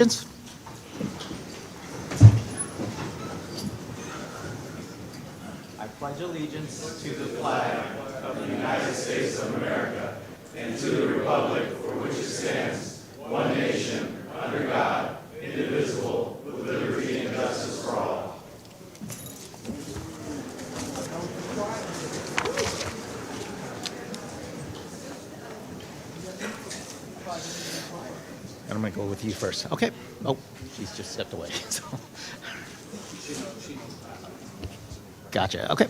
I pledge allegiance to the flag of the United States of America and to the republic for which it stands, one nation, under God, indivisible, with liberty and justice for all. I'm going to go with you first. Okay. Oh, she's just stepped away. So. Gotcha. Okay.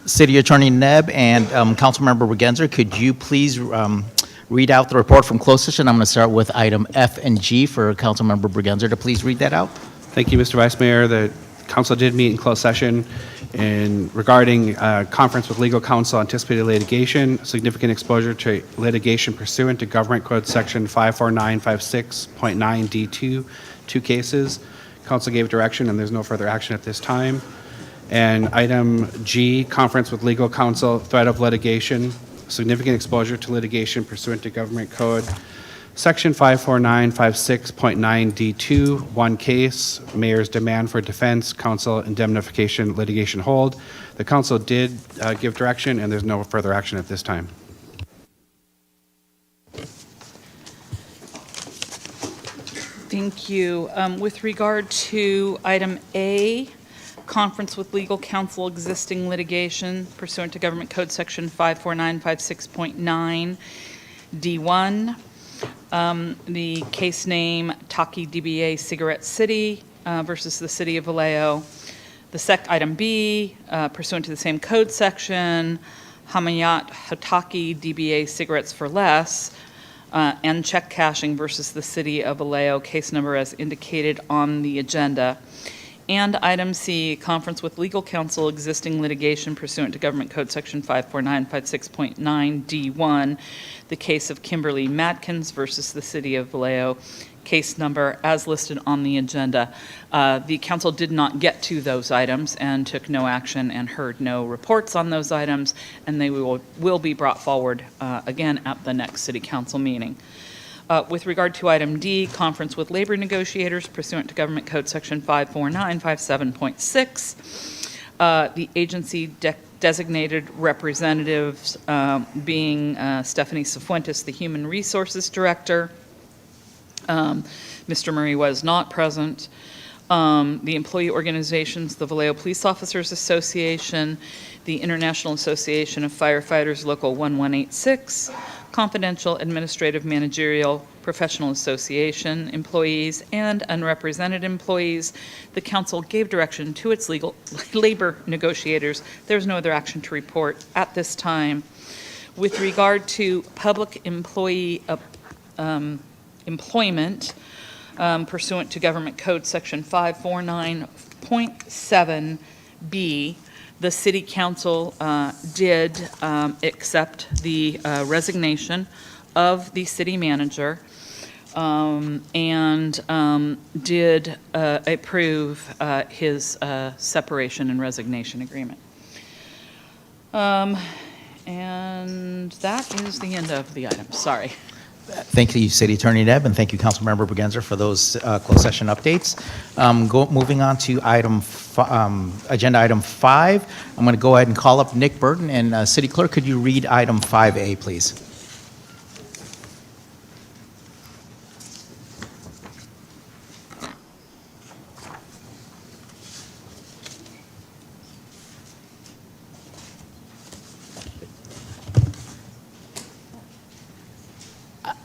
City Attorney Nebb and Councilmember Regenzer, could you please read out the report from closed session? I'm going to start with item F and G for Councilmember Regenzer to please read that out. Thank you, Mr. Vice Mayor. The council did meet in closed session and regarding conference with legal counsel, anticipated litigation, significant exposure to litigation pursuant to Government Code Section 54956.9D2, 2 cases. Council gave direction and there's no further action at this time. And item G, conference with legal counsel, threat of litigation, significant exposure to litigation pursuant to Government Code Section 54956.9D2, 1 case, mayor's demand for defense, counsel indemnification, litigation hold. The council did give direction and there's no further action at this time. Thank you. With regard to item A, conference with legal counsel, existing litigation pursuant to Government Code Section 54956.9 D1. The case name Taki DBA Cigarette City versus the City of Vallejo. The item B, pursuant to the same code section, Hamayat Hataki DBA Cigarettes for Less, and check cashing versus the City of Vallejo, case number as indicated on the agenda. And item C, conference with legal counsel, existing litigation pursuant to Government Code Section 54956.9 D1, the case of Kimberly Madkins versus the City of Vallejo, case number as listed on the agenda. The council did not get to those items and took no action and heard no reports on those items, and they will be brought forward again at the next City Council meeting. With regard to item D, conference with labor negotiators pursuant to Government Code Section 54957.6, the agency designated representatives being Stephanie Cifuentes, the Human Resources Director. Mr. Murray was not present. The employee organizations, the Vallejo Police Officers Association, the International Association of Firefighters Local 1186, Confidential Administrative Managerial Professional Association employees, and unrepresented employees. The council gave direction to its labor negotiators. There's no other action to report at this time. With regard to public employee employment, pursuant to Government Code Section 549.7B, the City Council did accept the resignation of the city manager and did approve his separation and resignation agreement. And that is the end of the item. Sorry. Thank you, City Attorney Nebb, and thank you, Councilmember Regenzer, for those closed session updates. Moving on to agenda item 5, I'm going to go ahead and call up Nick Burton. And City Clerk, could you read item 5A, please?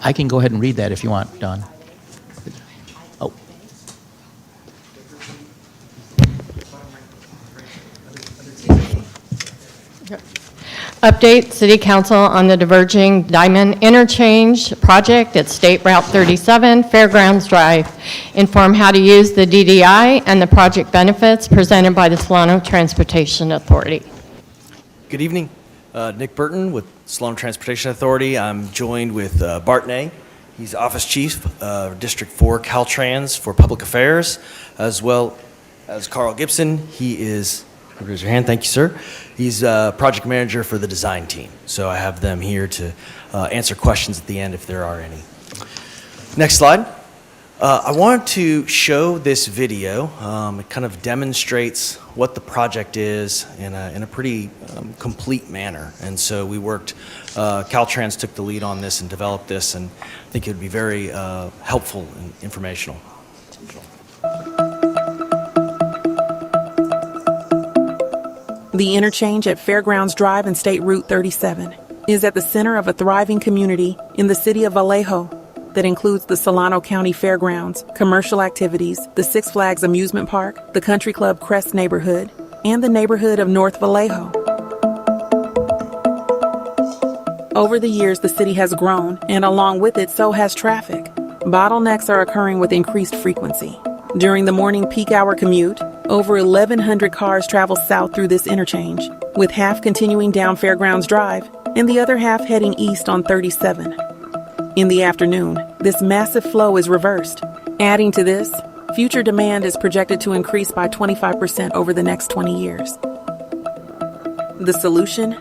I can go ahead and read that if you want, Don. Oh. Update City Council on the diverging Diamond Interchange project at State Route 37, Fairgrounds Drive. Inform how to use the DDI and the project benefits presented by the Solano Transportation Authority. Good evening. Nick Burton with Solano Transportation Authority. I'm joined with Bart Nang. He's Office Chief, District 4 Caltrans for Public Affairs, as well as Carl Gibson. He is Raise your hand. Thank you, sir. He's project manager for the design team. So I have them here to answer questions at the end if there are any. Next slide. I wanted to show this video. It kind of demonstrates what the project is in a pretty complete manner. And so we worked, Caltrans took the lead on this and developed this, and I think it would be very helpful and informational. The interchange at Fairgrounds Drive and State Route 37 is at the center of a thriving community in the city of Vallejo that includes the Solano County Fairgrounds, commercial activities, the Six Flags Amusement Park, the Country Club Crest neighborhood, and the neighborhood of North Vallejo. Over the years, the city has grown, and along with it, so has traffic. Bottlenecks are occurring with increased frequency. During the morning peak hour commute, over 1,100 cars travel south through this interchange, with half continuing down Fairgrounds Drive and the other half heading east on 37. In the afternoon, this massive flow is reversed. Adding to this, future demand is projected to increase by 25% over the next 20 years. The solution?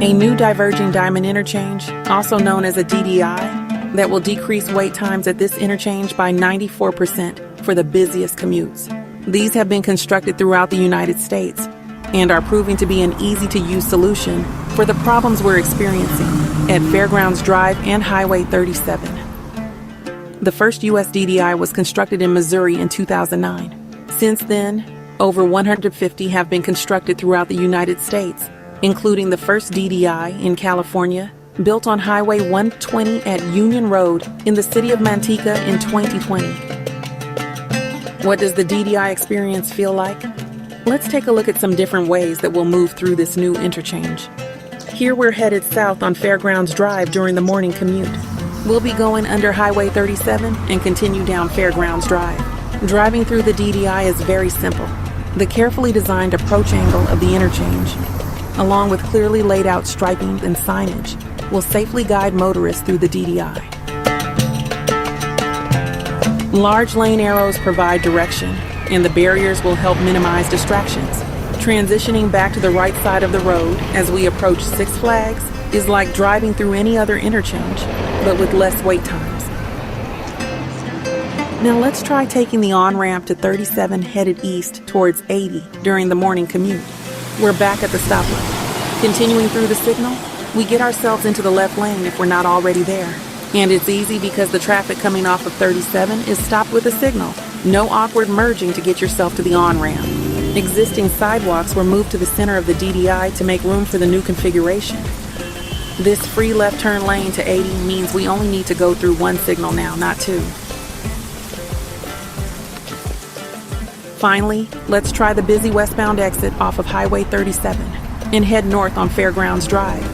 A new diverging diamond interchange, also known as a DDI, that will decrease wait times at this interchange by 94% for the busiest commutes. These have been constructed throughout the United States and are proving to be an easy-to-use solution for the problems we're experiencing at Fairgrounds Drive and Highway 37. The first U.S. DDI was constructed in Missouri in 2009. Since then, over 150 have been constructed throughout the United States, including the first DDI in California, built on Highway 120 at Union Road in the city of Manteca in 2020. What does the DDI experience feel like? Let's take a look at some different ways that we'll move through this new interchange. Here we're headed south on Fairgrounds Drive during the morning commute. We'll be going under Highway 37 and continue down Fairgrounds Drive. Driving through the DDI is very simple. The carefully designed approach angle of the interchange, along with clearly laid out striping and signage, will safely guide motorists through the DDI. Large lane arrows provide direction, and the barriers will help minimize distractions. Transitioning back to the right side of the road as we approach Six Flags is like driving through any other interchange, but with less wait times. Now let's try taking the on-ramp to 37 headed east towards 80 during the morning commute. We're back at the stoplight. Continuing through the signal, we get ourselves into the left lane if we're not already there. And it's easy because the traffic coming off of 37 is stopped with a signal. No awkward merging to get yourself to the on-ramp. Existing sidewalks were moved to the center of the DDI to make room for the new configuration. This free left turn lane to 80 means we only need to go through one signal now, not two. Finally, let's try the busy westbound exit off of Highway 37 and head north on Fairgrounds Drive.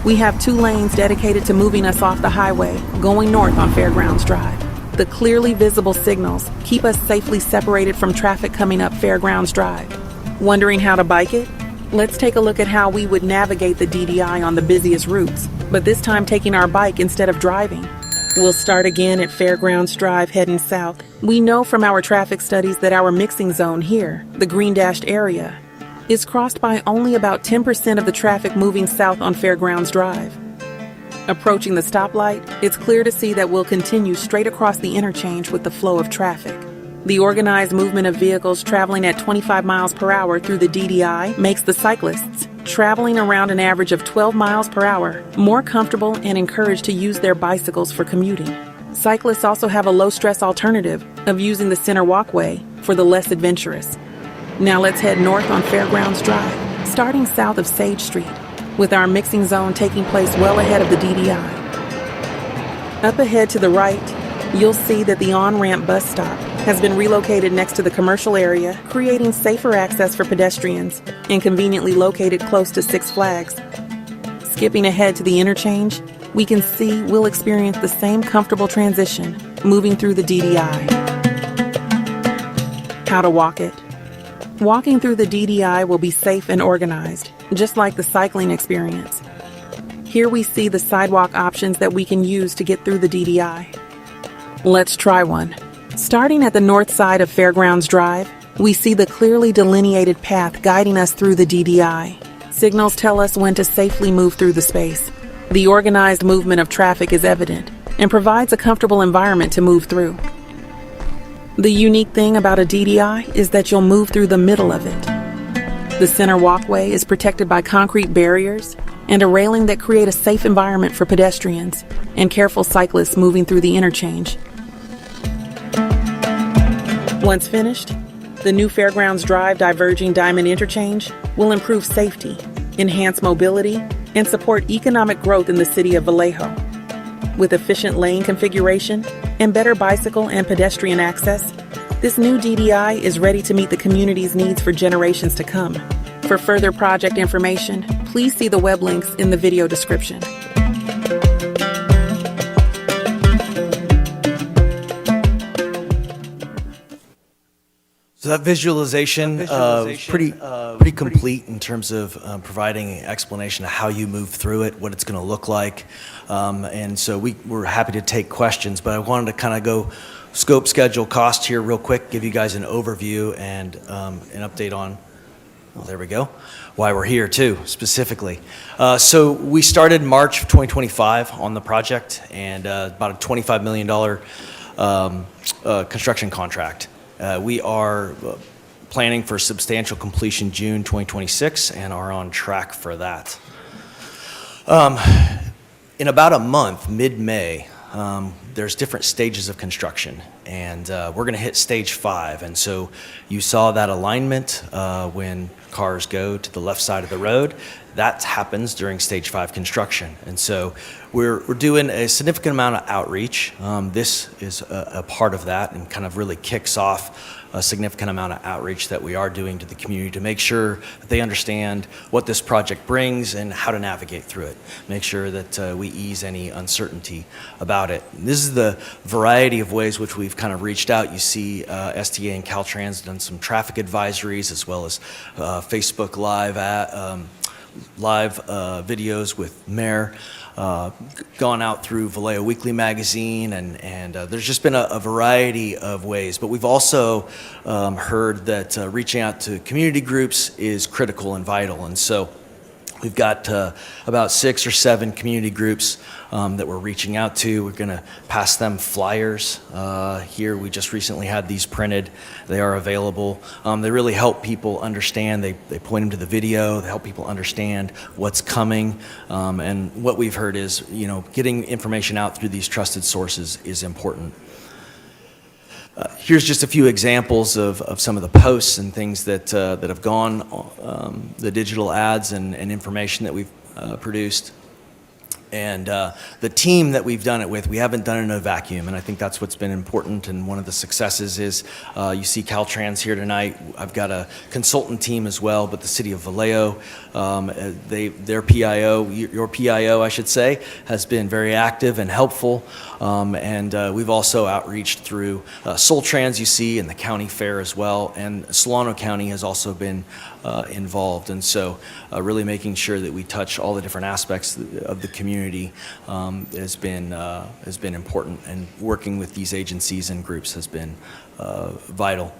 We have 2 lanes dedicated to moving us off the highway, going north on Fairgrounds Drive. The clearly visible signals keep us safely separated from traffic coming up Fairgrounds Drive. Wondering how to bike it? Let's take a look at how we would navigate the DDI on the busiest routes, but this time taking our bike instead of driving. We'll start again at Fairgrounds Drive heading south. We know from our traffic studies that our mixing zone here, the green dashed area, is crossed by only about 10% of the traffic moving south on Fairgrounds Drive. Approaching the stoplight, it's clear to see that we'll continue straight across the interchange with the flow of traffic. The organized movement of vehicles traveling at 25 miles per hour through the DDI makes the cyclists, traveling around an average of 12 miles per hour, more comfortable and encouraged to use their bicycles for commuting. Cyclists also have a low-stress alternative of using the center walkway for the less adventurous. Now let's head north on Fairgrounds Drive, starting south of Sage Street, with our mixing zone taking place well ahead of the DDI. Up ahead to the right, you'll see that the on-ramp bus stop has been relocated next to the commercial area, creating safer access for pedestrians and conveniently located close to Six Flags. Skipping ahead to the interchange, we can see we'll experience the same comfortable transition moving through the DDI. How to walk it. Walking through the DDI will be safe and organized, just like the cycling experience. Here we see the sidewalk options that we can use to get through the DDI. Let's try one. Starting at the north side of Fairgrounds Drive, We see the clearly delineated path guiding us through the DDI. Signals tell us when to safely move through the space. The organized movement of traffic is evident and provides a comfortable environment to move through. The unique thing about a DDI is that you'll move through the middle of it. The center walkway is protected by concrete barriers and a railing that create a safe environment for pedestrians and careful cyclists moving through the interchange. Once finished, the new Fairgrounds Drive diverging diamond interchange will improve safety, enhance mobility, and support economic growth in the city of Vallejo. With efficient lane configuration and better bicycle and pedestrian access, this new DDI is ready to meet the community's needs for generations to come. For further project information, please see the web links in the video description. So that visualization was pretty complete in terms of providing an explanation of how you move through it, what it's going to look like. And so we're happy to take questions, but I wanted to kind of go scope, schedule, cost here real quick, give you guys an overview and an update on, well, there we go, why we're here too, specifically. So we started March of 2025 on the project, and about a $25 million construction contract. We are planning for substantial completion June 2026 and are on track for that. In about a month, mid-May, there's different stages of construction, and we're going to hit stage 5. And so you saw that alignment when cars go to the left side of the road. That happens during stage 5 construction. And so we're doing a significant amount of outreach. This is a part of that and kind of really kicks off a significant amount of outreach that we are doing to the community to make sure that they understand what this project brings and how to navigate through it. Make sure that we ease any uncertainty about it. This is the variety of ways which we've kind of reached out. You see STA and Caltrans done some traffic advisories, as well as Facebook live videos with Mayor, gone out through Vallejo Weekly magazine, and there's just been a variety of ways. But we've also heard that reaching out to community groups is critical and vital. And so we've got about 6 or 7 community groups that we're reaching out to. We're going to pass them flyers here. We just recently had these printed. They are available. They really help people understand. They point them to the video. They help people understand what's coming. And what we've heard is, getting information out through these trusted sources is important. Here's just a few examples of some of the posts and things that have gone, the digital ads and information that we've produced. And the team that we've done it with, we haven't done it in a vacuum, and I think that's what's been important. And one of the successes is you see Caltrans here tonight. I've got a consultant team as well, but the city of Vallejo, their PIO, your PIO, I should say, has been very active and helpful. And we've also outreached through Soltrans, you see, and the county fair as well. And Solano County has also been involved. And so really making sure that we touch all the different aspects of the community has been important. And working with these agencies and groups has been vital.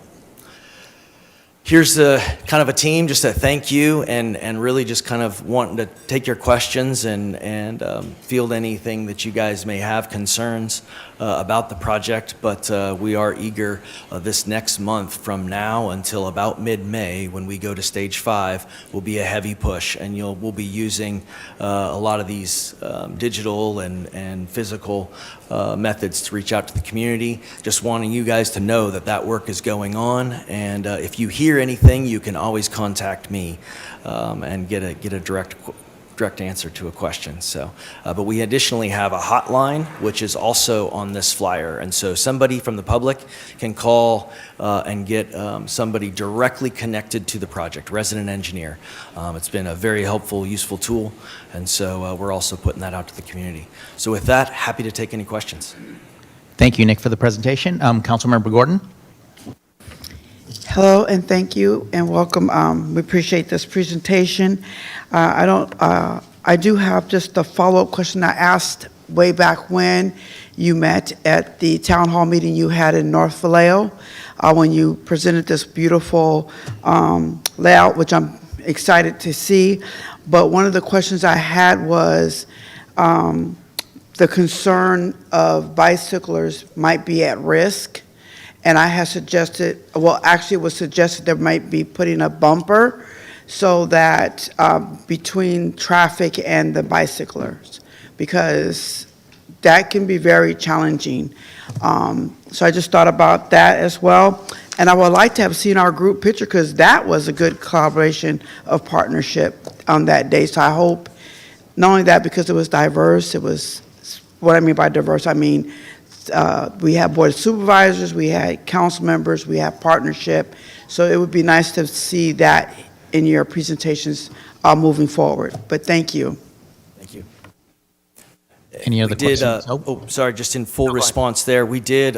Here's kind of a team, just a thank you, and really just kind of wanting to take your questions and field anything that you guys may have concerns about the project. But we are eager this next month from now until about mid-May, when we go to stage 5, will be a heavy push, and we'll be using a lot of these digital and physical methods to reach out to the community. Just wanting you guys to know that work is going on, and if you hear anything, you can always contact me and get a direct answer to a question. So, but we additionally have a hotline, which is also on this flyer, and so somebody from the public can call and get somebody directly connected to the project, resident engineer. It's been a very helpful, useful tool, and so we're also putting that out to the community. So with that, happy to take any questions. Thank you, Nick, for the presentation. Councilmember Gordon? Hello, and thank you, and welcome. We appreciate this presentation. I do have just a follow-up question I asked way back when you met at the town hall meeting you had in North Vallejo, when you presented this beautiful layout, which I'm excited to see. But one of the questions I had was the concern of bicyclers might be at risk. And I had suggested, well, actually it was suggested there might be putting a bumper so that between traffic and the bicyclers, because that can be very challenging. So I just thought about that as well. And I would like to have seen our group picture, because that was a good collaboration of partnership on that day. So I hope, not only that, because it was diverse, it was, what I mean by diverse, I mean, we had board of supervisors, we had council members, we had partnership. So it would be nice to see that in your presentations moving forward. But thank you. Thank you. Any other We did, questions? sorry, just in full response there, we did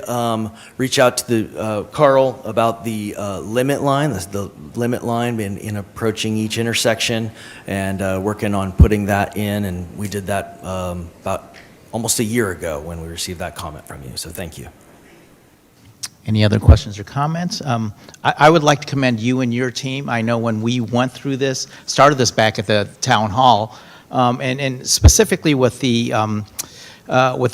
reach out to the Carl about the limit line, the limit line in approaching each intersection, and working on putting that in, and we did that about almost a year ago when we received that comment from you, so thank you. Any other questions or comments? I would like to commend you and your team. I know when we went through this, started this back at the town hall, and specifically with the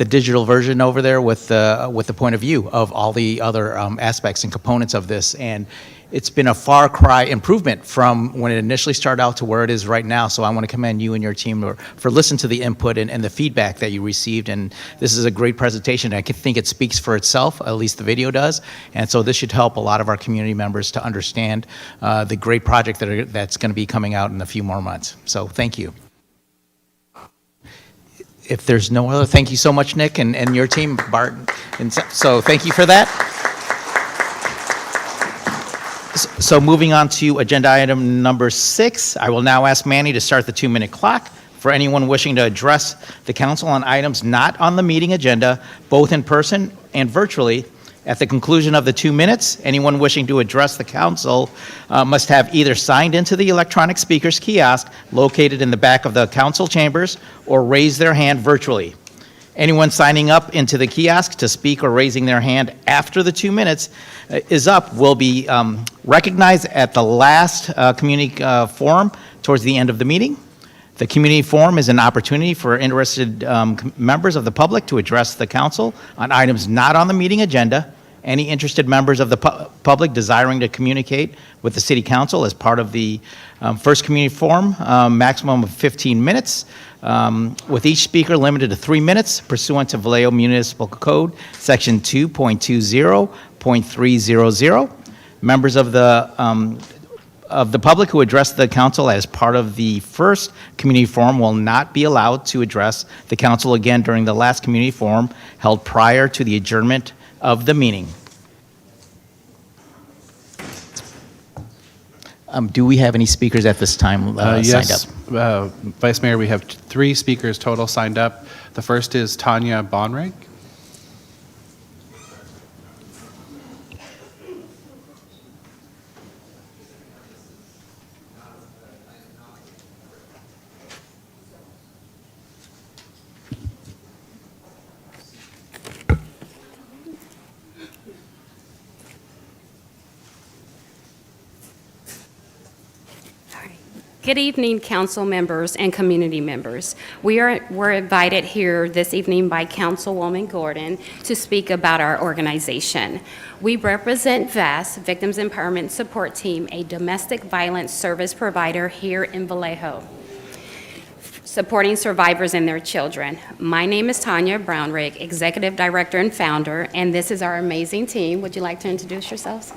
digital version over there, with the point of view of all the other aspects and components of this, and it's been a far cry improvement from when it initially started out to where it is right now. So I want to commend you and your team for listening to the input and the feedback that you received. And this is a great presentation. I think it speaks for itself, at least the video does. And so this should help a lot of our community members to understand the great project that's going to be coming out in a few more months. So thank you. If there's no other, thank you so much, Nick, and your team, Bart. And so thank you for that. So moving on to agenda item number 6, I will now ask Manny to start the 2-minute clock for anyone wishing to address the council on items not on the meeting agenda, both in person and virtually. At the conclusion of the 2 minutes, anyone wishing to address the council must have either signed into the electronic speakers kiosk located in the back of the council chambers or raise their hand virtually. Anyone signing up into the kiosk to speak or raising their hand after the 2 minutes is up will be recognized at the last community forum towards the end of the meeting. The community forum is an opportunity for interested members of the public to address the council on items not on the meeting agenda. Any interested members of the public desiring to communicate with the city council as part of the first community forum, maximum of 15 minutes, with each speaker limited to 3 minutes pursuant to Vallejo Municipal Code, Section 2.20.300. Members of the public who address the council as part of the first community forum will not be allowed to address the council again during the last community forum held prior to the adjournment of the meeting. Do we have any speakers at this time signed up? Yes, Vice Mayor, we have 3 speakers total signed up. The first is Tanya Bonreg. Good evening, council members and community members. We're invited here this evening by Councilwoman Gordon to speak about our organization. We represent VESS, Victims Empowerment Support Team, a domestic violence service provider here in Vallejo, supporting survivors and their children. My name is Tanya Brownrigg, Executive Director and Founder, and this is our amazing team. Would you like to introduce yourselves?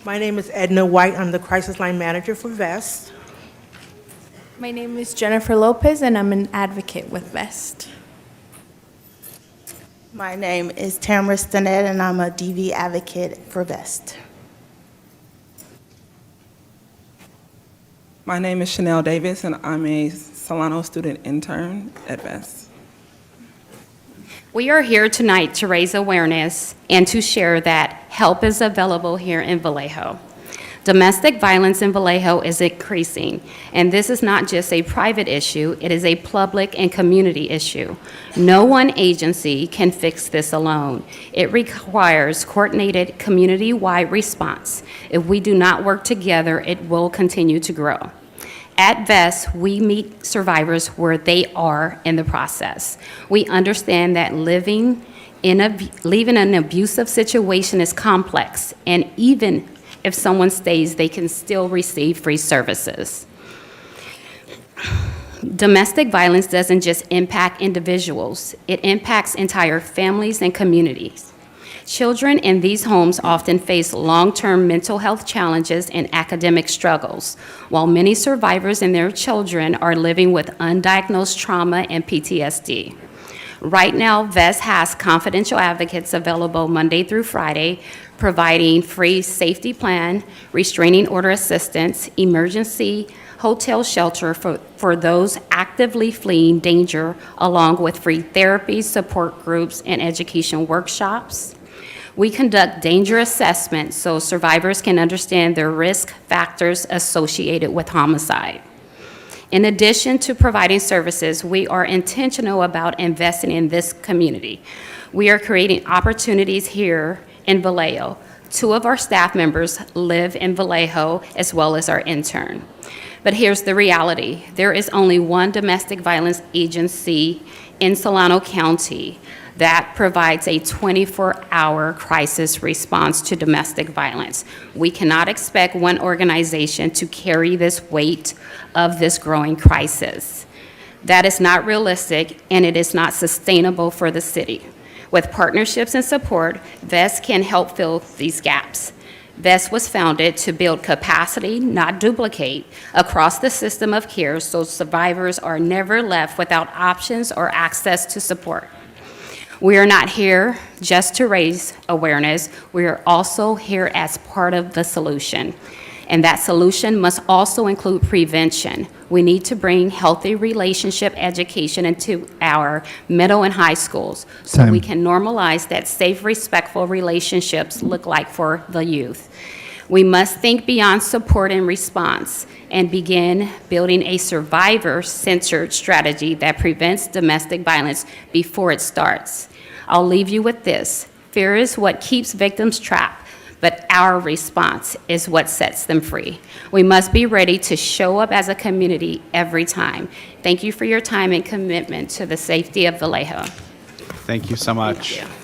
My name is Edna White. I'm the Crisis Line Manager for VEST. My name is Jennifer Lopez, and I'm an advocate with VEST. My name is Tamara Stinnett, and I'm a DV advocate for VEST. My name is Chanel Davis, and I'm a Solano student intern at VEST. We are here tonight to raise awareness and to share that help is available here in Vallejo. Domestic violence in Vallejo is increasing, and this is not just a private issue, it is a public and community issue. No one agency can fix this alone. It requires coordinated community-wide response. If we do not work together, it will continue to grow. At VEST, we meet survivors where they are in the process. We understand that leaving an abusive situation is complex, and even if someone stays, they can still receive free services. Domestic violence doesn't just impact individuals, it impacts entire families and communities. Children in these homes often face long-term mental health challenges and academic struggles, while many survivors and their children are living with undiagnosed trauma and PTSD. Right now, VEST has confidential advocates available Monday through Friday, providing free safety plan, restraining order assistance, emergency hotel shelter for those actively fleeing danger, along with free therapy, support groups, and education workshops. We conduct danger assessments so survivors can understand the risk factors associated with homicide. In addition to providing services, we are intentional about investing in this community. We are creating opportunities here in Vallejo. 2 of our staff members live in Vallejo, as well as our intern. But here's the reality. There is only one domestic violence agency in Solano County that provides a 24-hour crisis response to domestic violence. We cannot expect one organization to carry this weight of this growing crisis. That is not realistic, and it is not sustainable for the city. With partnerships and support, VEST can help fill these gaps. VEST was founded to build capacity, not duplicate, across the system of care so survivors are never left without options or access to support. We are not here just to raise awareness. We are also here as part of the solution. And that solution must also include prevention. We need to bring healthy relationship education into our middle and high schools so we can normalize that safe, respectful relationships look like for the youth. We must think beyond support and response and begin building a survivor-centered strategy that prevents domestic violence before it starts. I'll leave you with this. Fear is what keeps victims trapped, but our response is what sets them free. We must be ready to show up as a community every time. Thank you for your time and commitment to the safety of Vallejo. Thank you so much. Thank you.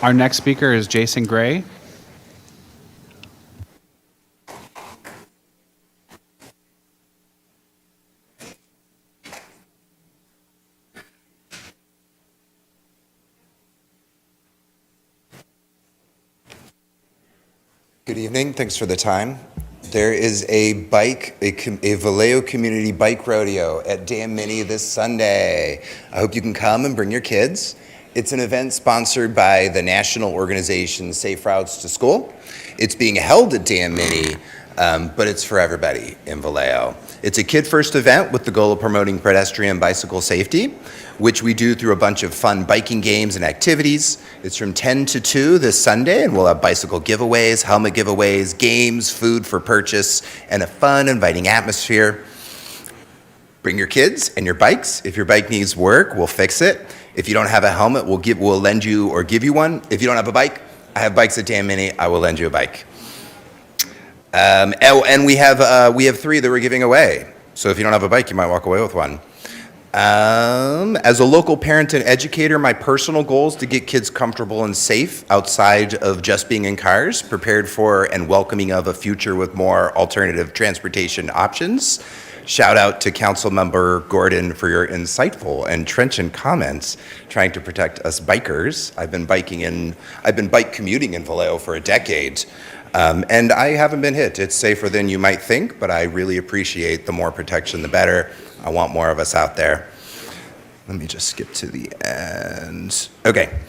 Our next speaker is Jason Gray. Good evening. Thanks for the time. There is a Vallejo Community Bike Rodeo at Dan Mini this Sunday. I hope you can come and bring your kids. It's an event sponsored by the national organization Safe Routes to School. It's being held at Dan Mini, but it's for everybody in Vallejo. It's a kid-first event with the goal of promoting pedestrian bicycle safety, which we do through a bunch of fun biking games and activities. It's from 10 to 2 this Sunday, and we'll have bicycle giveaways, helmet giveaways, games, food for purchase, and a fun, inviting atmosphere. Bring your kids and your bikes. If your bike needs work, we'll fix it. If you don't have a helmet, we'll lend you or give you one. If you don't have a bike, I have bikes at Dan Mini. I will lend you a bike. And we have 3 that we're giving away. So if you don't have a bike, you might walk away with one. As a local parent and educator, my personal goal is to get kids comfortable and safe outside of just being in cars, prepared for and welcoming of a future with more alternative transportation options. Shout out to Councilmember Gordon for your insightful and trenchant comments trying to protect us bikers. I've been bike commuting in Vallejo for a decade. And I haven't been hit. It's safer than you might think, but I really appreciate the more protection, the better. I want more of us out there. Let me just skip to the end. Okay.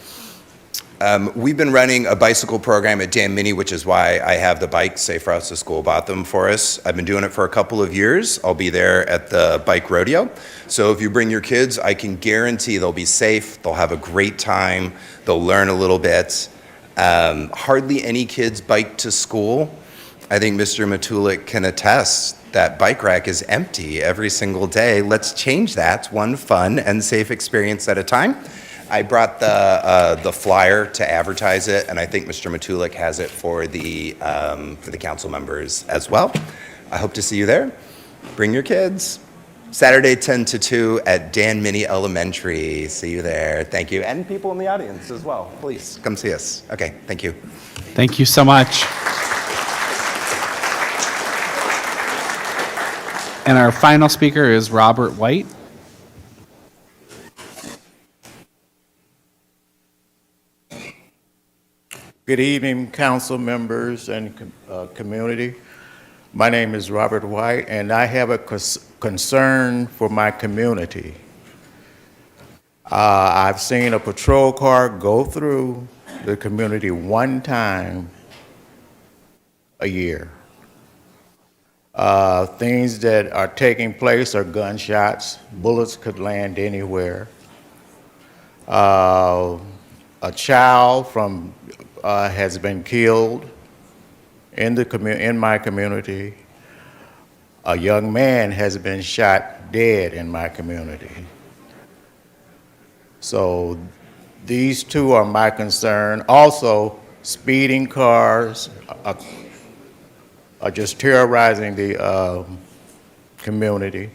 We've been running a bicycle program at Dan Mini, which is why I have the bikes. Safe Routes to School bought them for us. I've been doing it for a couple of years. I'll be there at the bike rodeo. So if you bring your kids, I can guarantee they'll be safe, they'll have a great time, they'll learn a little bit. Hardly any kids bike to school. I think Mr. Matulik can attest that bike rack is empty every single day. Let's change that one fun and safe experience at a time. I brought the flyer to advertise it, and I think Mr. Matulik has it for the council members as well. I hope to see you there. Bring your kids. Saturday 10 to 2 at Dan Mini Elementary. See you there. Thank you. And people in the audience as well. Please come see us. Okay, thank you. Thank you so much. And our final speaker is Robert White. Good evening, council members and community. My name is Robert White, and I have a concern for my community. I've seen a patrol car go through the community one time a year. Things that are taking place are gunshots. Bullets could land anywhere. A child has been killed in my community. A young man has been shot dead in my community. So these two are my concern. Also, speeding cars are just terrorizing the community.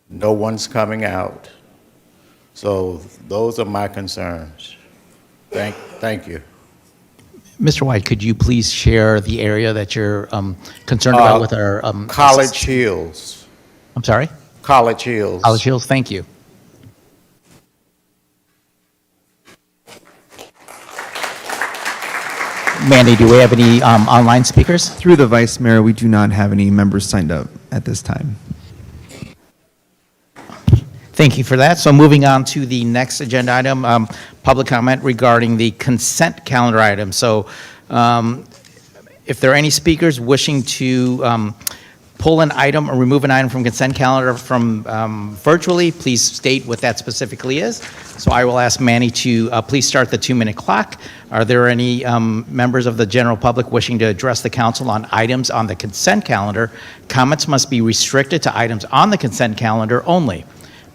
No one's coming out. So those are my concerns. Thank you. Mr. White, could you please share the area that you're concerned about with our... College Hills. I'm sorry? College Hills. College Hills, thank you. Mandy, do we have any online speakers? Through the Vice Mayor, we do not have any members signed up at this time. Thank you for that. So moving on to the next agenda item, public comment regarding the consent calendar item. So if there are any speakers wishing to pull an item or remove an item from consent calendar from virtually, please state what that specifically is. So I will ask Manny to please start the 2-minute clock. Are there any members of the general public wishing to address the council on items on the consent calendar? Comments must be restricted to items on the consent calendar only.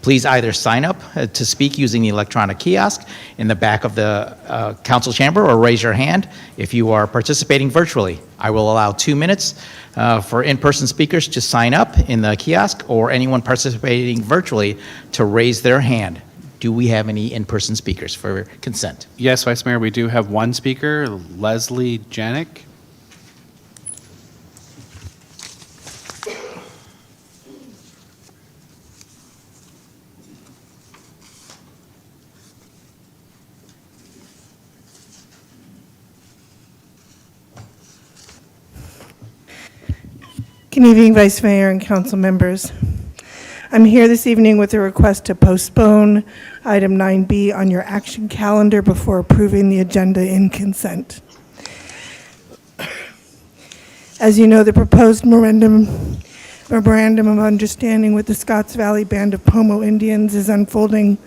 Please either sign up to speak using the electronic kiosk in the back of the council chamber or raise your hand if you are participating virtually. I will allow 2 minutes for in-person speakers to sign up in the kiosk or anyone participating virtually to raise their hand. Do we have any in-person speakers for consent? Yes, Vice Mayor, we do have one speaker, Leslie Janik. Good evening, Vice Mayor and council members. I'm here this evening with a request to postpone item 9B on your action calendar before approving the agenda in consent. As you know, the proposed memorandum of understanding with the Scotts Valley Band of Pomo Indians is unfolding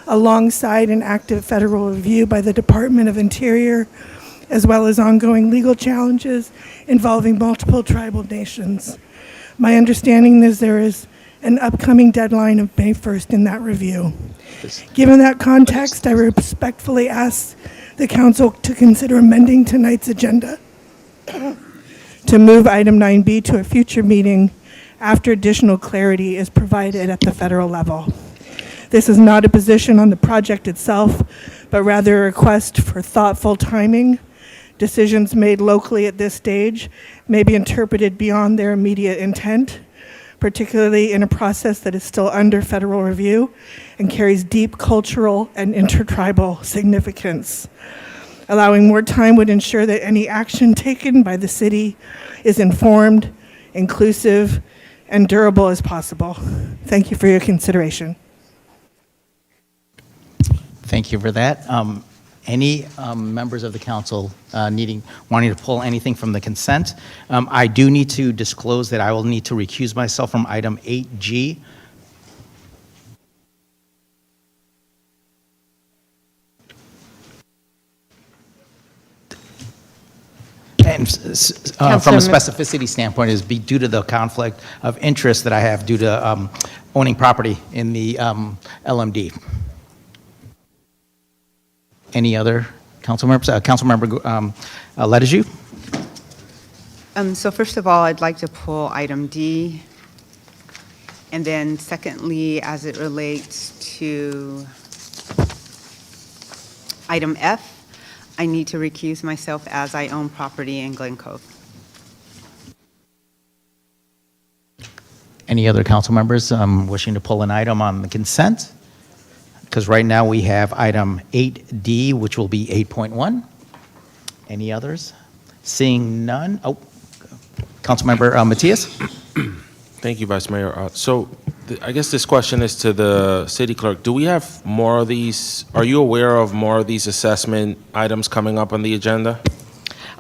alongside an active federal review by the Department of Interior, as well as ongoing legal challenges involving multiple tribal nations. My understanding is there is an upcoming deadline of May 1st in that review. Given that context, I respectfully ask the council to consider amending tonight's agenda to move item 9B to a future meeting after additional clarity is provided at the federal level. This is not a position on the project itself, but rather a request for thoughtful timing. Decisions made locally at this stage may be interpreted beyond their immediate intent, particularly in a process that is still under federal review and carries deep cultural and intertribal significance. Allowing more time would ensure that any action taken by the city is informed, inclusive, and durable as possible. Thank you for your consideration. Thank you for that. any members of the council wanting to pull anything from the consent. I do need to disclose that I will need to recuse myself from item 8G. And from a specificity standpoint, is due to the conflict of interest that I have due to owning property in the LMD. Any other council members? Councilmember Ledesju? So first of all, I'd like to pull item D. And then secondly, as it relates to item F, I need to recuse myself as I own property in Glen Cove. Any other council members wishing to pull an item on the consent? Because right now we have item 8D, which will be 8.1. Any others? Seeing none. Oh, Councilmember Matias? Thank you, Vice Mayor. I guess this question is to the city clerk. Do we have more of these? Are you aware of more of these assessment items coming up on the agenda?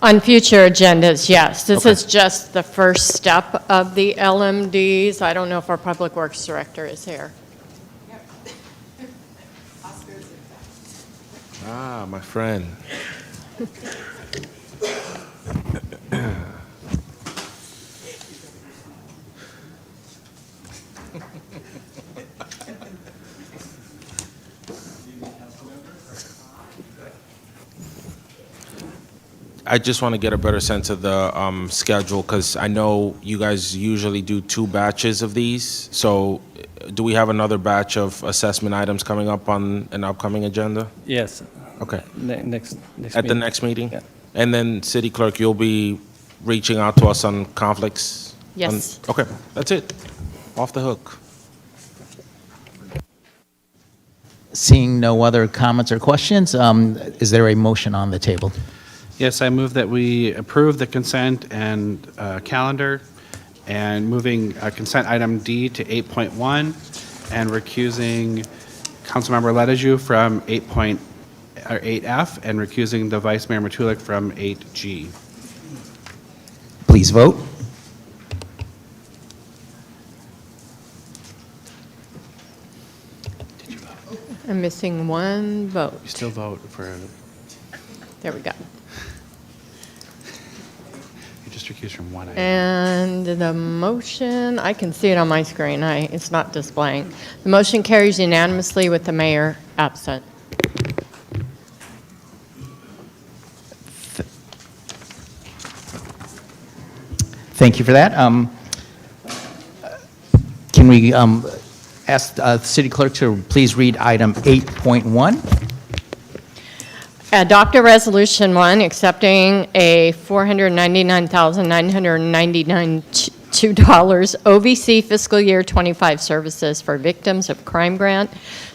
On future agendas, yes. This Okay. is just the first step of the LMDs. I don't know if our Public Works Director is here. Ah, my friend. I just want to get a better sense of the schedule, because I know you guys usually do 2 batches of these. So do we have another batch of assessment items coming up on an upcoming agenda? Yes. Okay. Next At the next meeting? Yeah. And then, City Clerk, you'll be reaching out to us on conflicts? Yes. Okay, that's it. Off the hook. Seeing no other comments or questions, is there a motion on the table? Yes, I move that we approve the consent and calendar, and moving consent item D to 8.1, and recusing Councilmember Ledesju from 8F, and recusing the Vice Mayor Matulik from 8G. Please vote. I'm missing one vote. You still vote for, There we go. you just recuse from one item. And the motion, I can see it on my screen. It's not displaying. The motion carries unanimously with the mayor absent. Thank you for that. Can we ask the city clerk to please read item 8.1? Adopt a resolution, 1, accepting a $499,992 OVC fiscal year 25 services for victims of crime grant.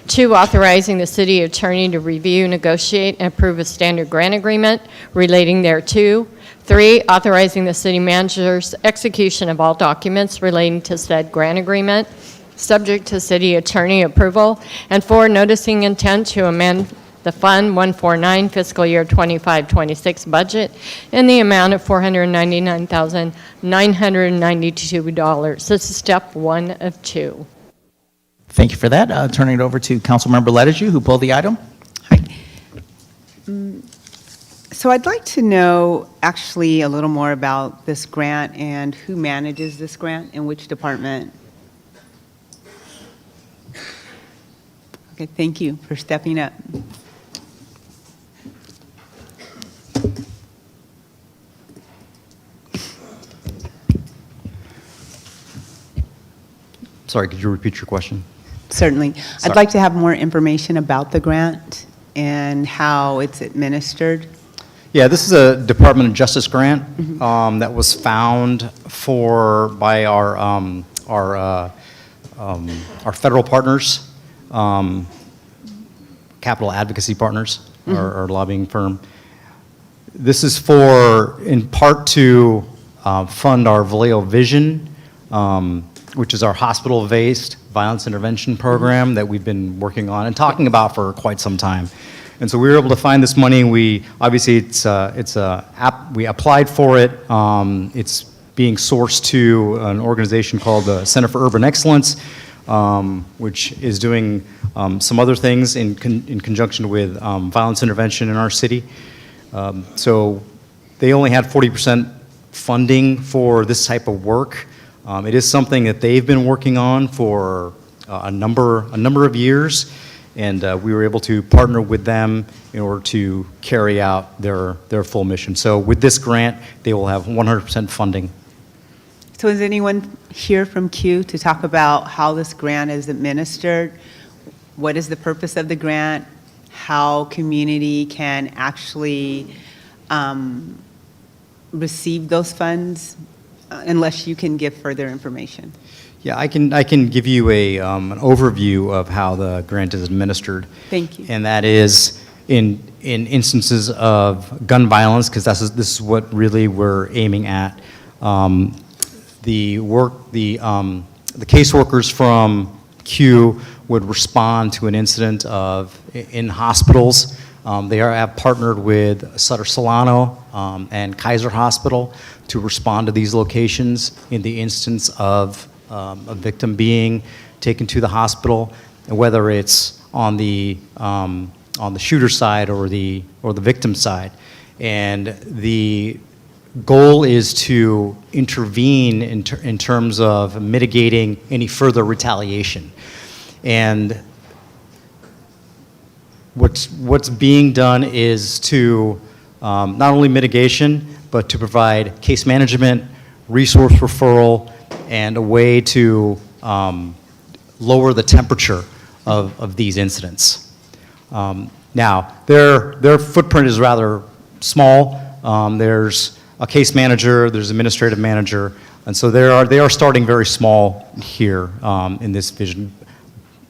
2, authorizing the city attorney to review, negotiate, and approve a standard grant agreement relating thereto. 3, authorizing the city manager's execution of all documents relating to said grant agreement, subject to city attorney approval. And 4, noticing intent to amend the Fund 149 fiscal year 25-26 budget in the amount of $499,992. This is step 1 of 2. Thank you for that. Turning it over to Councilmember Ledesju, who pulled the item. So I'd like to know actually a little more about this grant and who manages this grant and which department. Okay, thank you for stepping up. Sorry, could you repeat your question? Certainly. Sorry. I'd like to have more information about the grant and how it's administered. Yeah, this is a Department of Justice grant that was found by our federal partners, capital advocacy partners, our lobbying firm. This is in part to fund our Vallejo Vision, which is our hospital-based violence intervention program that we've been working on and talking about for quite some time. And so we were able to find this money. We, obviously, we applied for it. It's being sourced to an organization called the Center for Urban Excellence, which is doing some other things in conjunction with violence intervention in our city. So they only had 40% funding for this type of work. It is something that they've been working on for a number of years, and we were able to partner with them in order to carry out their full mission. So with this grant, they will have 100% funding. So is anyone here from Q to talk about how this grant is administered? What is the purpose of the grant? How community can actually receive those funds, unless you can give further information? Yeah, I can give you an overview of how the grant is administered. Thank you. And that is in instances of gun violence, because this is what really we're aiming at. The caseworkers from Q would respond to an incident in hospitals. They have partnered with Sutter Solano and Kaiser Hospital to respond to these locations in the instance of a victim being taken to the hospital, and whether it's on the shooter side or the victim side. And the goal is to intervene in terms of mitigating any further retaliation. And what's being done is to not only mitigation, but to provide case management, resource referral, and a way to lower the temperature of these incidents. Now, their footprint is rather small. There's a case manager, there's administrative manager, and so they are starting very small here in this vision.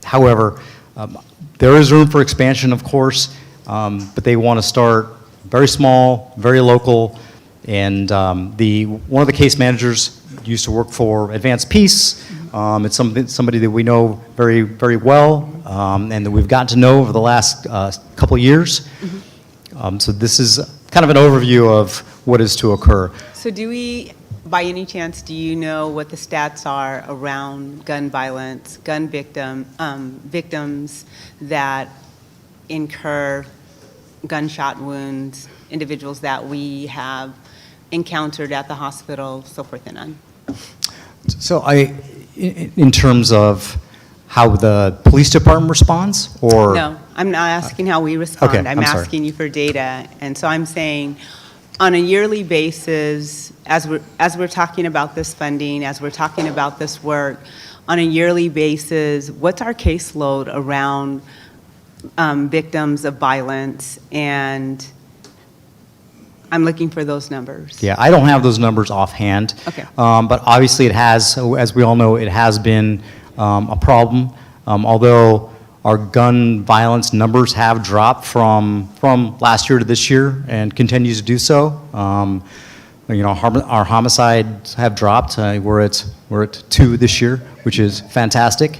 However, there is room for expansion, of course, but they want to start very small, very local, and one of the case managers used to work for Advanced Peace. It's somebody that we know very, very well, and that we've gotten to know over the last couple of years. So this is kind of an overview of what is to occur. So by any chance, do you know what the stats are around gun violence, gun victims that incur gunshot wounds, individuals that we have encountered at the hospital, so forth and on? So in terms of how the police department responds, or? No, I'm not asking how we respond. Okay, I'm I'm sorry. asking you for data. And so I'm saying, on a yearly basis, as we're talking about this funding, as we're talking about this work, on a yearly basis, what's our caseload around victims of violence? And I'm looking for those numbers. Yeah, I don't have those numbers offhand. Okay. But obviously it has, as we all know, it has been a problem. Although our gun violence numbers have dropped from last year to this year and continues to do so. Our homicides have dropped. We're at 2 this year, which is fantastic.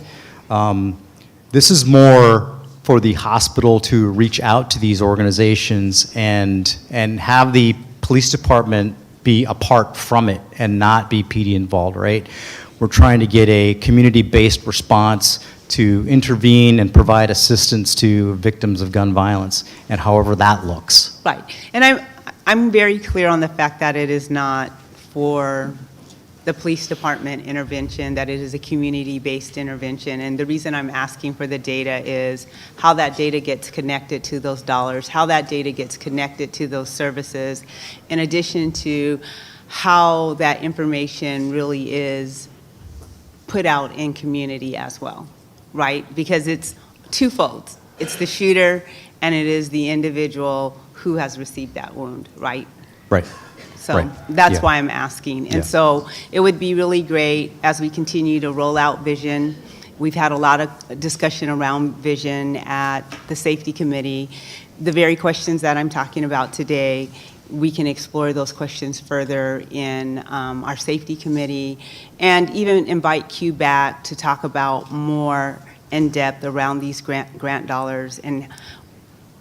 This is more for the hospital to reach out to these organizations and have the police department be apart from it and not be PD involved, right? We're trying to get a community-based response to intervene and provide assistance to victims of gun violence, and however that looks. Right. And I'm very clear on the fact that it is not for the police department intervention, that it is a community-based intervention. And the reason I'm asking for the data is how that data gets connected to those dollars, how that data gets connected to those services, in addition to how that information really is put out in community as well, right? Because it's twofold. It's the shooter and it is the individual who has received that wound, right? Right. So Right. that's Yeah. why I'm asking. And Yeah. so it would be really great as we continue to roll out vision. We've had a lot of discussion around vision at the safety committee. The very questions that I'm talking about today, we can explore those questions further in our safety committee, and even invite Q back to talk about more in depth around these grant dollars and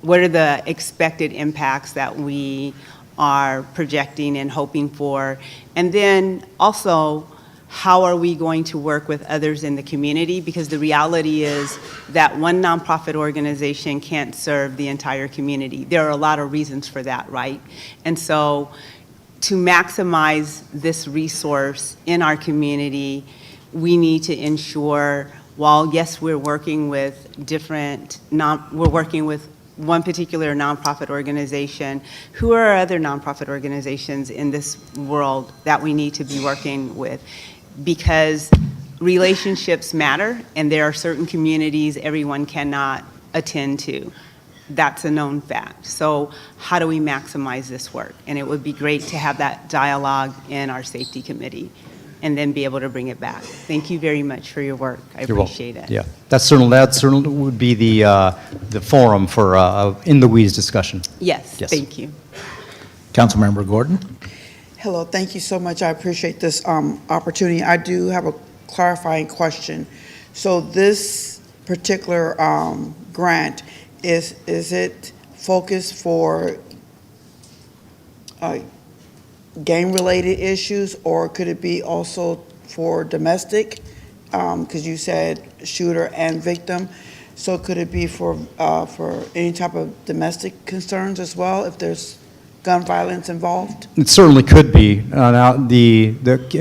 what are the expected impacts that we are projecting and hoping for? And then also, how are we going to work with others in the community? Because the reality is that one nonprofit organization can't serve the entire community. There are a lot of reasons for that, right? And so to maximize this resource in our community, we need to ensure, while yes, we're working with we're working with one particular nonprofit organization, who are other nonprofit organizations in this world that we need to be working with? Because relationships matter, and there are certain communities everyone cannot attend to. That's a known fact. So how do we maximize this work? And it would be great to have that dialogue in our safety committee and then be able to bring it back. Thank you very much for your work. I You're welcome. appreciate it. Yeah, that certainly would be the forum for in the weeds discussion. Yes, Yes. thank you. Councilmember Gordon? Hello, thank you so much. I appreciate this opportunity. I do have a clarifying question. So this particular grant, is it focused for gang-related issues, or could it be also for domestic? Because you said shooter and victim. So could it be for any type of domestic concerns as well, if there's gun violence involved? It certainly could be. Now, the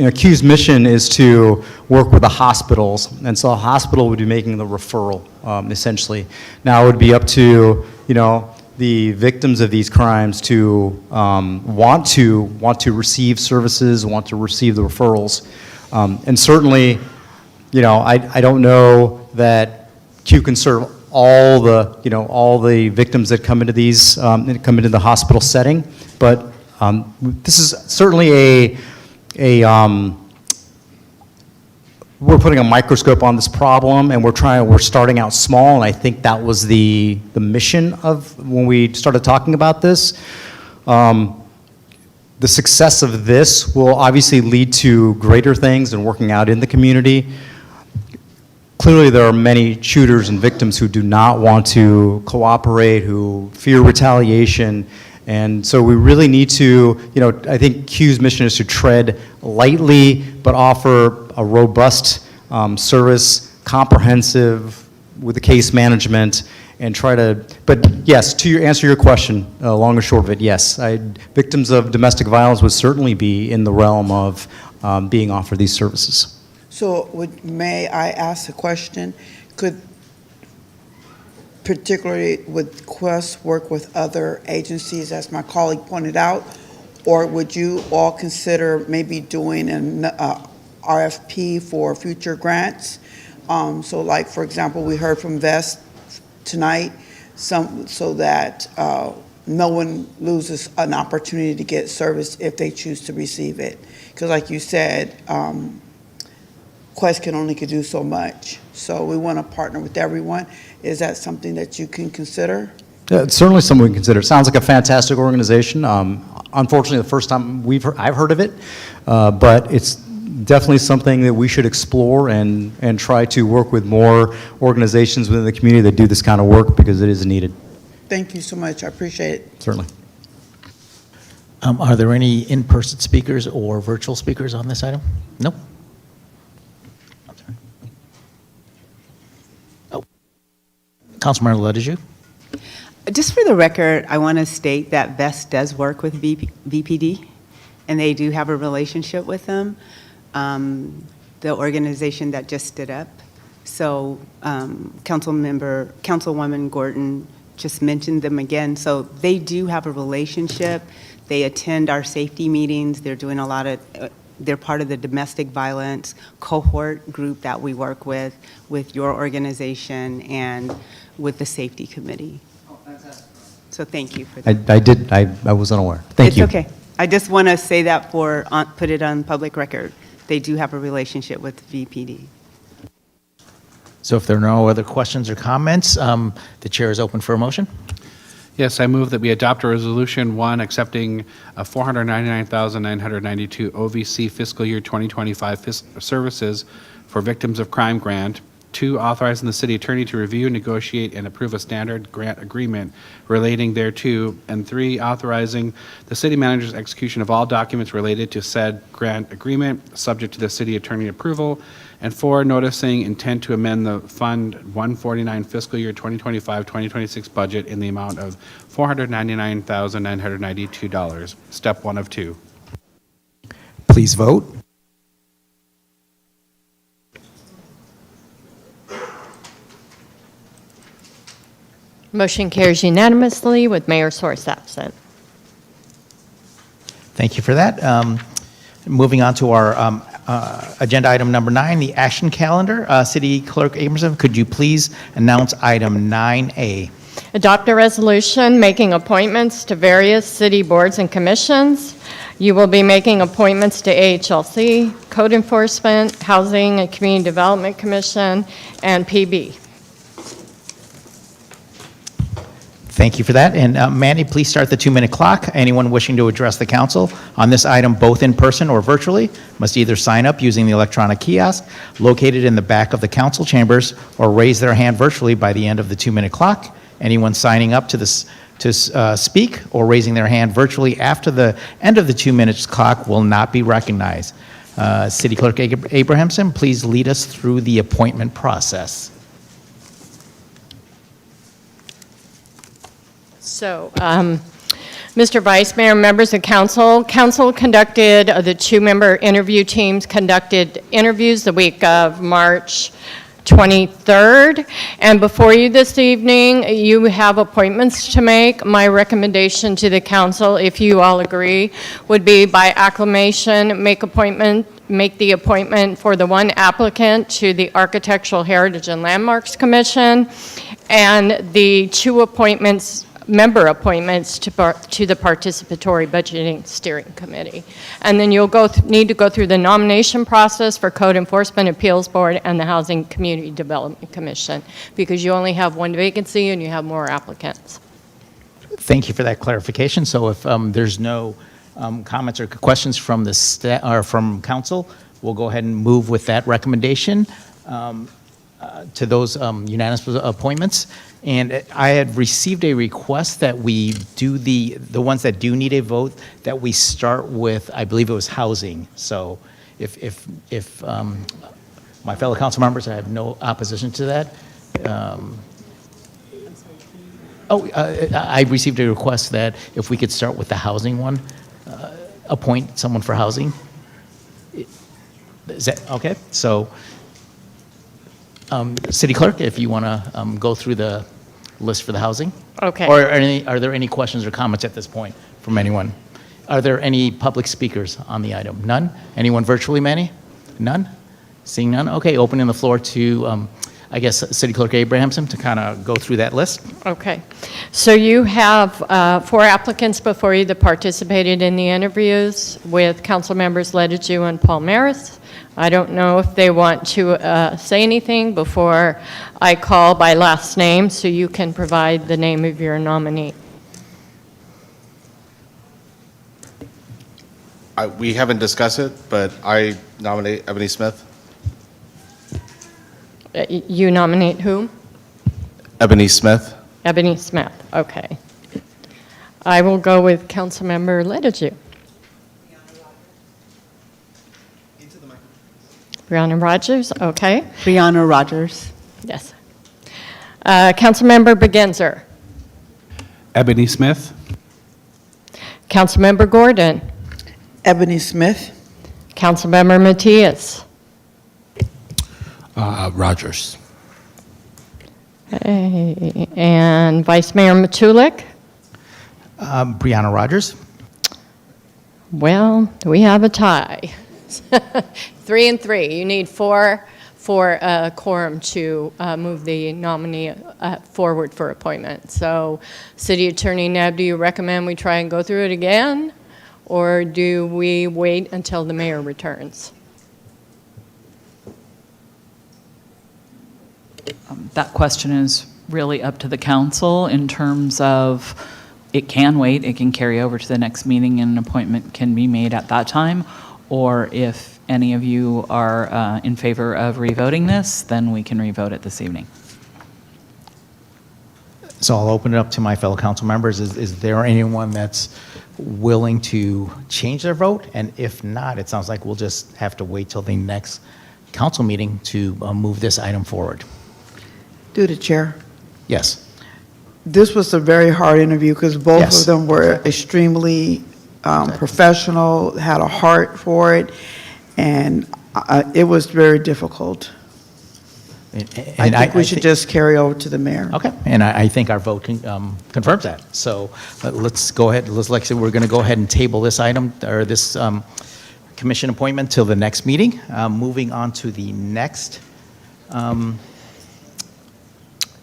accused mission is to work with the hospitals, and so a hospital would be making the referral, essentially. Now, it would be up to, the victims of these crimes to want to receive services, want to receive the referrals. And certainly, I don't know that Q can serve all the victims that come into the hospital setting, but this is certainly we're putting a microscope on this problem, and we're starting out small, and I think that was the mission of when we started talking about this. The success of this will obviously lead to greater things and working out in the community. Clearly, there are many shooters and victims who do not want to cooperate, who fear retaliation, and so we really need to, I think Q's mission is to tread lightly, but offer a robust service, comprehensive with the case management, and try to, but yes, to answer your question, long and short of it, yes, victims of domestic violence would certainly be in the realm of being offered these services. So may I ask a question? Could, particularly with Quest, work with other agencies, as my colleague pointed out, or would you all consider maybe doing an RFP for future grants? So like, for example, we heard from VEST tonight, so that no one loses an opportunity to get service if they choose to receive it. Because like you said, Quest can only do so much. So we want to partner with everyone. Is that something that you can consider? Yeah, it's certainly something we can consider. It sounds like a fantastic organization. Unfortunately, the first time I've heard of it, but it's definitely something that we should explore and try to work with more organizations within the community that do this kind of work, because it is needed. Thank you so much. I appreciate it. Certainly. Are there any in-person speakers or virtual speakers on this item? Nope. Councilmember Lediju? Just for the record, I want to state that VEST does work with VPD, and they do have a relationship with them, the organization that just stood up. So Councilwoman Gordon just mentioned them again. So they do have a relationship. They attend our safety meetings. They're doing a lot of, they're part of the domestic violence cohort group that we work with your organization and with the safety committee. So thank you for that. I was unaware. Thank you. It's okay. I just want to say that put it on public record. They do have a relationship with VPD. So if there are no other questions or comments, the chair is open for a motion. Yes, I move that we adopt a resolution 1 accepting a $499,992 OVC fiscal year 2025 services for victims of crime grant. 2, authorizing the city attorney to review, negotiate, and approve a standard grant agreement relating thereto, and 3, authorizing the city manager's execution of all documents related to said grant agreement, subject to the city attorney approval, and 4, noticing intent to amend the Fund 149 fiscal year 2025-2026 budget in the amount of $499,992, step 1 of 2. Please vote. Motion carries unanimously with Mayor Source absent. Thank you for that. Moving on to our agenda item number 9, the action calendar. City Clerk Abrahamson, could you please announce item 9A? Adopt a resolution making appointments to various city boards and commissions. You will be making appointments to AHLC, Code Enforcement, Housing and Community Development Commission, and PB. Thank you for that. And Manny, please start the 2-minute clock. Anyone wishing to address the council on this item, both in person or virtually, must either sign up using the electronic kiosk located in the back of the council chambers or raise their hand virtually by the end of the 2-minute clock. Anyone signing up to speak or raising their hand virtually after the end of the 2 minutes clock will not be recognized. City Clerk Abrahamson, please lead us through the appointment process. So, Mr. Vice Mayor, members of council conducted, the 2-member interview teams conducted interviews the week of March 23rd. And before you this evening, you have appointments to make. My recommendation to the council, if you all agree, would be by acclamation, make the appointment for the one applicant to the Architectural Heritage and Landmarks Commission, and the 2 member appointments to the Participatory Budgeting Steering Committee. And then you'll need to go through the nomination process for Code Enforcement Appeals Board and the Housing Community Development Commission, because you only have 1 vacancy and you have more applicants. Thank you for that clarification. So if there's no comments or questions from from council, we'll go ahead and move with that recommendation to those unanimous appointments. And I had received a request that we do the ones that do need a vote, that we start with, I believe it was housing. So if my fellow council members, I have no opposition to that. I received a request that if we could start with the housing one, appoint someone for housing. Is that okay? So, City Clerk, if you want to go through the list for the housing. Okay. Or are there any questions or comments at this point from anyone? Are there any public speakers on the item? None? Anyone virtually, Manny? None? Seeing none? Okay, opening the floor to, I guess, City Clerk Abrahamson to kind of go through that list. Okay. So you have 4 applicants before you that participated in the interviews with council members Ledeju and Paul Maris. I don't know if they want to say anything before I call by last name, so you can provide the name of your nominee. We haven't discussed it, but I nominate Ebony Smith. You nominate whom? Ebony Smith. Ebony Smith, okay. I will go with Councilmember Ledeju. Brianna Rogers, okay. Brianna Rogers. Yes. Councilmember Begenzer. Ebony Smith. Councilmember Gordon. Ebony Smith. Councilmember Matias. Rogers. Okay. And Vice Mayor Matulik. Brianna Rogers. Well, we have a tie. 3 and 3. You need 4 for a quorum to move the nominee forward for appointment. So, City Attorney Neb, do you recommend we try and go through it again, or do we wait until the mayor returns? That question is really up to the council in terms of it can wait, it can carry over to the next meeting and an appointment can be made at that time, or if any of you are in favor of revoting this, then we can revote it this evening. So I'll open it up to my fellow council members. Is there anyone that's willing to change their vote? And if not, it sounds like we'll just have to wait till the next council meeting to move this item forward. Through the chair. Yes. This was a very hard interview because both Yes. of them were extremely professional, had a heart for it, and it was very difficult. I think we should just carry over to the mayor. Okay, and I think our vote confirms that. So let's go ahead, like I said, we're going to go ahead and table this item, or this commission appointment till the next meeting. Moving on to the next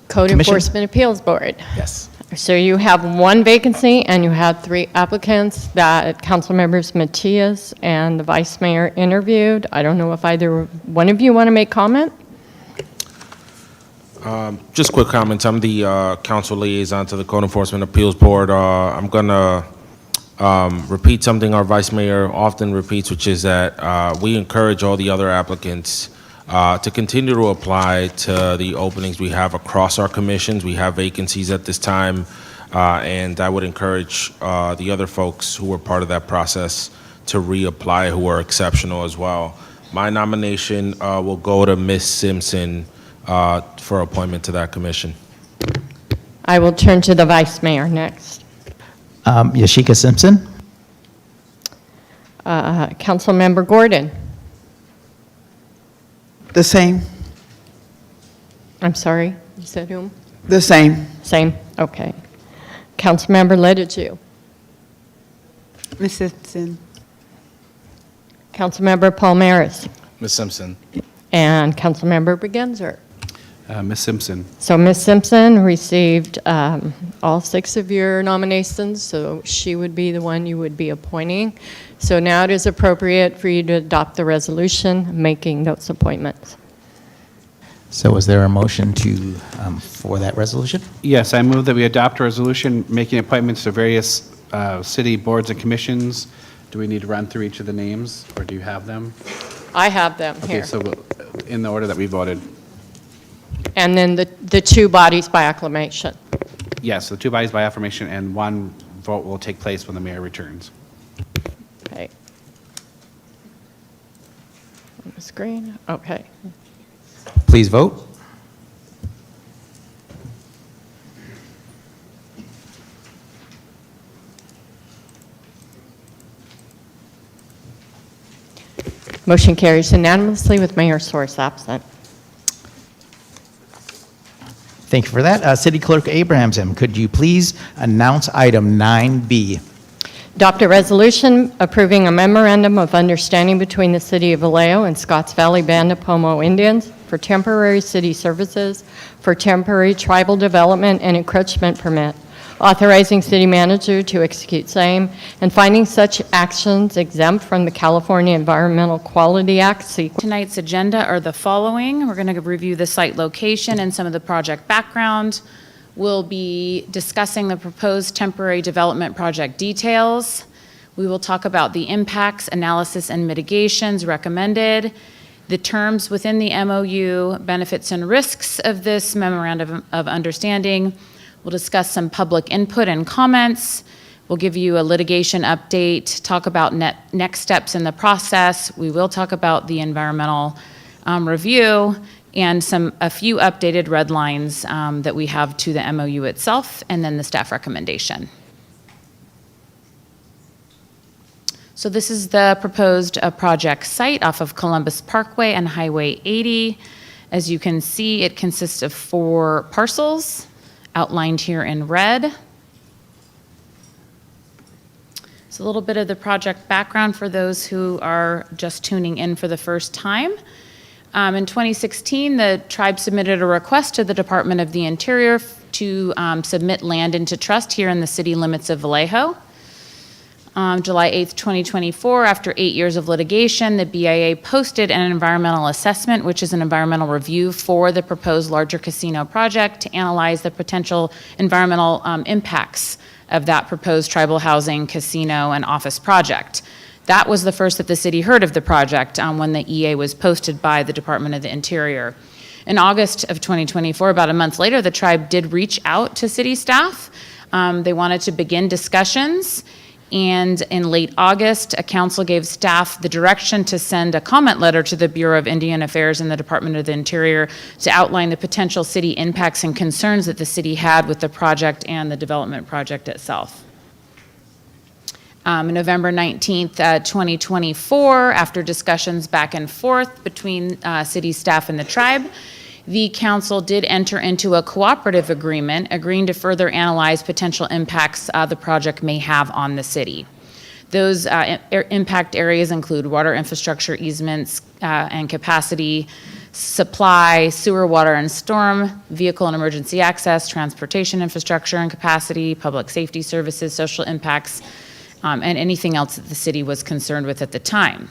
Code commission. Enforcement Appeals Board. Yes. So you have one vacancy, and you had 3 applicants that council members Matias and the vice mayor interviewed. I don't know if either one of you want to make comment? Just quick comments. I'm the council liaison to the Code Enforcement Appeals Board. I'm going to repeat something our vice mayor often repeats, which is that we encourage all the other applicants to continue to apply to the openings we have across our commissions. We have vacancies at this time, and I would encourage the other folks who were part of that process to reapply, who are exceptional as well. My nomination will go to Ms. Simpson for appointment to that commission. I will turn to the vice mayor next. Yashika Simpson. Councilmember Gordon. The same. I'm sorry, you said whom? The same. Same, okay. Councilmember Ledeju. Ms. Simpson. Councilmember Palmaris. Ms. Simpson. And Councilmember Bergenzer. Ms. Simpson. So Ms. Simpson received all 6 of your nominations, so she would be the one you would be appointing. So now it is appropriate for you to adopt the resolution making those appointments. So is there a motion to for that resolution? Yes, I move that we adopt a resolution making appointments to various city boards and commissions. Do we need to run through each of the names, or do you have them? I have them Okay, here. so in the order that we voted. And then the 2 bodies by acclamation. Yes, the 2 bodies by affirmation, and 1 vote will take place when the mayor returns. Okay. On the screen, okay. Please vote. Motion carries unanimously with Mayor Source absent. Thank you for that. City Clerk Abrahamson, could you please announce item 9B? Adopt a resolution approving a memorandum of understanding between the City of Vallejo and Scotts Valley Band of Pomo Indians for temporary city services for temporary tribal development and encroachment permit, authorizing city manager to execute same, and finding such actions exempt from the California Environmental Quality Act. Tonight's agenda are the following. We're going to review the site location and some of the project background. We'll be discussing the proposed temporary development project details. We will talk about the impacts, analysis, and mitigations recommended, the terms within the MOU, benefits and risks of this memorandum of understanding. We'll discuss some public input and comments. We'll give you a litigation update, talk about next steps in the process. We will talk about the environmental review and a few updated red lines that we have to the MOU itself, and then the staff recommendation. So this is the proposed project site off of Columbus Parkway and Highway 80. As you can see, it consists of 4 parcels outlined here in red. It's a little bit of the project background for those who are just tuning in for the first time. In 2016, the tribe submitted a request to the Department of the Interior to submit land into trust here in the city limits of Vallejo. July 8th, 2024, after 8 years of litigation, the BIA posted an environmental assessment, which is an environmental review for the proposed larger casino project to analyze the potential environmental impacts of that proposed tribal housing, casino, and office project. That was the first that the city heard of the project when the EA was posted by the Department of the Interior. In August of 2024, about a month later, the tribe did reach out to city staff. They wanted to begin discussions, and in late August, a council gave staff the direction to send a comment letter to the Bureau of Indian Affairs and the Department of the Interior to outline the potential city impacts and concerns that the city had with the project and the development project itself. November 19th, 2024, after discussions back and forth between city staff and the tribe, the council did enter into a cooperative agreement agreeing to further analyze potential impacts the project may have on the city. Those impact areas include water infrastructure easements and capacity, supply, sewer, water and storm, vehicle and emergency access, transportation infrastructure and capacity, public safety services, social impacts, and anything else that the city was concerned with at the time.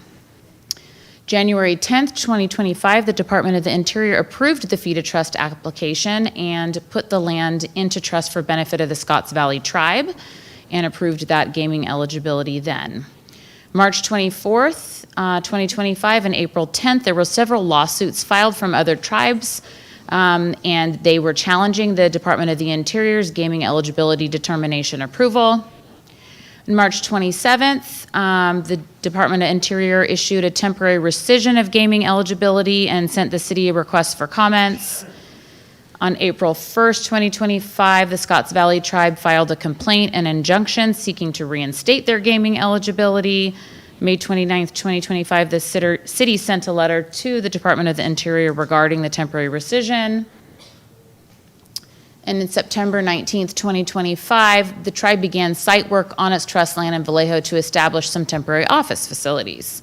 January 10th, 2025, the Department of the Interior approved the fee to trust application and put the land into trust for benefit of the Scotts Valley tribe and approved that gaming eligibility then. March 24th, 2025 and April 10th, there were several lawsuits filed from other tribes and they were challenging the Department of the Interior's gaming eligibility determination approval. On March 27th, the Department of Interior issued a temporary rescission of gaming eligibility and sent the city a request for comments. On April 1st, 2025, the Scotts Valley tribe filed a complaint and injunction seeking to reinstate their gaming eligibility. May 29th, 2025, the city sent a letter to the Department of the Interior regarding the temporary rescission. And in September 19th, 2025, the tribe began site work on its trust land in Vallejo to establish some temporary office facilities.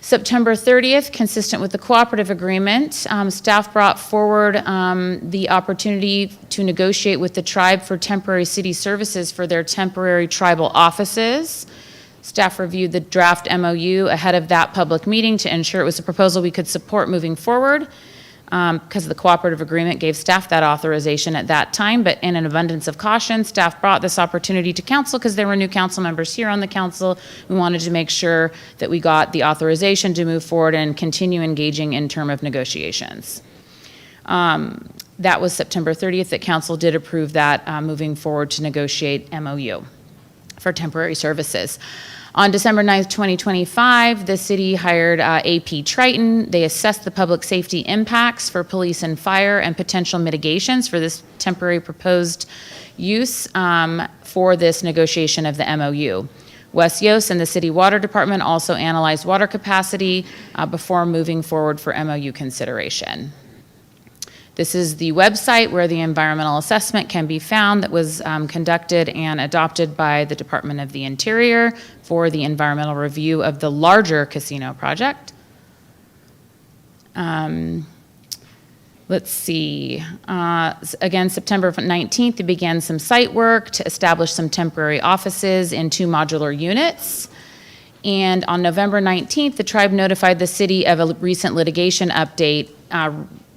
September 30th, consistent with the cooperative agreement, staff brought forward the opportunity to negotiate with the tribe for temporary city services for their temporary tribal offices. Staff reviewed the draft MOU ahead of that public meeting to ensure it was a proposal we could support moving forward. Because the cooperative agreement gave staff that authorization at that time, but in an abundance of caution, staff brought this opportunity to council because there were new council members here on the council. We wanted to make sure that we got the authorization to move forward and continue engaging in term of negotiations. That was September 30th that council did approve that moving forward to negotiate MOU for temporary services. On December 9th, 2025, the city hired AP Triton. They assessed the public safety impacts for police and fire and potential mitigations for this temporary proposed use for this negotiation of the MOU. Wes Yost and the city water department also analyzed water capacity before moving forward for MOU consideration. This is the website where the environmental assessment can be found that was conducted and adopted by the Department of the Interior for the environmental review of the larger casino project. Let's see. Again, September 19th, they began some site work to establish some temporary offices in 2 modular units. And on November 19th, the tribe notified the city of a recent litigation update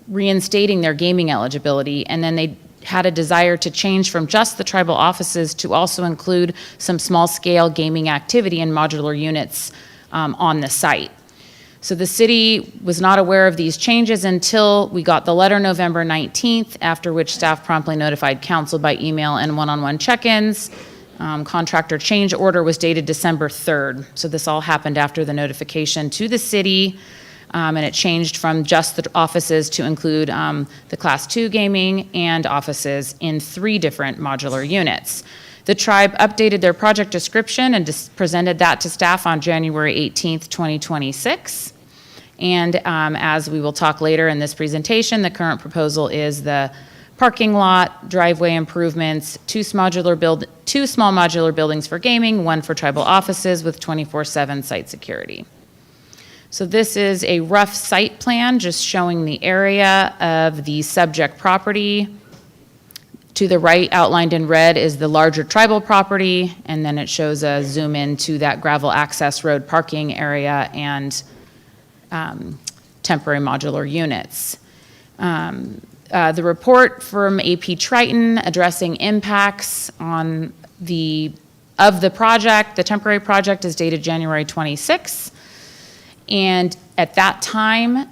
reinstating their gaming eligibility, and then they had a desire to change from just the tribal offices to also include some small-scale gaming activity in modular units on the site. So the city was not aware of these changes until we got the letter November 19th, after which staff promptly notified council by email and one-on-one check-ins. Contractor change order was dated December 3rd. So this all happened after the notification to the city. And it changed from just the offices to include the Class 2 gaming and offices in 3 different modular units. The tribe updated their project description and presented that to staff on January 18th, 2026. And as we will talk later in this presentation, the current proposal is the parking lot, driveway improvements, 2 small modular buildings for gaming, 1 for tribal offices with 24/7 site security. So this is a rough site plan just showing the area of the subject property. To the right, outlined in red, is the larger tribal property, and then it shows a zoom in to that gravel access road parking area and temporary modular units. The report from AP Triton addressing impacts on the of the project. The temporary project is dated January 26. And at that time,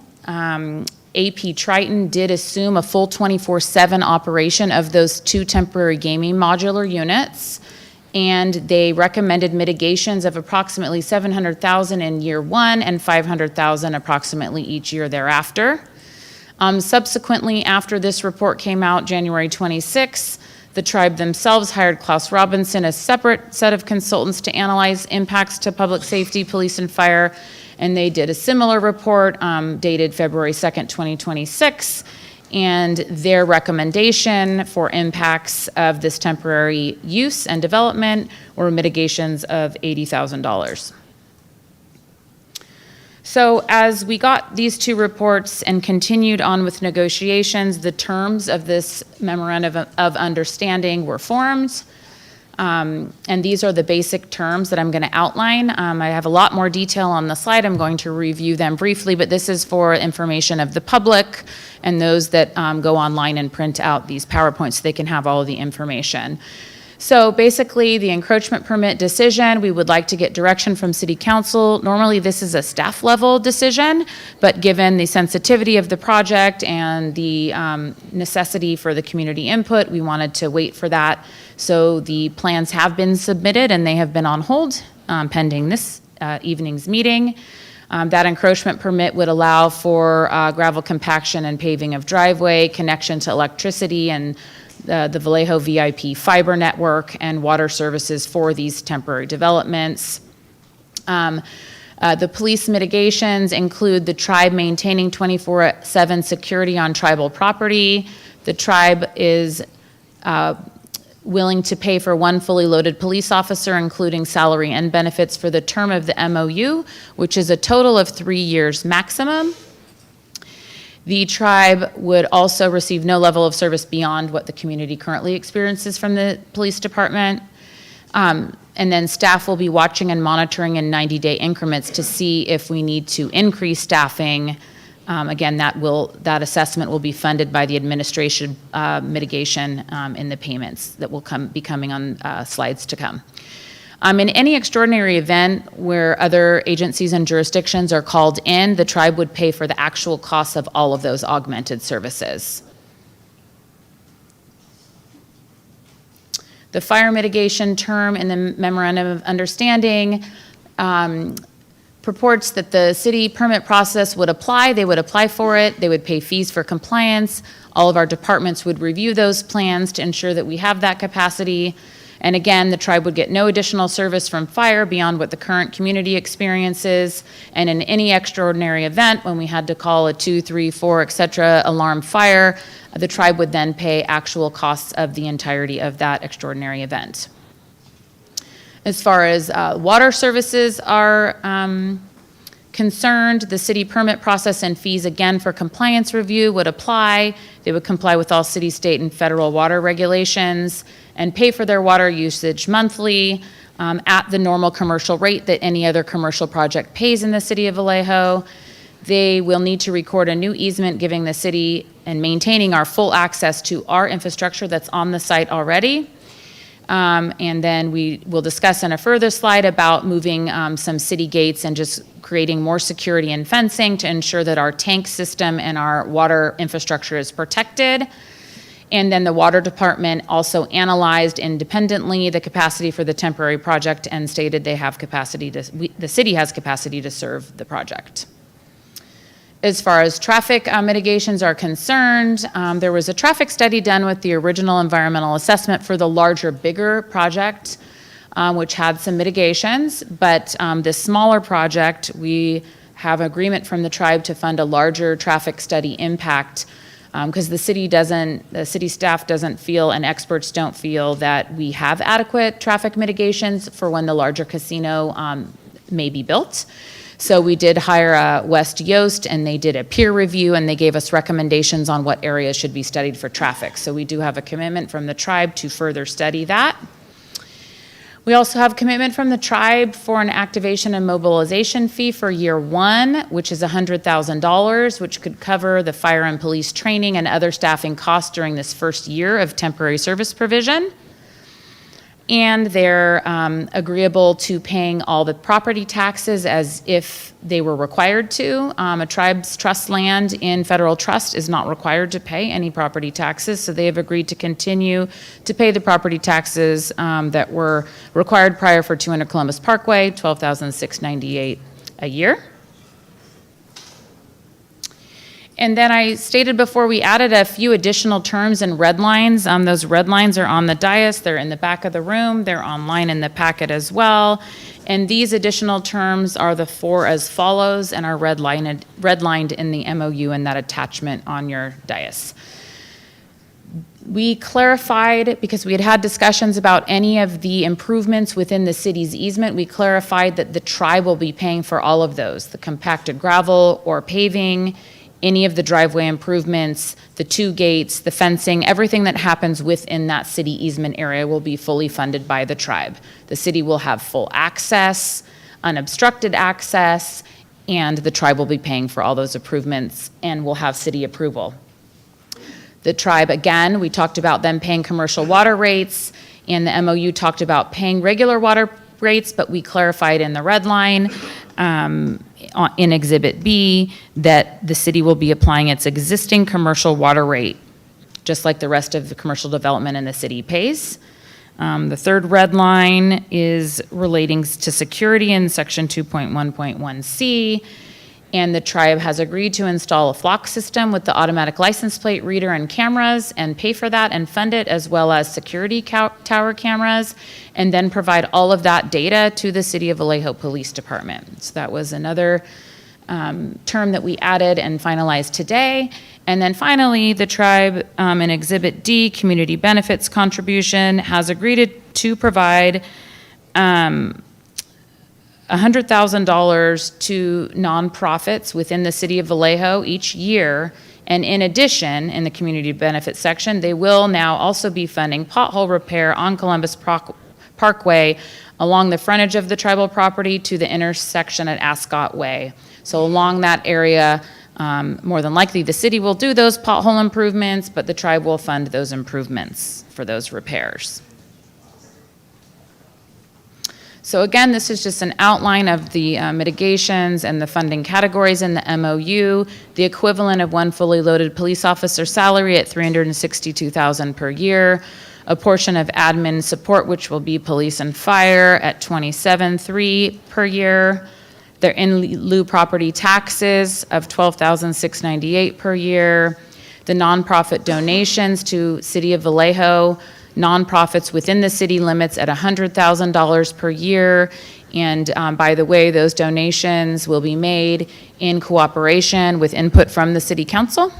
AP Triton did assume a full 24/7 operation of those 2 temporary gaming modular units, and they recommended mitigations of approximately $700,000 in year 1 and $500,000 approximately each year thereafter. Subsequently, after this report came out, January 26, the tribe themselves hired Klaus Robinson, a separate set of consultants, to analyze impacts to public safety, police, and fire, and they did a similar report dated February 2nd, 2026, and their recommendation for impacts of this temporary use and development were mitigations of $80,000. So as we got these 2 reports and continued on with negotiations, the terms of this memorandum of understanding were formed. And these are the basic terms that I'm going to outline. I have a lot more detail on the slide. I'm going to review them briefly, but this is for information of the public and those that go online and print out these PowerPoints so they can have all of the information. So basically, the encroachment permit decision, we would like to get direction from City Council. Normally, this is a staff level decision, but given the sensitivity of the project and the necessity for the community input, we wanted to wait for that. So the plans have been submitted and they have been on hold pending this evening's meeting. That encroachment permit would allow for gravel compaction and paving of driveway, connection to electricity and the Vallejo VIP fiber network, and water services for these temporary developments. The police mitigations include the tribe maintaining 24/7 security on tribal property. The tribe is willing to pay for 1 fully loaded police officer, including salary and benefits, for the term of the MOU, which is a total of 3 years maximum. The tribe would also receive no level of service beyond what the community currently experiences from the police department. And then staff will be watching and monitoring in 90-day increments to see if we need to increase staffing. Again, that assessment will be funded by the administration mitigation in the payments that will be coming on slides to come. In any extraordinary event where other agencies and jurisdictions are called in, the tribe would pay for the actual costs of all of those augmented services. The fire mitigation term in the Memorandum of Understanding purports that the city permit process would apply. They would apply for it. They would pay fees for compliance. All of our departments would review those plans to ensure that we have that capacity. And again, the tribe would get no additional service from fire beyond what the current community experiences. And in any extraordinary event, when we had to call a 2, 3, 4, et cetera, alarm fire, the tribe would then pay actual costs of the entirety of that extraordinary event. As far as water services are concerned, the city permit process and fees, again, for compliance review would apply. They would comply with all city, state, and federal water regulations and pay for their water usage monthly at the normal commercial rate that any other commercial project pays in the city of Vallejo. They will need to record a new easement giving the city and maintaining our full access to our infrastructure that's on the site already. And then we will discuss in a further slide about moving some city gates and just creating more security and fencing to ensure that our tank system and our water infrastructure is protected. And then the water department also analyzed independently the capacity for the temporary project and stated they have capacity the city has capacity to serve the project. As far as traffic mitigations are concerned, there was a traffic study done with the original environmental assessment for the larger, bigger project, which had some mitigations. But this smaller project, we have agreement from the tribe to fund a larger traffic study impact because the city staff doesn't feel and experts don't feel that we have adequate traffic mitigations for when the larger casino may be built. So we did hire West Yost, and they did a peer review, and they gave us recommendations on what areas should be studied for traffic. So we do have a commitment from the tribe to further study that. We also have commitment from the tribe for an activation and mobilization fee for year 1, which is $100,000, which could cover the fire and police training and other staffing costs during this first year of temporary service provision. And they're agreeable to paying all the property taxes as if they were required to. A tribe's trust land in federal trust is not required to pay any property taxes, so they have agreed to continue to pay the property taxes that were required prior for 200 Columbus Parkway, $12,698 a year. And then I stated before, we added a few additional terms and red lines. Those red lines are on the dais, they're in the back of the room, they're online in the packet as well. And these additional terms are the four as follows and are redlined in the MOU and that attachment on your dais. We clarified, because we had had discussions about any of the improvements within the city's easement, we clarified that the tribe will be paying for all of those, the compacted gravel or paving, any of the driveway improvements, the two gates, the fencing, everything that happens within that city easement area will be fully funded by the tribe. The city will have full access, unobstructed access, and the tribe will be paying for all those improvements and will have city approval. The tribe, again, we talked about them paying commercial water rates, and the MOU talked about paying regular water rates, but we clarified in the red line in Exhibit B that the city will be applying its existing commercial water rate, just like the rest of the commercial development in the city pays. The third red line is relating to security in Section 2.1.1C, and the tribe has agreed to install a flock system with the automatic license plate reader and cameras and pay for that and fund it, as well as security tower cameras, and then provide all of that data to the City of Vallejo Police Department. So that was another term that we added and finalized today. And then finally, the tribe in Exhibit D, community benefits contribution, has agreed to provide $100,000 to nonprofits within the City of Vallejo each year. And in addition, in the community benefits section, they will now also be funding pothole repair on Columbus Parkway along the frontage of the tribal property to the intersection at Ascot Way. So along that area, more than likely the city will do those pothole improvements, but the tribe will fund those improvements for those repairs. So again, this is just an outline of the mitigations and the funding categories in the MOU, the equivalent of one fully loaded police officer salary at $362,000 per year, a portion of admin support, which will be police and fire, at $27,300 per year. Their in lieu property taxes of $12,698 per year. The nonprofit donations to City of Vallejo, nonprofits within the city limits at $100,000 per year. And by the way, those donations will be made in cooperation with input from the City Council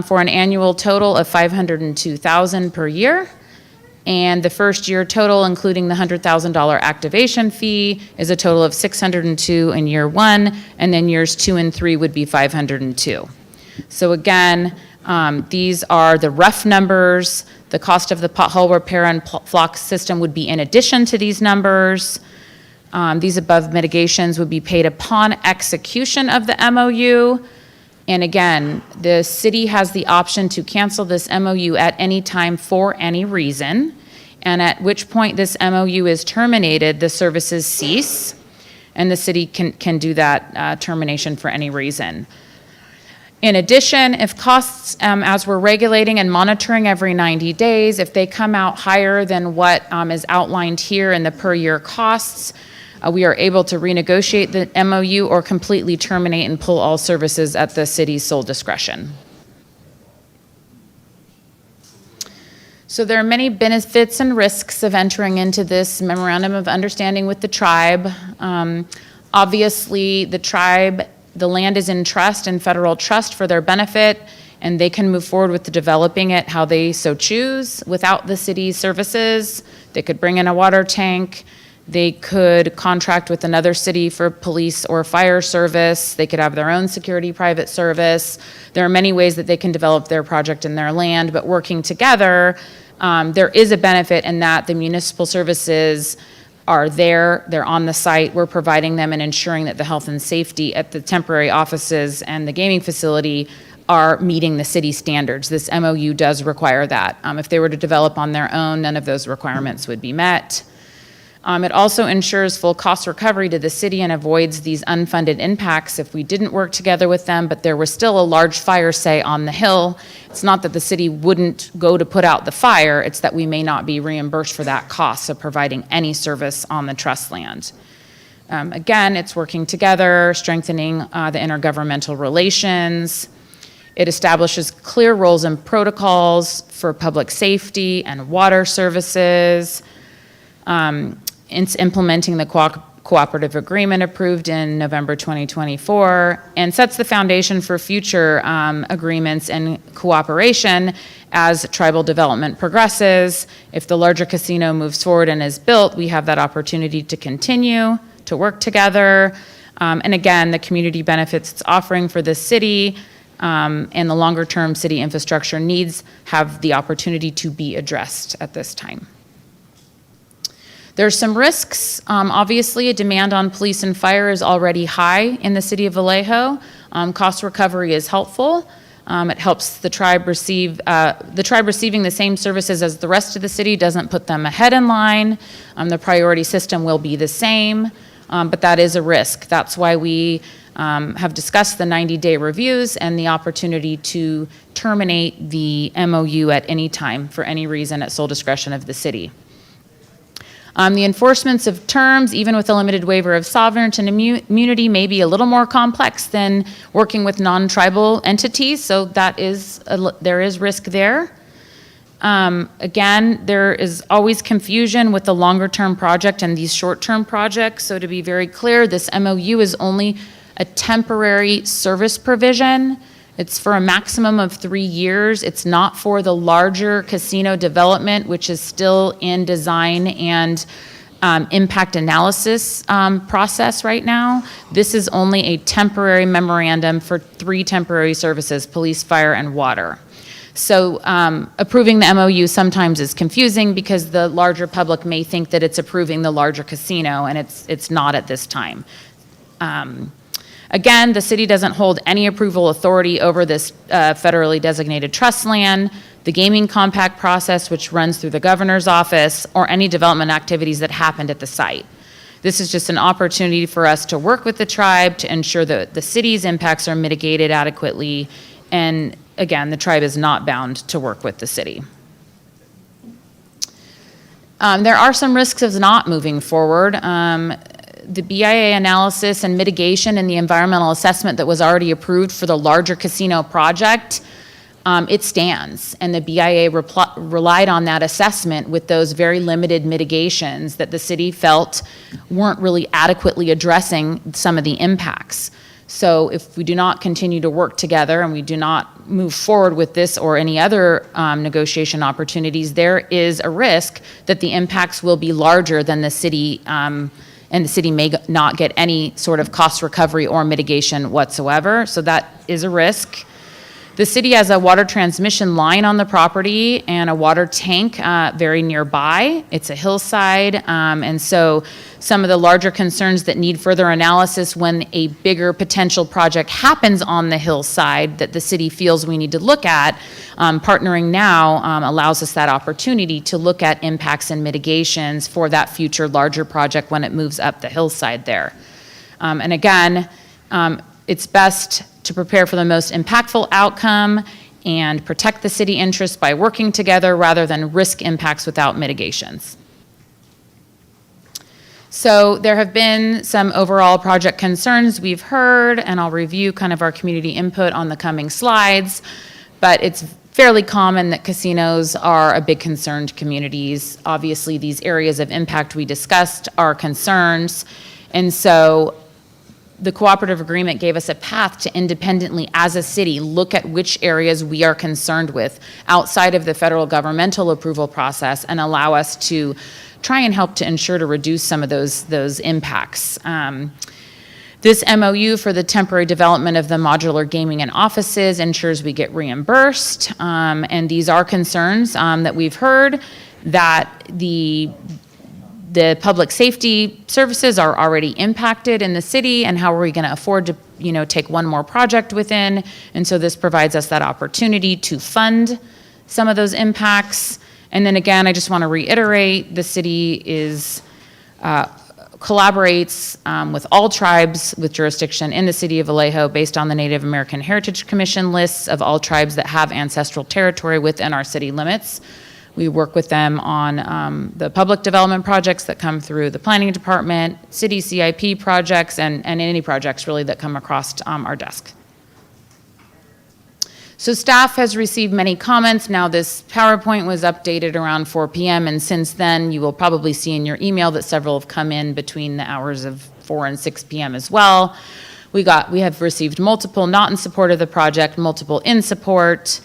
for an annual total of $502,000 per year. And the first year total, including the $100,000 activation fee, is a total of $602 in year one, and then years 2 and 3 would be $502. So again, these are the rough numbers. The cost of the pothole repair and flock system would be in addition to these numbers. These above mitigations would be paid upon execution of the MOU. And again, the city has the option to cancel this MOU at any time for any reason, and at which point this MOU is terminated, the services cease, and the city can do that termination for any reason. In addition, if costs, as we're regulating and monitoring every 90 days, if they come out higher than what is outlined here in the per year costs, we are able to renegotiate the MOU or completely terminate and pull all services at the city's sole discretion. So there are many benefits and risks of entering into this memorandum of understanding with the tribe. Obviously, the land is in trust and federal trust for their benefit, and they can move forward with developing it how they so choose without the city's services. They could bring in a water tank. They could contract with another city for police or fire service. They could have their own security private service. There are many ways that they can develop their project in their land, but working together, there is a benefit in that the municipal services are there, they're on the site, we're providing them and ensuring that the health and safety at the temporary offices and the gaming facility are meeting the city standards. This MOU does require that. If they were to develop on their own, none of those requirements would be met. It also ensures full cost recovery to the city and avoids these unfunded impacts if we didn't work together with them, but there was still a large fire, say, on the hill. It's not that the city wouldn't go to put out the fire, it's that we may not be reimbursed for that cost of providing any service on the trust land. Again, it's working together, strengthening the intergovernmental relations. It establishes clear roles and protocols for public safety and water services. It's implementing the cooperative agreement approved in November 2024 and sets the foundation for future agreements and cooperation as tribal development progresses. If the larger casino moves forward and is built, we have that opportunity to continue to work together. And again, the community benefits it's offering for the city and the longer term city infrastructure needs have the opportunity to be addressed at this time. There's some risks. Obviously, a demand on police and fire is already high in the city of Vallejo. Cost recovery is helpful. It helps the tribe receive, receiving the same services as the rest of the city doesn't put them ahead in line. The priority system will be the same, but that is a risk. That's why we have discussed the 90-day reviews and the opportunity to terminate the MOU at any time for any reason at sole discretion of the city. The enforcements of terms, even with a limited waiver of sovereignty and immunity, may be a little more complex than working with non-tribal entities, so that is there is risk there. Again, there is always confusion with the longer-term project and these short-term projects, so to be very clear, this MOU is only a temporary service provision. It's for a maximum of 3 years. It's not for the larger casino development, which is still in design and impact analysis process right now. This is only a temporary memorandum for 3 temporary services, police, fire, and water. So approving the MOU sometimes is confusing because the larger public may think that it's approving the larger casino, and it's not at this time. Again, the city doesn't hold any approval authority over this federally designated trust land, the gaming compact process, which runs through the governor's office, or any development activities that happened at the site. This is just an opportunity for us to work with the tribe to ensure that the city's impacts are mitigated adequately. And again, the tribe is not bound to work with the city. There are some risks of not moving forward. The BIA analysis and mitigation and the environmental assessment that was already approved for the larger casino project, it stands. And the BIA relied on that assessment with those very limited mitigations that the city felt weren't really adequately addressing some of the impacts. So if we do not continue to work together and we do not move forward with this or any other negotiation opportunities, there is a risk that the impacts will be larger than the city and the city may not get any sort of cost recovery or mitigation whatsoever. So that is a risk. The city has a water transmission line on the property and a water tank very nearby. It's a hillside, and so some of the larger concerns that need further analysis when a bigger potential project happens on the hillside that the city feels we need to look at, partnering now allows us that opportunity to look at impacts and mitigations for that future larger project when it moves up the hillside there. And again, it's best to prepare for the most impactful outcome and protect the city interests by working together rather than risk impacts without mitigations. So there have been some overall project concerns we've heard, and I'll review kind of our community input on the coming slides, but it's fairly common that casinos are a big concern to communities. Obviously, these areas of impact we discussed are concerns, and so the cooperative agreement gave us a path to independently, as a city, look at which areas we are concerned with outside of the federal governmental approval process and allow us to try and help to ensure to reduce some of those impacts. This MOU for the temporary development of the modular gaming and offices ensures we get reimbursed, and these are concerns that we've heard that the public safety services are already impacted in the city, and how are we going to afford to take one more project within. And so this provides us that opportunity to fund some of those impacts. And then again, I just want to reiterate, the city collaborates with all tribes with jurisdiction in the city of Vallejo based on the Native American Heritage Commission lists of all tribes that have ancestral territory within our city limits. We work with them on the public development projects that come through the planning department, city CIP projects, and any projects really that come across our desk. So staff has received many comments. Now this PowerPoint was updated around 4 p.m. and since then you will probably see in your email that several have come in between the hours of 4 and 6 p.m. as well. We have received multiple not in support of the project, multiple in support.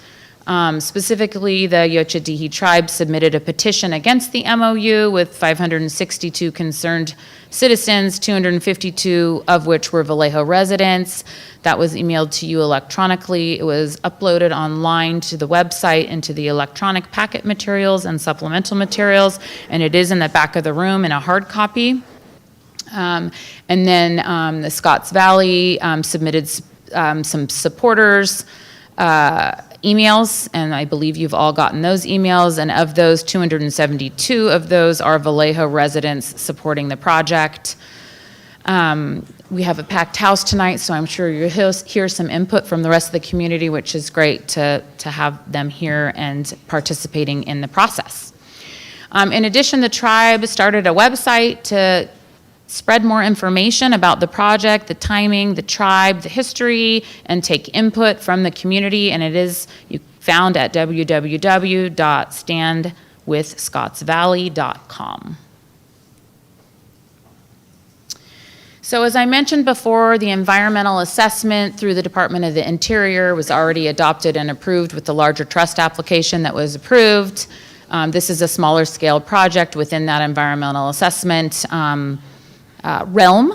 Specifically, the Yochadihi tribe submitted a petition against the MOU with 562 concerned citizens, 252 of which were Vallejo residents. That was emailed to you electronically. It was uploaded online to the website into the electronic packet materials and supplemental materials, and it is in the back of the room in a hard copy. And then the Scotts Valley submitted some supporters emails, and I believe you've all gotten those emails, and of those, 272 of those are Vallejo residents supporting the project. We have a packed house tonight, so I'm sure you'll hear some input from the rest of the community, which is great to have them here and participating in the process. In addition, the tribe started a website to spread more information about the project, the timing, the tribe, the history, and take input from the community. And it is found at www.standwithscottsvalley.com. So as I mentioned before, the environmental assessment through the Department of the Interior was already adopted and approved with the larger trust application that was approved. This is a smaller scale project within that environmental assessment realm,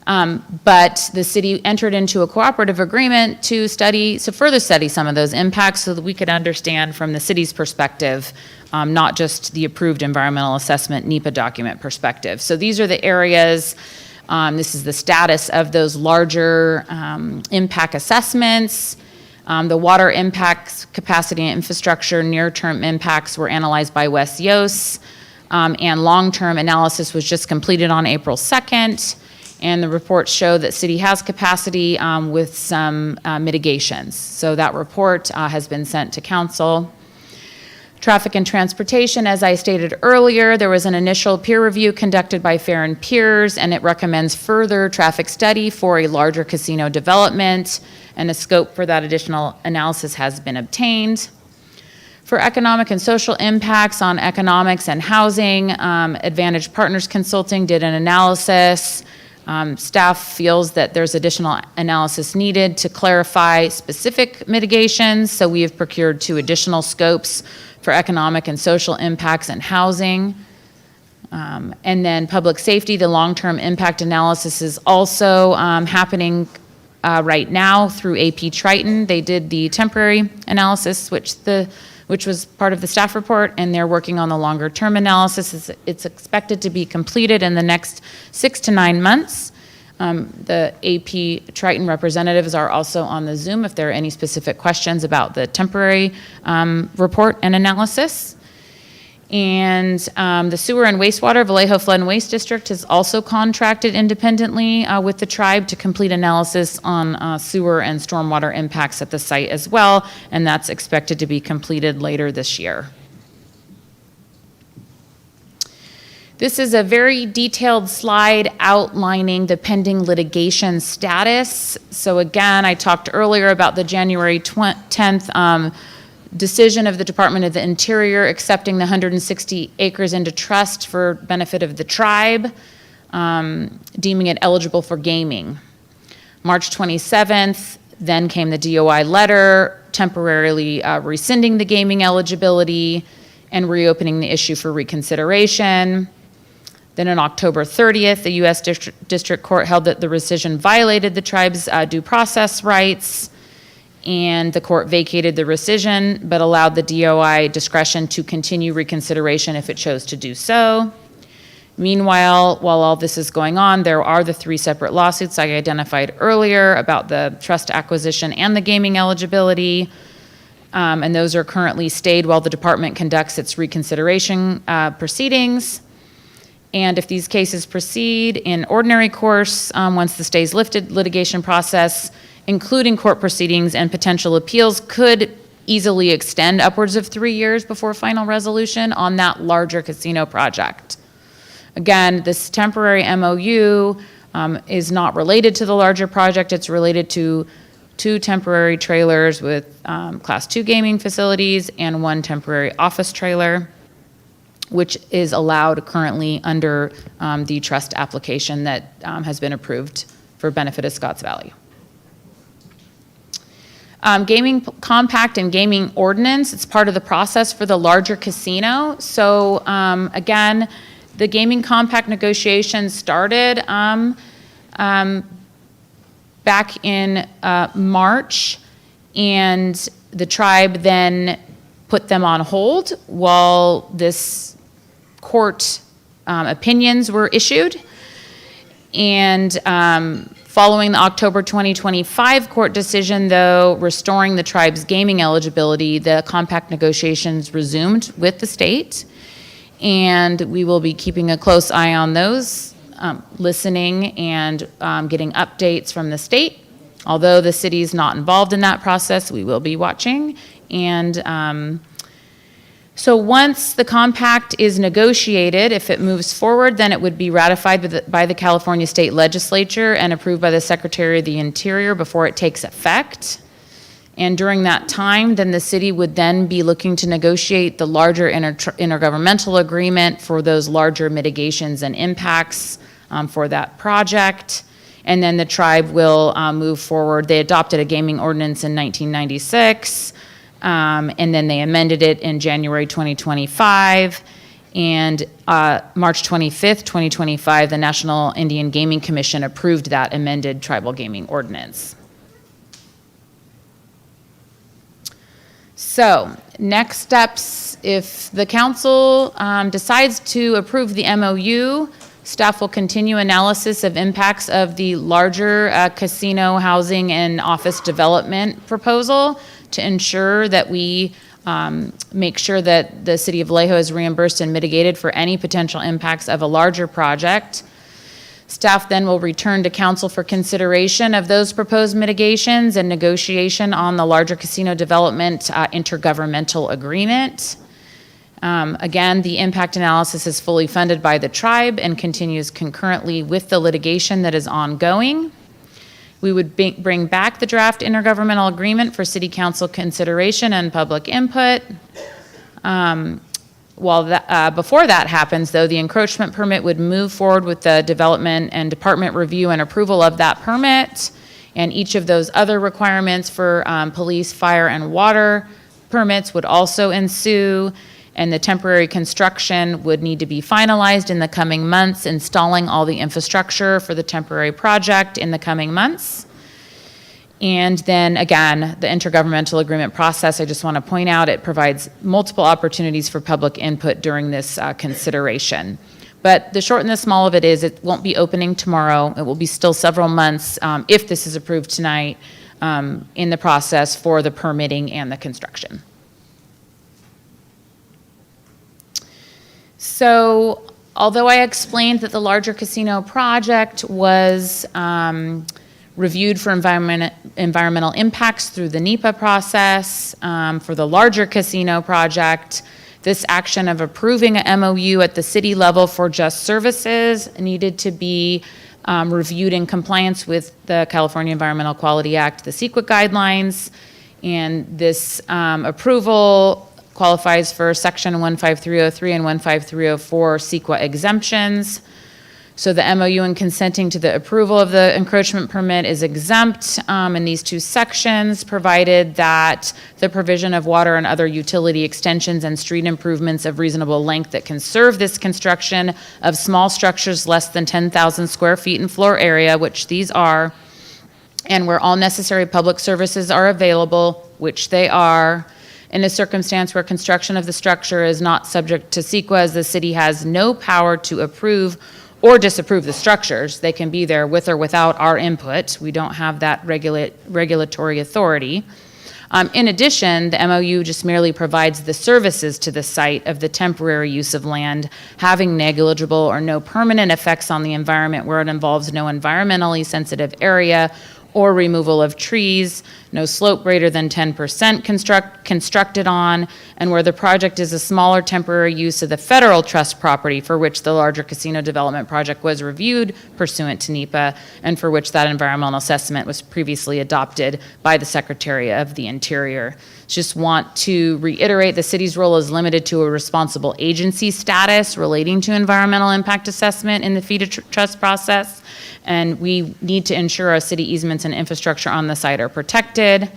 but the city entered into a cooperative agreement to further study some of those impacts so that we could understand from the city's perspective, not just the approved environmental assessment NEPA document perspective. So these are the areas, this is the status of those larger impact assessments. The water impacts, capacity and infrastructure, near-term impacts were analyzed by Wes Yos. And long-term analysis was just completed on April 2nd, and the reports show that city has capacity with some mitigations. So that report has been sent to council. Traffic and transportation, as I stated earlier, there was an initial peer review conducted by Fair and Peers, and it recommends further traffic study for a larger casino development, and a scope for that additional analysis has been obtained. For economic and social impacts on economics and housing, Advantage Partners Consulting did an analysis. Staff feels that there's additional analysis needed to clarify specific mitigations, so we have procured 2 additional scopes for economic and social impacts and housing. And then public safety, the long-term impact analysis is also happening right now through AP Triton. They did the temporary analysis, which was part of the staff report, and they're working on the longer term analysis. It's expected to be completed in the next 6 to 9 months. The AP Triton representatives are also on the Zoom if there are any specific questions about the temporary report and analysis. And the sewer and wastewater, Vallejo Flood and Waste District has also contracted independently with the tribe to complete analysis on sewer and stormwater impacts at the site as well, and that's expected to be completed later this year. This is a very detailed slide outlining the pending litigation status. So again, I talked earlier about the January 10th decision of the Department of the Interior accepting the 160 acres into trust for benefit of the tribe, deeming it eligible for gaming. March 27th, then came the DOI letter temporarily rescinding the gaming eligibility and reopening the issue for reconsideration. Then on October 30th, the U.S. District Court held that the rescission violated the tribe's due process rights, and the court vacated the rescission, but allowed the DOI discretion to continue reconsideration if it chose to do so. Meanwhile, while all this is going on, there are the 3 separate lawsuits I identified earlier about the trust acquisition and the gaming eligibility. And those are currently stayed while the department conducts its reconsideration proceedings. And if these cases proceed in ordinary course, once the stay is lifted, litigation process, including court proceedings and potential appeals, could easily extend upwards of 3 years before final resolution on that larger casino project. Again, this temporary MOU is not related to the larger project. It's related to 2 temporary trailers with Class 2 gaming facilities and 1 temporary office trailer, which is allowed currently under the trust application that has been approved for benefit of Scotts Valley. Gaming compact and gaming ordinance, it's part of the process for the larger casino. So again, the gaming compact negotiations started back in March, and the tribe then put them on hold while this court opinions were issued. And following the October 2025 court decision, though, restoring the tribe's gaming eligibility, the compact negotiations resumed with the state. And we will be keeping a close eye on those, listening and getting updates from the state. Although the city is not involved in that process, we will be watching. And so once the compact is negotiated, if it moves forward, then it would be ratified by the California State Legislature and approved by the Secretary of the Interior before it takes effect. And during that time, then the city would then be looking to negotiate the larger intergovernmental agreement for those larger mitigations and impacts for that project. And then the tribe will move forward. They adopted a gaming ordinance in 1996. And then they amended it in January 2025. And March 25th, 2025, the National Indian Gaming Commission approved that amended tribal gaming ordinance. So next steps, if the council decides to approve the MOU, staff will continue analysis of impacts of the larger casino housing and office development proposal to ensure that we make sure that the city of Vallejo is reimbursed and mitigated for any potential impacts of a larger project. Staff then will return to council for consideration of those proposed mitigations and negotiation on the larger casino development intergovernmental agreement. Again, the impact analysis is fully funded by the tribe and continues concurrently with the litigation that is ongoing. We would bring back the draft intergovernmental agreement for city council consideration and public input. Before that happens, though, the encroachment permit would move forward with the development and department review and approval of that permit, and each of those other requirements for police, fire, and water permits would also ensue, and the temporary construction would need to be finalized in the coming months, installing all the infrastructure for the temporary project in the coming months. And then again, the intergovernmental agreement process, I just want to point out, it provides multiple opportunities for public input during this consideration. But the short and the small of it is it won't be opening tomorrow. It will be still several months, if this is approved tonight, in the process for the permitting and the construction. So although I explained that the larger casino project was reviewed for environmental impacts through the NEPA process, for the larger casino project, this action of approving a MOU at the city level for just services needed to be reviewed in compliance with the California Environmental Quality Act, the CEQA guidelines, and this approval qualifies for Section 15303 and 15304 CEQA exemptions. So the MOU in consenting to the approval of the encroachment permit is exempt in these 2 sections, provided that the provision of water and other utility extensions and street improvements of reasonable length that can serve this construction of small structures less than 10,000 square feet in floor area, which these are, and where all necessary public services are available, which they are, In a circumstance where construction of the structure is not subject to CEQA, as the city has no power to approve or disapprove the structures. They can be there with or without our input. We don't have that regulatory authority. In addition, the MOU just merely provides the services to the site of the temporary use of land, having negligible or no permanent effects on the environment where it involves no environmentally sensitive area or removal of trees, no slope greater than 10% constructed on, and where the project is a smaller temporary use of the federal trust property for which the larger casino development project was reviewed pursuant to NEPA, and for which that environmental assessment was previously adopted by the Secretary of the Interior. Just want to reiterate the city's role is limited to a responsible agency status relating to environmental impact assessment in the FEDA trust process, and we need to ensure our city easements and infrastructure on the site are protected.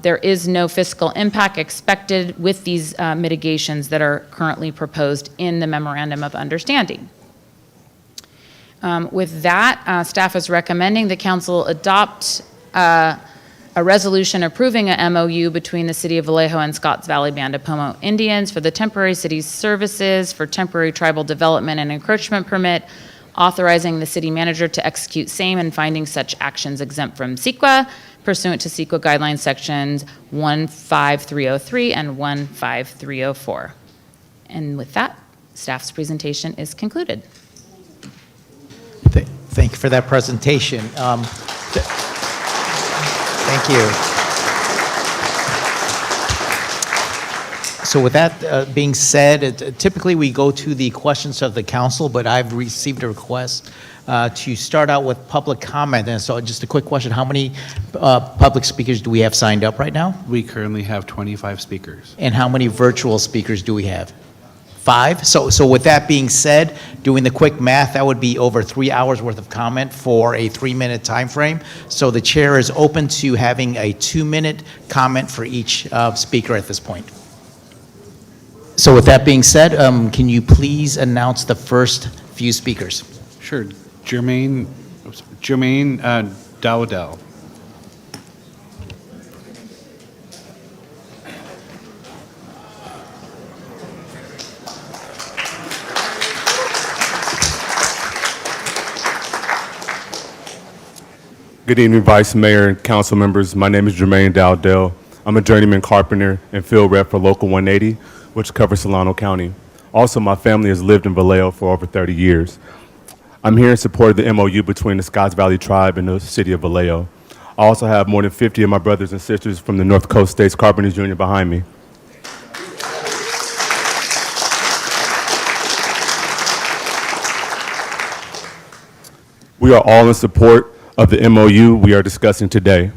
There is no fiscal impact expected with these mitigations that are currently proposed in the Memorandum of Understanding. With that, staff is recommending the council adopt a resolution approving a MOU between the City of Vallejo and Scotts Valley Band of Pomo Indians for the temporary city services for temporary tribal development and encroachment permit, authorizing the city manager to execute same and finding such actions exempt from CEQA pursuant to CEQA guidelines sections 15303 and 15304. And with that, staff's presentation is concluded. Thank you for that presentation. Thank you. So with that being said, typically we go to the questions of the council, but I've received a request to start out with public comment. And so just a quick question, how many public speakers do we have signed up right now? We currently have 25 speakers. And how many virtual speakers do we have? 5? So with that being said, doing the quick math, that would be over 3 hours worth of comment for a 3-minute time frame. So the chair is open to having a 2-minute comment for each speaker at this point. So with that being said, can you please announce the first few speakers? Sure. Jermaine Dowdell. Good evening, Vice Mayor and council members. My name is Jermaine Dowdell. I'm a journeyman carpenter and field rep for Local 180, which covers Solano County. Also, my family has lived in Vallejo for over 30 years. I'm here in support of the MOU between the Scotts Valley Tribe and the city of Vallejo. I also have more than 50 of my brothers and sisters from the North Coast States Carpenters Union behind me. We are all in support of the MOU we are discussing today.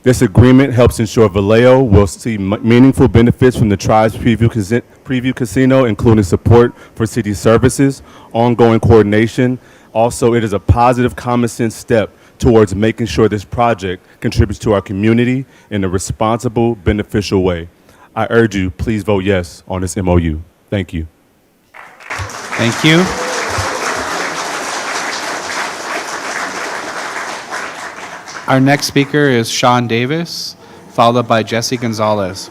This agreement helps ensure Vallejo will see meaningful benefits from the tribe's preview casino, including support for city services, ongoing coordination. Also, it is a positive common sense step towards making sure this project contributes to our community in a responsible, beneficial way. I urge you, please vote yes on this MOU. Thank you. Thank you. Our next speaker is Sean Davis, followed by Jesse Gonzalez.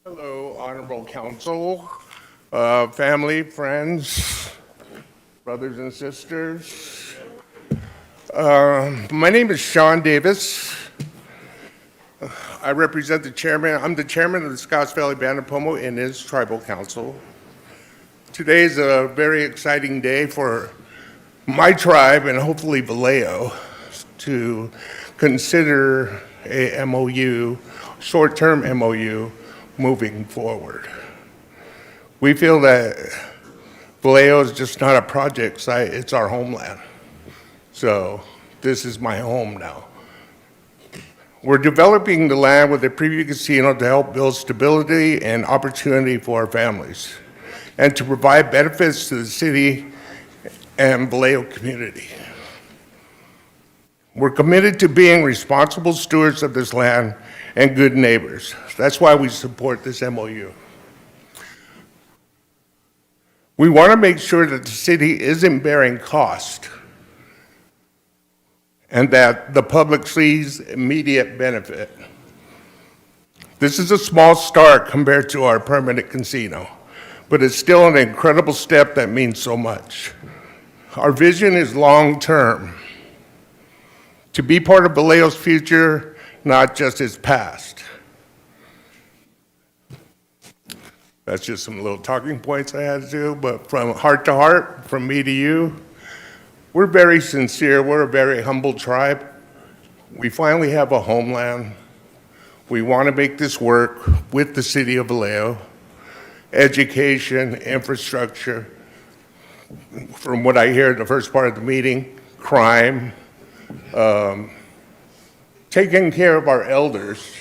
Hello, Honorable Council, family, friends, brothers and sisters. My name is Sean Davis. I represent the chairman. I'm the chairman of the Scotts Valley Band of Pomo and his tribal council. Today is a very exciting day for my tribe and hopefully Vallejo to consider a MOU, short-term MOU, moving forward. We feel that Vallejo is just not a project site, it's our homeland. So this is my home now. We're developing the land with a preview casino to help build stability and opportunity for our families and to provide benefits to the city and Vallejo community. We're committed to being responsible stewards of this land and good neighbors. That's why we support this MOU. We want to make sure that the city isn't bearing cost and that the public sees immediate benefit. This is a small start compared to our permanent casino, but it's still an incredible step that means so much. Our vision is long-term, to be part of Vallejo's future, not just its past. That's just some little talking points I had to do, but from heart to heart, from me to you, we're very sincere. We're a very humble tribe. We finally have a homeland. We want to make this work with the city of Vallejo. Education, infrastructure, from what I hear in the first part of the meeting, crime, taking care of our elders,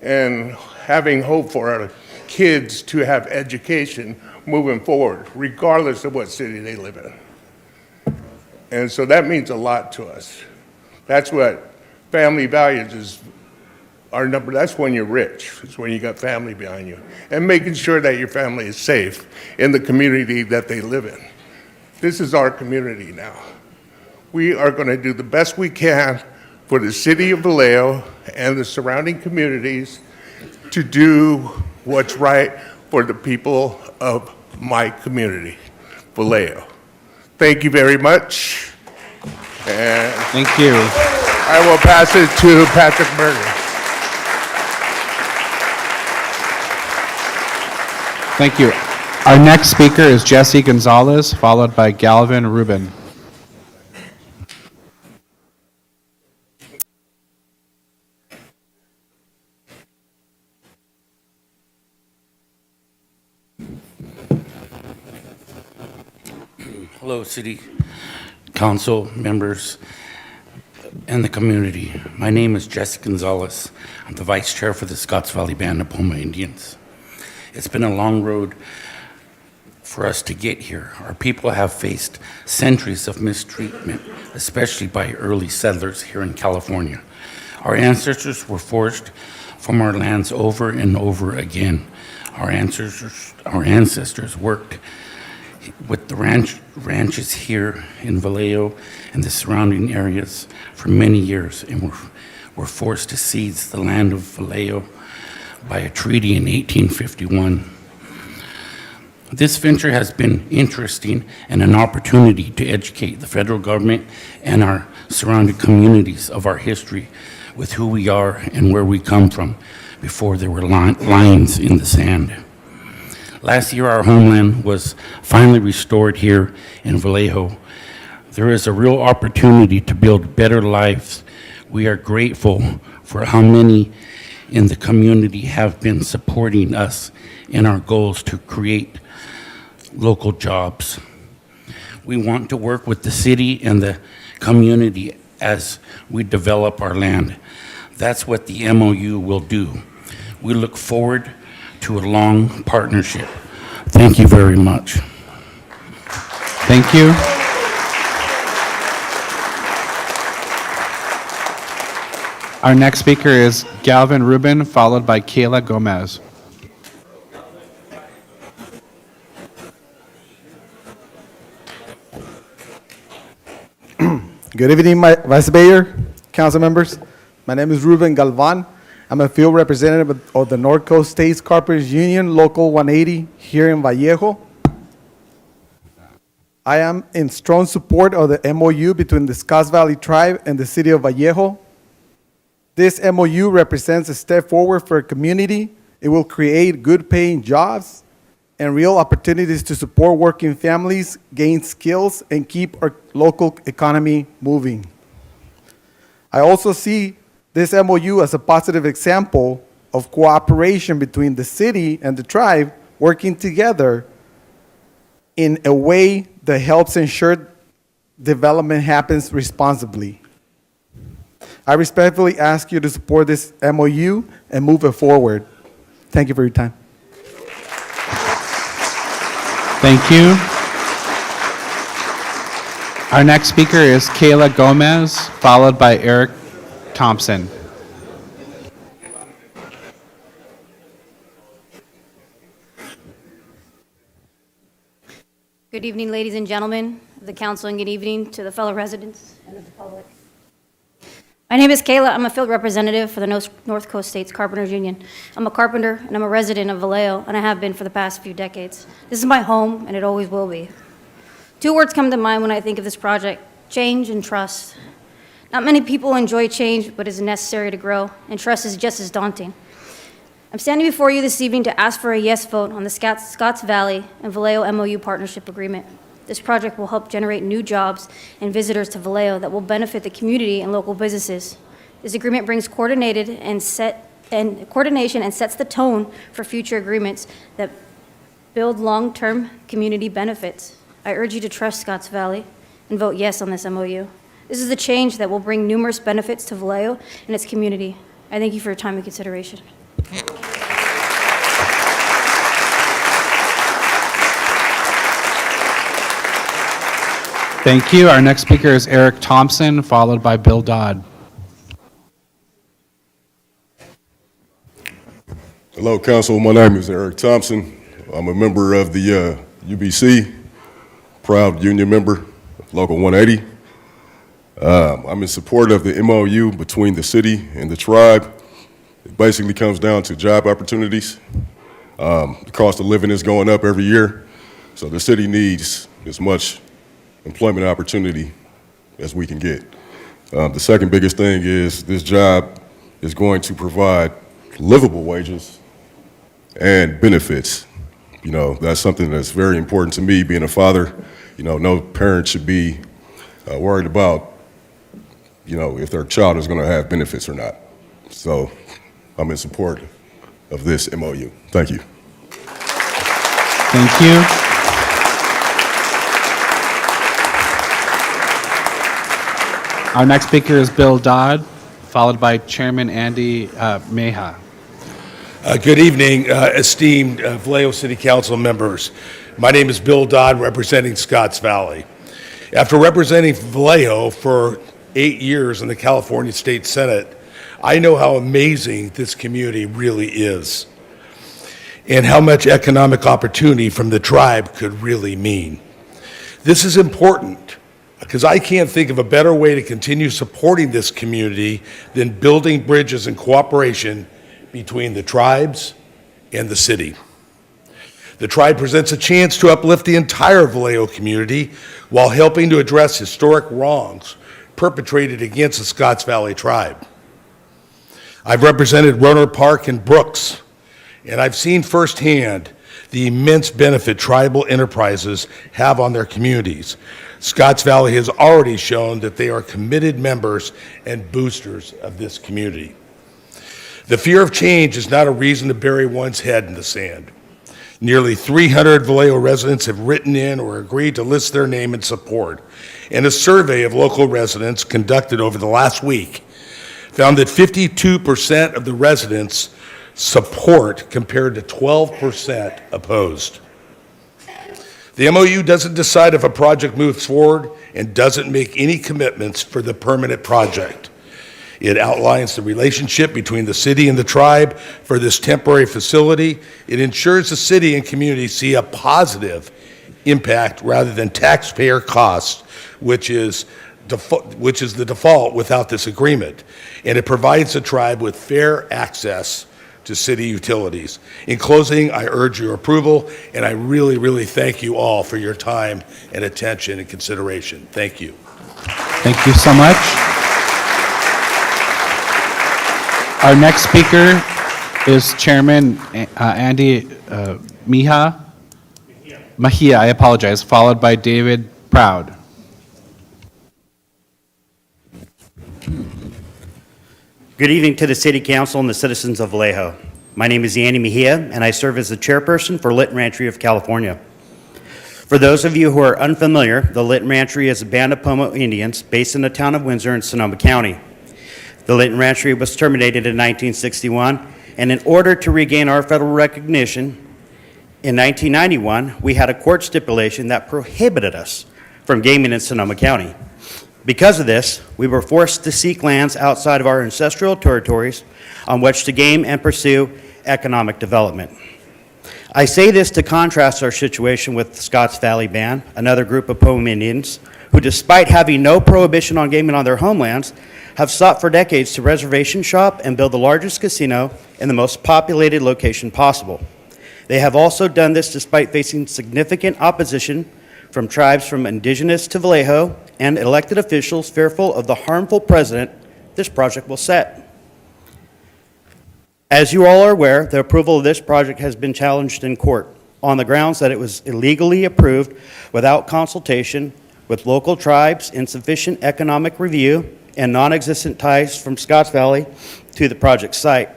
and having hope for our kids to have education moving forward, regardless of what city they live in. And so that means a lot to us. That's what family values is. Our number, that's when you're rich. It's when you got family behind you. And making sure that your family is safe in the community that they live in. This is our community now. We are going to do the best we can for the city of Vallejo and the surrounding communities to do what's right for the people of my community, Vallejo. Thank you very much. And Thank you. I will pass it to Patrick Berger. Thank you. Our next speaker is Jesse Gonzalez, followed by Galvin Rubin. Hello, City Council members and the community. My name is Jesse Gonzalez. I'm the Vice Chair for the Scotts Valley Band of Poma Indians. It's been a long road for us to get here. Our people have faced centuries of mistreatment, especially by early settlers here in California. Our ancestors were forced from our lands over and over again. Our ancestors worked with the ranches here in Vallejo and the surrounding areas for many years and were forced to seize the land of Vallejo by a treaty in 1851. This venture has been interesting and an opportunity to educate the federal government and our surrounding communities of our history with who we are and where we come from before there were lines in the sand. Last year, our homeland was finally restored here in Vallejo. There is a real opportunity to build better lives. We are grateful for how many in the community have been supporting us in our goals to create local jobs. We want to work with the city and the community as we develop our land. That's what the MOU will do. We look forward to a long partnership. Thank you very much. Thank you. Our next speaker is Galvin Rubin, followed by Kayla Gomez. Good evening, Vice Mayor, council members. My name is Ruben Galvan. I'm a field representative of the North Coast States Carpenters Union, Local 180, here in Vallejo. I am in strong support of the MOU between the Scotts Valley Tribe and the City of Vallejo. This MOU represents a step forward for a community. It will create good-paying jobs and real opportunities to support working families, gain skills, and keep our local economy moving. I also see this MOU as a positive example of cooperation between the city and the tribe working together in a way that helps ensure development happens responsibly. I respectfully ask you to support this MOU and move it forward. Thank you for your time. Thank you. Our next speaker is Kayla Gomez, followed by Eric Thompson. Good evening, ladies and gentlemen of the council, and good evening to the fellow residents and of the public. My name is Kayla. I'm a field representative for the North Coast States Carpenters Union. I'm a carpenter, and I'm a resident of Vallejo, and I have been for the past few decades. This is my home, and it always will be. Two words come to mind when I think of this project: change and trust. Not many people enjoy change, but it's necessary to grow, and trust is just as daunting. I'm standing before you this evening to ask for a yes vote on the Scotts Valley and Vallejo MOU partnership agreement. This project will help generate new jobs and visitors to Vallejo that will benefit the community and local businesses. This agreement brings coordination and sets the tone for future agreements that build long-term community benefits. I urge you to trust Scotts Valley and vote yes on this MOU. This is a change that will bring numerous benefits to Vallejo and its community. I thank you for your time and consideration. Thank you. Our next speaker is Eric Thompson, followed by Bill Dodd. Hello, Council. My name is Eric Thompson. I'm a member of the UBC, proud union member, Local 180. I'm in support of the MOU between the city and the tribe. It basically comes down to job opportunities. The cost of living is going up every year, so the city needs as much employment opportunity as we can get. The second biggest thing is this job is going to provide livable wages and benefits. You know, that's something that's very important to me, being a father. You know, no parent should be worried about, you know, if their child is going to have benefits or not. So I'm in support of this MOU. Thank you. Thank you. Our next speaker is Bill Dodd, followed by Chairman Andy Meha. Good evening, esteemed Vallejo City Council members. My name is Bill Dodd, representing Scotts Valley. After representing Vallejo for 8 years in the California State Senate, I know how amazing this community really is and how much economic opportunity from the tribe could really mean. This is important because I can't think of a better way to continue supporting this community than building bridges and cooperation between the tribes and the city. The tribe presents a chance to uplift the entire Vallejo community while helping to address historic wrongs perpetrated against the Scotts Valley tribe. I've represented Rohnert Park and Brooks, and I've seen firsthand the immense benefit tribal enterprises have on their communities. Scotts Valley has already shown that they are committed members and boosters of this community. The fear of change is not a reason to bury one's head in the sand. Nearly 300 Vallejo residents have written in or agreed to list their name in support, and a survey of local residents conducted over the last week found that 52% of the residents support compared to 12% opposed. The MOU doesn't decide if a project moves forward and doesn't make any commitments for the permanent project. It outlines the relationship between the city and the tribe for this temporary facility. It ensures the city and community see a positive impact rather than taxpayer costs, which is the default without this agreement. And it provides the tribe with fair access to city utilities. In closing, I urge your approval, and I really, really thank you all for your time and attention and consideration. Thank you. Thank you so much. Our next speaker is Chairman Andy Mejia, I apologize, followed by David Proud. Good evening to the City Council and the citizens of Vallejo. My name is Andy Mejia, and I serve as the chairperson for Lytton Rancheria of California. For those of you who are unfamiliar, the Lytton Rancheria is a band of Pomo Indians based in the town of Windsor in Sonoma County. The Lytton Rancheria was terminated in 1961, and in order to regain our federal recognition, in 1991, we had a court stipulation that prohibited us from gaming in Sonoma County. Because of this, we were forced to seek lands outside of our ancestral territories on which to game and pursue economic development. I say this to contrast our situation with the Scotts Valley Band, another group of Pomo Indians, who despite having no prohibition on gaming on their homelands, have sought for decades to reservation shop and build the largest casino in the most populated location possible. They have also done this despite facing significant opposition from tribes from indigenous to Vallejo and elected officials fearful of the harmful precedent this project will set. As you all are aware, the approval of this project has been challenged in court on the grounds that it was illegally approved without consultation with local tribes, insufficient economic review, and non-existent ties from Scotts Valley to the project site.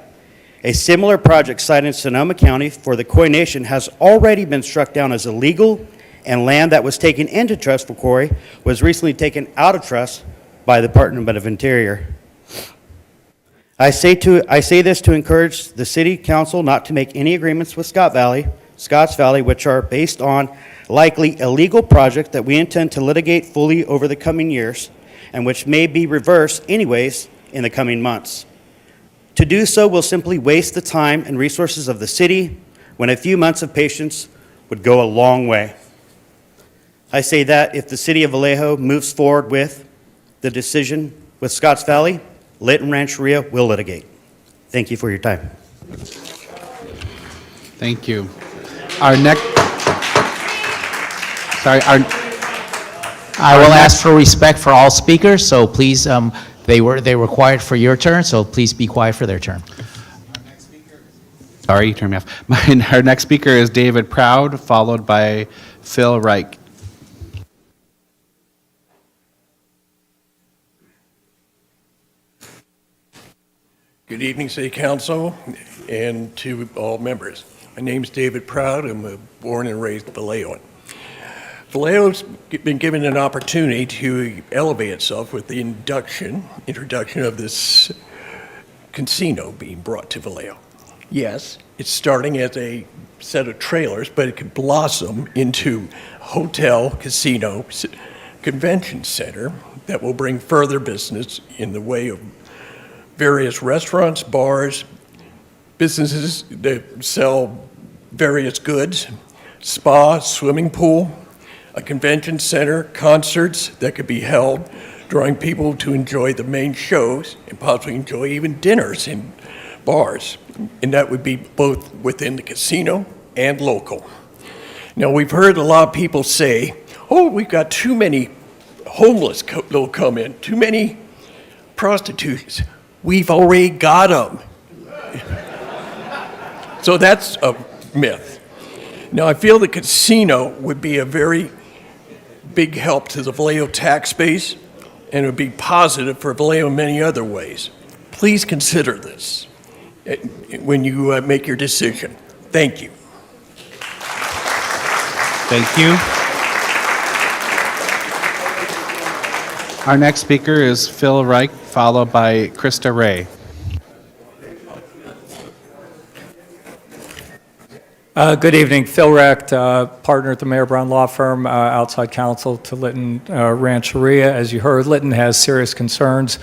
A similar project site in Sonoma County for the Khoi Nation has already been struck down as illegal, and land that was taken into trust for Khoi was recently taken out of trust by the Department of Interior. I say this to encourage the City Council not to make any agreements with Scotts Valley, which are based on likely illegal projects that we intend to litigate fully over the coming years, and which may be reversed anyways in the coming months. To do so will simply waste the time and resources of the city, when a few months of patience would go a long way. I say that if the City of Vallejo moves forward with the decision with Scotts Valley, Lytton Rancheria will litigate. Thank you for your time. Thank you. Our next, sorry, I will ask for respect for all speakers, so please, they were quiet for your turn, so please be quiet for their turn. sorry, you turned me off. Our next speaker is David Proud, followed by Phil Reich. Good evening, City Council, and to all members. My name is David Proud. I'm a born and raised Vallejoan. Vallejo's been given an opportunity to elevate itself with the introduction of this casino being brought to Vallejo. Yes, it's starting as a set of trailers, but it could blossom into hotel, casino, convention center that will bring further business in the way of various restaurants, bars, businesses that sell various goods, spa, swimming pool, a convention center, concerts that could be held, drawing people to enjoy the main shows and possibly enjoy even dinners in bars. And that would be both within the casino and local. Now, we've heard a lot of people say, oh, we've got too many homeless that'll come in, too many prostitutes. We've already got them. So that's a myth. Now, I feel the casino would be a very big help to the Vallejo tax base, and it would be positive for Vallejo in many other ways. Please consider this when you make your decision. Thank you. Thank you. Our next speaker is Phil Reich, followed by Krista Ray. Good evening. Phil Recht, partner at the Mayor Brown Law Firm, outside counsel to Lytton Rancheria. As you heard, Lytton has serious concerns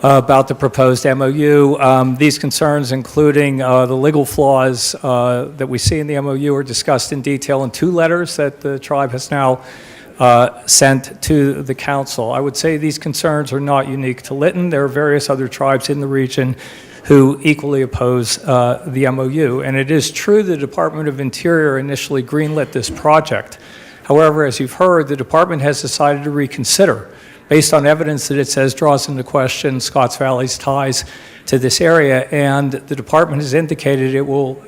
about the proposed MOU. These concerns, including the legal flaws that we see in the MOU, are discussed in detail in 2 letters that the tribe has now sent to the council. I would say these concerns are not unique to Lytton. There are various other tribes in the region who equally oppose the MOU. And it is true the Department of Interior initially greenlit this project. However, as you've heard, the department has decided to reconsider based on evidence that it says draws into question Scotts Valley's ties to this area. And the department has indicated it will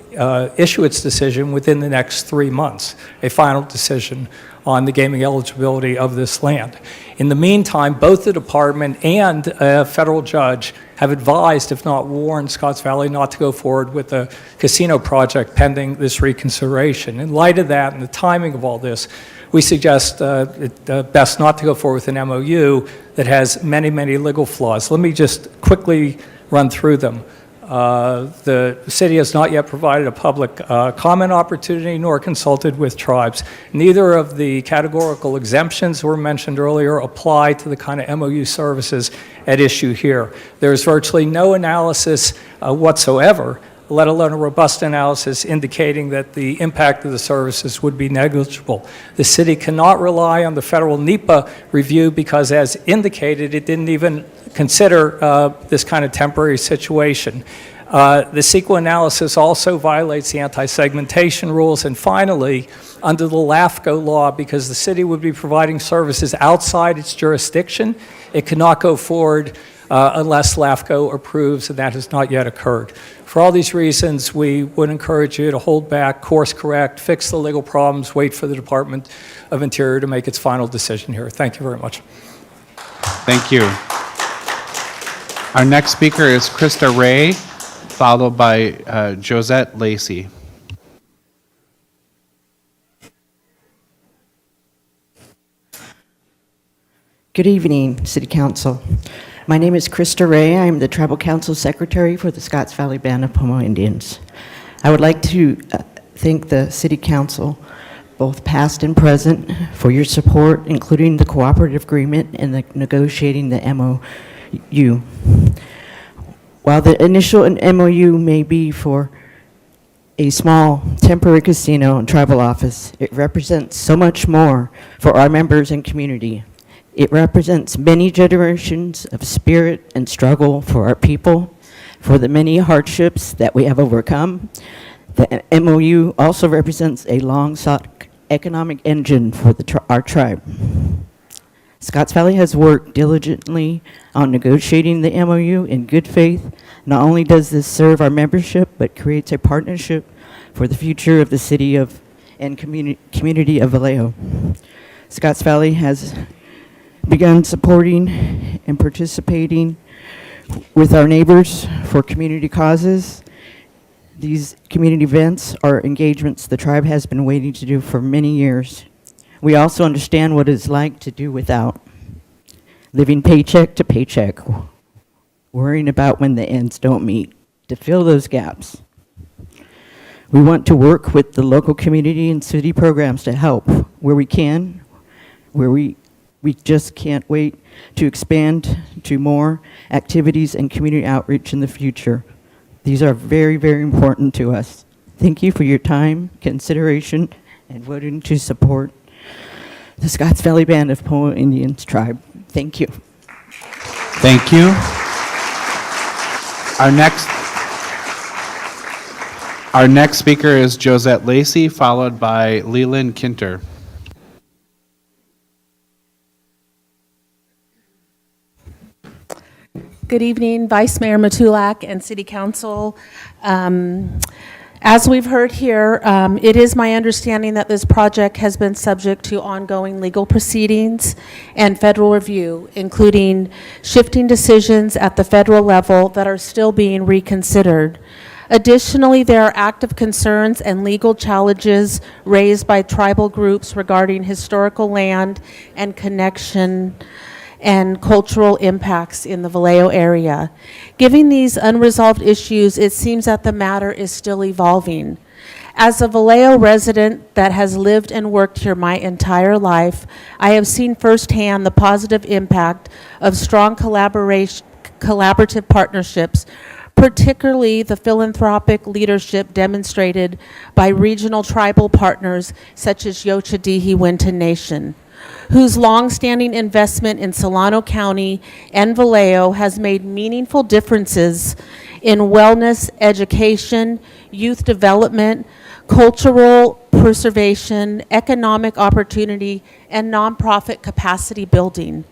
issue its decision within the next 3 months, a final decision on the gaming eligibility of this land. In the meantime, both the department and a federal judge have advised, if not warned, Scotts Valley not to go forward with the casino project pending this reconsideration. In light of that and the timing of all this, we suggest it best not to go forward with an MOU that has many, many legal flaws. Let me just quickly run through them. The city has not yet provided a public comment opportunity nor consulted with tribes. Neither of the categorical exemptions were mentioned earlier apply to the kind of MOU services at issue here. There's virtually no analysis whatsoever, let alone a robust analysis indicating that the impact of the services would be negligible. The city cannot rely on the federal NEPA review because, as indicated, it didn't even consider this kind of temporary situation. The CEQA analysis also violates the anti-segmentation rules. And finally, under the LAFCO law, because the city would be providing services outside its jurisdiction, it cannot go forward unless LAFCO approves, and that has not yet occurred. For all these reasons, we would encourage you to hold back, course correct, fix the legal problems, wait for the Department of Interior to make its final decision here. Thank you very much. Thank you. Our next speaker is Krista Ray, followed by Josette Lacey. Good evening, City Council. My name is Krista Ray. I am the Tribal Council Secretary for the Scotts Valley Band of Pomo Indians. I would like to thank the City Council, both past and present, for your support, including the cooperative agreement and the negotiating the MOU. While the initial MOU may be for a small temporary casino and tribal office, it represents so much more for our members and community. It represents many generations of spirit and struggle for our people, for the many hardships that we have overcome. The MOU also represents a long-sought economic engine for our tribe. Scotts Valley has worked diligently on negotiating the MOU in good faith. Not only does this serve our membership, but creates a partnership for the future of the city of and community of Vallejo. Scotts Valley has begun supporting and participating with our neighbors for community causes. These community events are engagements the tribe has been waiting to do for many years. We also understand what it's like to do without, living paycheck to paycheck, worrying about when the ends don't meet, to fill those gaps. We want to work with the local community and city programs to help where we can, where we just can't wait to expand to more activities and community outreach in the future. These are very, very important to us. Thank you for your time, consideration, and voting to support the Scotts Valley Band of Pomo Indians Tribe. Thank you. Thank you. Our next speaker is Josette Lacey, followed by Leland Kinter. Good evening, Vice Mayor Matulak and City Council. As we've heard here, it is my understanding that this project has been subject to ongoing legal proceedings and federal review, including shifting decisions at the federal level that are still being reconsidered. Additionally, there are active concerns and legal challenges raised by tribal groups regarding historical land and connection and cultural impacts in the Vallejo area. Given these unresolved issues, it seems that the matter is still evolving. As a Vallejo resident that has lived and worked here my entire life, I have seen firsthand the positive impact of strong collaborative partnerships, particularly the philanthropic leadership demonstrated by regional tribal partners such as Yochadihi Winton Nation, whose longstanding investment in Solano County and Vallejo has made meaningful differences in wellness, education, youth development, cultural preservation, economic opportunity, and nonprofit capacity building,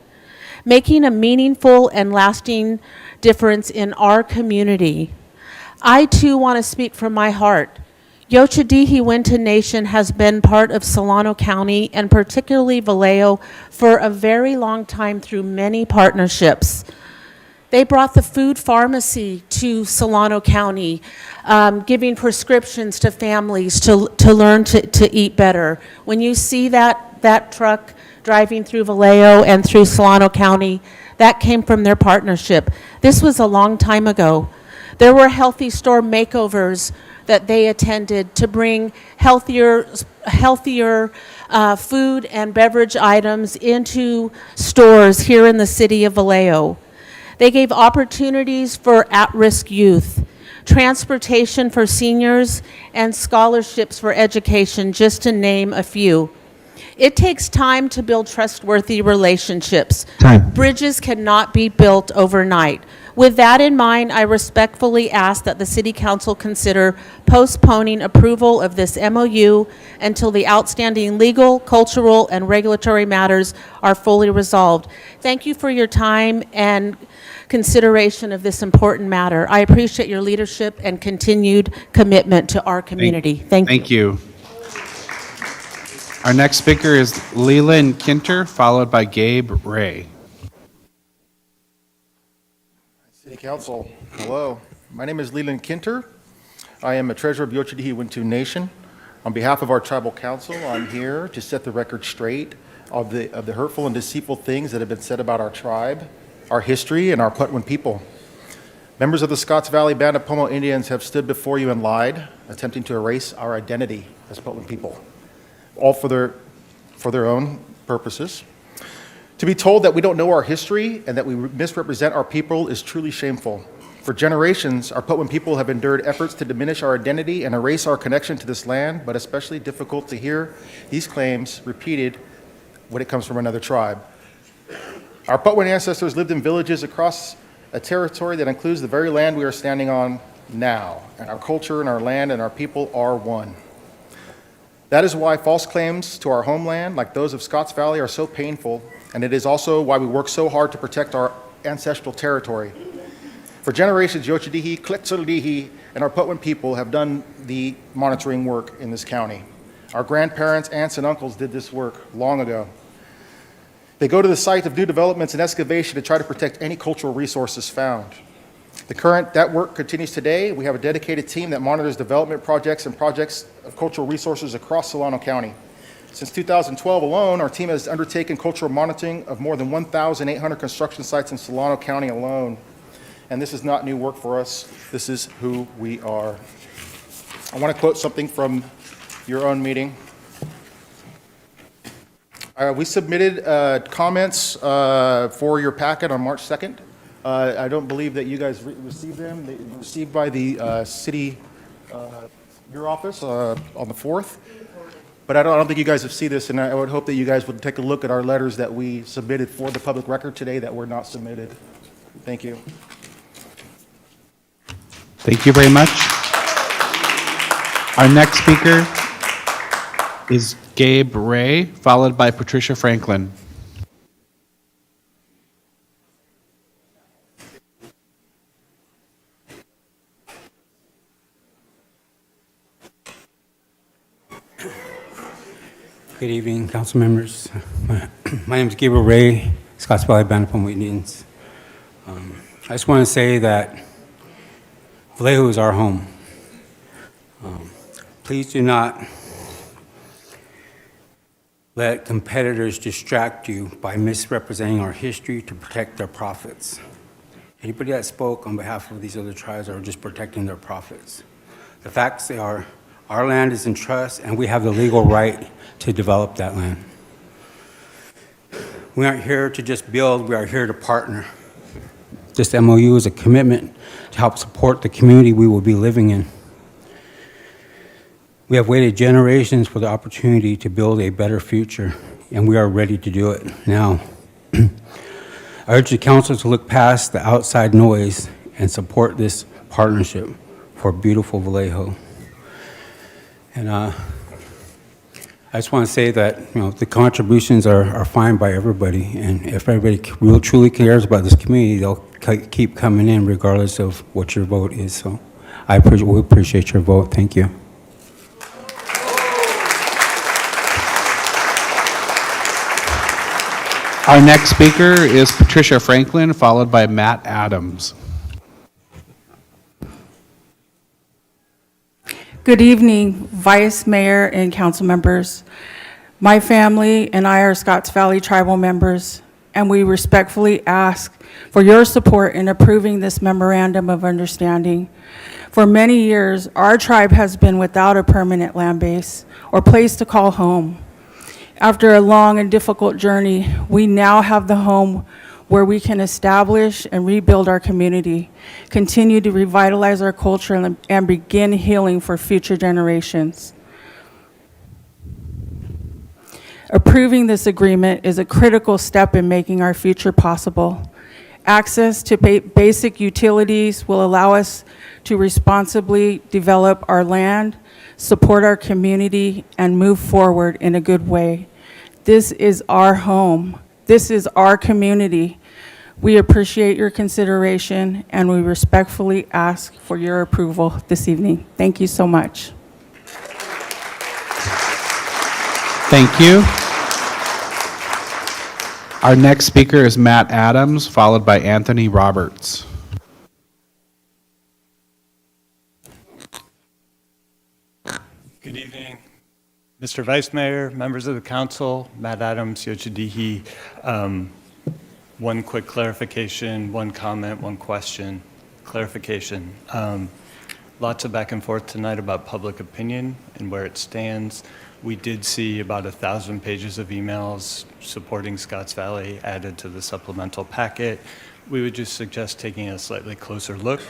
making a meaningful and lasting difference in our community. I too want to speak from my heart. Yochadihi Winton Nation has been part of Solano County and particularly Vallejo for a very long time through many partnerships. They brought the food pharmacy to Solano County, giving prescriptions to families to learn to eat better. When you see that truck driving through Vallejo and through Solano County, that came from their partnership. This was a long time ago. There were healthy store makeovers that they attended to bring healthier food and beverage items into stores here in the city of Vallejo. They gave opportunities for at-risk youth, transportation for seniors, and scholarships for education, just to name a few. It takes time to build trustworthy relationships. Bridges cannot be built overnight. With that in mind, I respectfully ask that the City Council consider postponing approval of this MOU until the outstanding legal, cultural, and regulatory matters are fully resolved. Thank you for your time and consideration of this important matter. I appreciate your leadership and continued commitment to our community. Thank you. Thank you. Our next speaker is Leland Kinter, followed by Gabe Ray. City Council, hello. My name is Leland Kinter. I am a treasurer of Yochidihi Wintu Nation. On behalf of our tribal council, I'm here to set the record straight of the hurtful and deceitful things that have been said about our tribe, our history, and our Putwin people. Members of the Scotts Valley Band of Pomo Indians have stood before you and lied, attempting to erase our identity as Putwin people, all for their own purposes. To be told that we don't know our history and that we misrepresent our people is truly shameful. For generations, our Putwin people have endured efforts to diminish our identity and erase our connection to this land, but especially difficult to hear these claims repeated when it comes from another tribe. Our Putwin ancestors lived in villages across a territory that includes the very land we are standing on now, and our culture and our land and our people are one. That is why false claims to our homeland, like those of Scotts Valley, are so painful, and it is also why we work so hard to protect our ancestral territory. For generations, Yochidihi, Klitsuldihi, and our Putwin people have done the monitoring work in this county. Our grandparents, aunts, and uncles did this work long ago. They go to the site of new developments and excavation to try to protect any cultural resources found. That work continues today. We have a dedicated team that monitors development projects and projects of cultural resources across Solano County. Since 2012 alone, our team has undertaken cultural monitoring of more than 1,800 construction sites in Solano County alone. And this is not new work for us. This is who we are. I want to quote something from your own meeting. We submitted comments for your packet on March 2nd. I don't believe that you guys received them. They were received by the city, your office on the 4th. But I don't think you guys have seen this, and I would hope that you guys would take a look at our letters that we submitted for the public record today that were not submitted. Thank you. Thank you very much. Our next speaker is Gabe Ray, followed by Patricia Franklin. Good evening, council members. My name is Gabriel Ray, Scotts Valley Band of Pomo Indians. I just want to say that Vallejo is our home. Please do not let competitors distract you by misrepresenting our history to protect their profits. Anybody that spoke on behalf of these other tribes are just protecting their profits. The facts are, our land is in trust and we have the legal right to develop that land. We aren't here to just build, we are here to partner. This MOU is a commitment to help support the community we will be living in. We have waited generations for the opportunity to build a better future, and we are ready to do it now. I urge the council to look past the outside noise and support this partnership for beautiful Vallejo. And I just want to say that the contributions are fine by everybody, and if everybody really truly cares about this community, they'll keep coming in regardless of what your vote is. So we appreciate your vote. Thank you. Our next speaker is Patricia Franklin, followed by Matt Adams. Good evening, Vice Mayor and council members. My family and I are Scotts Valley tribal members. and we respectfully ask for your support in approving this memorandum of understanding. For many years, our tribe has been without a permanent land base or place to call home. After a long and difficult journey, we now have the home where we can establish and rebuild our community, continue to revitalize our culture, and begin healing for future generations. Approving this agreement is a critical step in making our future possible. Access to basic utilities will allow us to responsibly develop our land, support our community, and move forward in a good way. This is our home. This is our community. We appreciate your consideration, and we respectfully ask for your approval this evening. Thank you so much. Thank you. Our next speaker is Matt Adams, followed by Anthony Roberts. Good evening, Mr. Vice Mayor, members of the council, Matt Adams, Yochidihi. One quick clarification, one comment, one question. Clarification. Lots of back and forth tonight about public opinion and where it stands. We did see about 1,000 pages of emails supporting Scotts Valley added to the supplemental packet. We would just suggest taking a slightly closer look.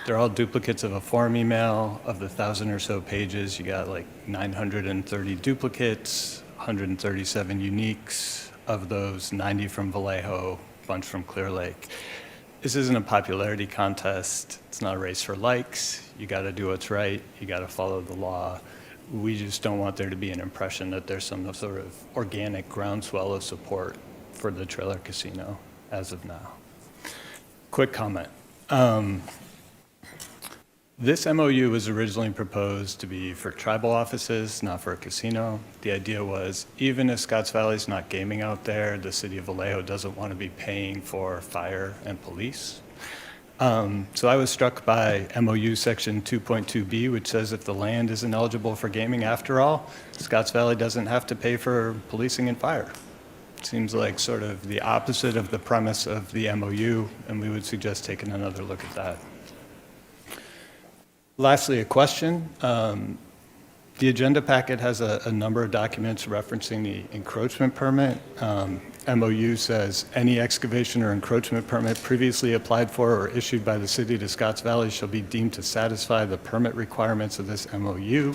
They're all duplicates of a form email. Of the 1,000 or so pages, you got like 930 duplicates, 137 uniques. Of those, 90 from Vallejo, a bunch from Clear Lake. This isn't a popularity contest. It's not a race for likes. You got to do what's right. You got to follow the law. We just don't want there to be an impression that there's some sort of organic groundswell of support for the trailer casino as of now. Quick comment. This MOU was originally proposed to be for tribal offices, not for a casino. The idea was, even if Scotts Valley's not gaming out there, the city of Vallejo doesn't want to be paying for fire and police. So I was struck by MOU section 2.2B, which says if the land isn't eligible for gaming after all, Scotts Valley doesn't have to pay for policing and fire. Seems like sort of the opposite of the premise of the MOU, and we would suggest taking another look at that. Lastly, a question. The agenda packet has a number of documents referencing the encroachment permit. MOU says any excavation or encroachment permit previously applied for or issued by the city to Scotts Valley shall be deemed to satisfy the permit requirements of this MOU.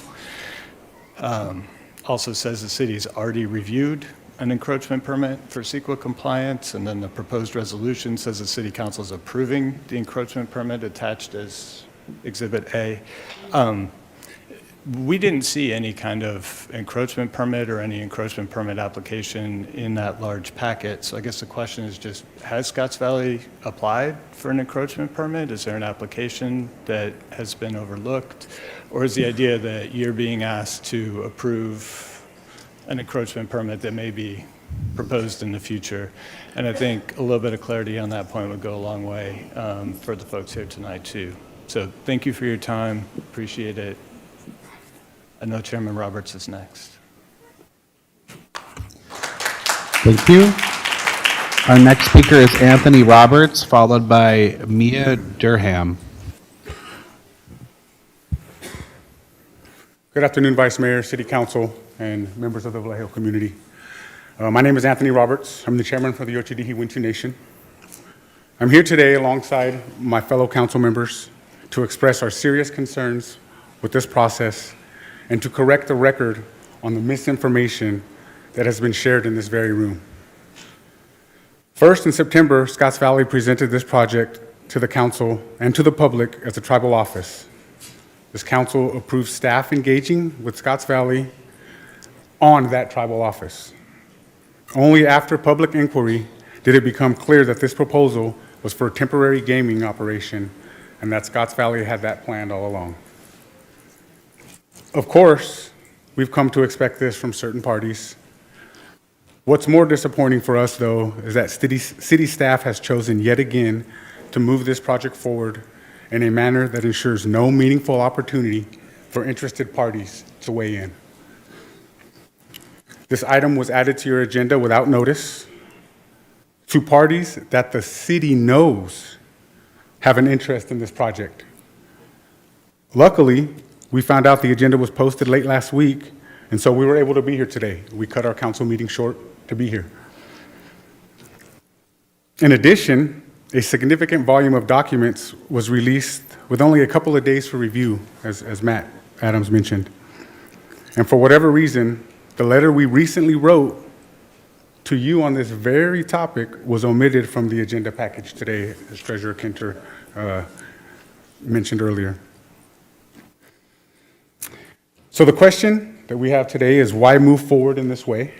Also says the city has already reviewed an encroachment permit for CEQA compliance, and then the proposed resolution says the city council is approving the encroachment permit attached as Exhibit A. We didn't see any kind of encroachment permit or any encroachment permit application in that large packet. So I guess the question is just, has Scotts Valley applied for an encroachment permit? Is there an application that has been overlooked? Or is the idea that you're being asked to approve an encroachment permit that may be proposed in the future? And I think a little bit of clarity on that point would go a long way for the folks here tonight too. So thank you for your time, appreciate it. I know Chairman Roberts is next. Thank you. Our next speaker is Anthony Roberts, followed by Mia Durham. Good afternoon, Vice Mayor, City Council, and members of the Vallejo community. My name is Anthony Roberts. I'm the chairman for the Yochidihi Wintu Nation. I'm here today alongside my fellow council members to express our serious concerns with this process and to correct the record on the misinformation that has been shared in this very room. First, in September, Scotts Valley presented this project to the council and to the public as a tribal office. This council approved staff engaging with Scotts Valley on that tribal office. Only after public inquiry did it become clear that this proposal was for a temporary gaming operation and that Scotts Valley had that planned all along. Of course, we've come to expect this from certain parties. What's more disappointing for us, though, is that city staff has chosen yet again to move this project forward in a manner that ensures no meaningful opportunity for interested parties to weigh in. This item was added to your agenda without notice. to parties that the city knows have an interest in this project. Luckily, we found out the agenda was posted late last week, and so we were able to be here today. We cut our council meeting short to be here. In addition, a significant volume of documents was released with only a couple of days for review, as Matt Adams mentioned. And for whatever reason, the letter we recently wrote to you on this very topic was omitted from the agenda package today, as Treasurer Kinter mentioned earlier. So the question that we have today is, why move forward in this way?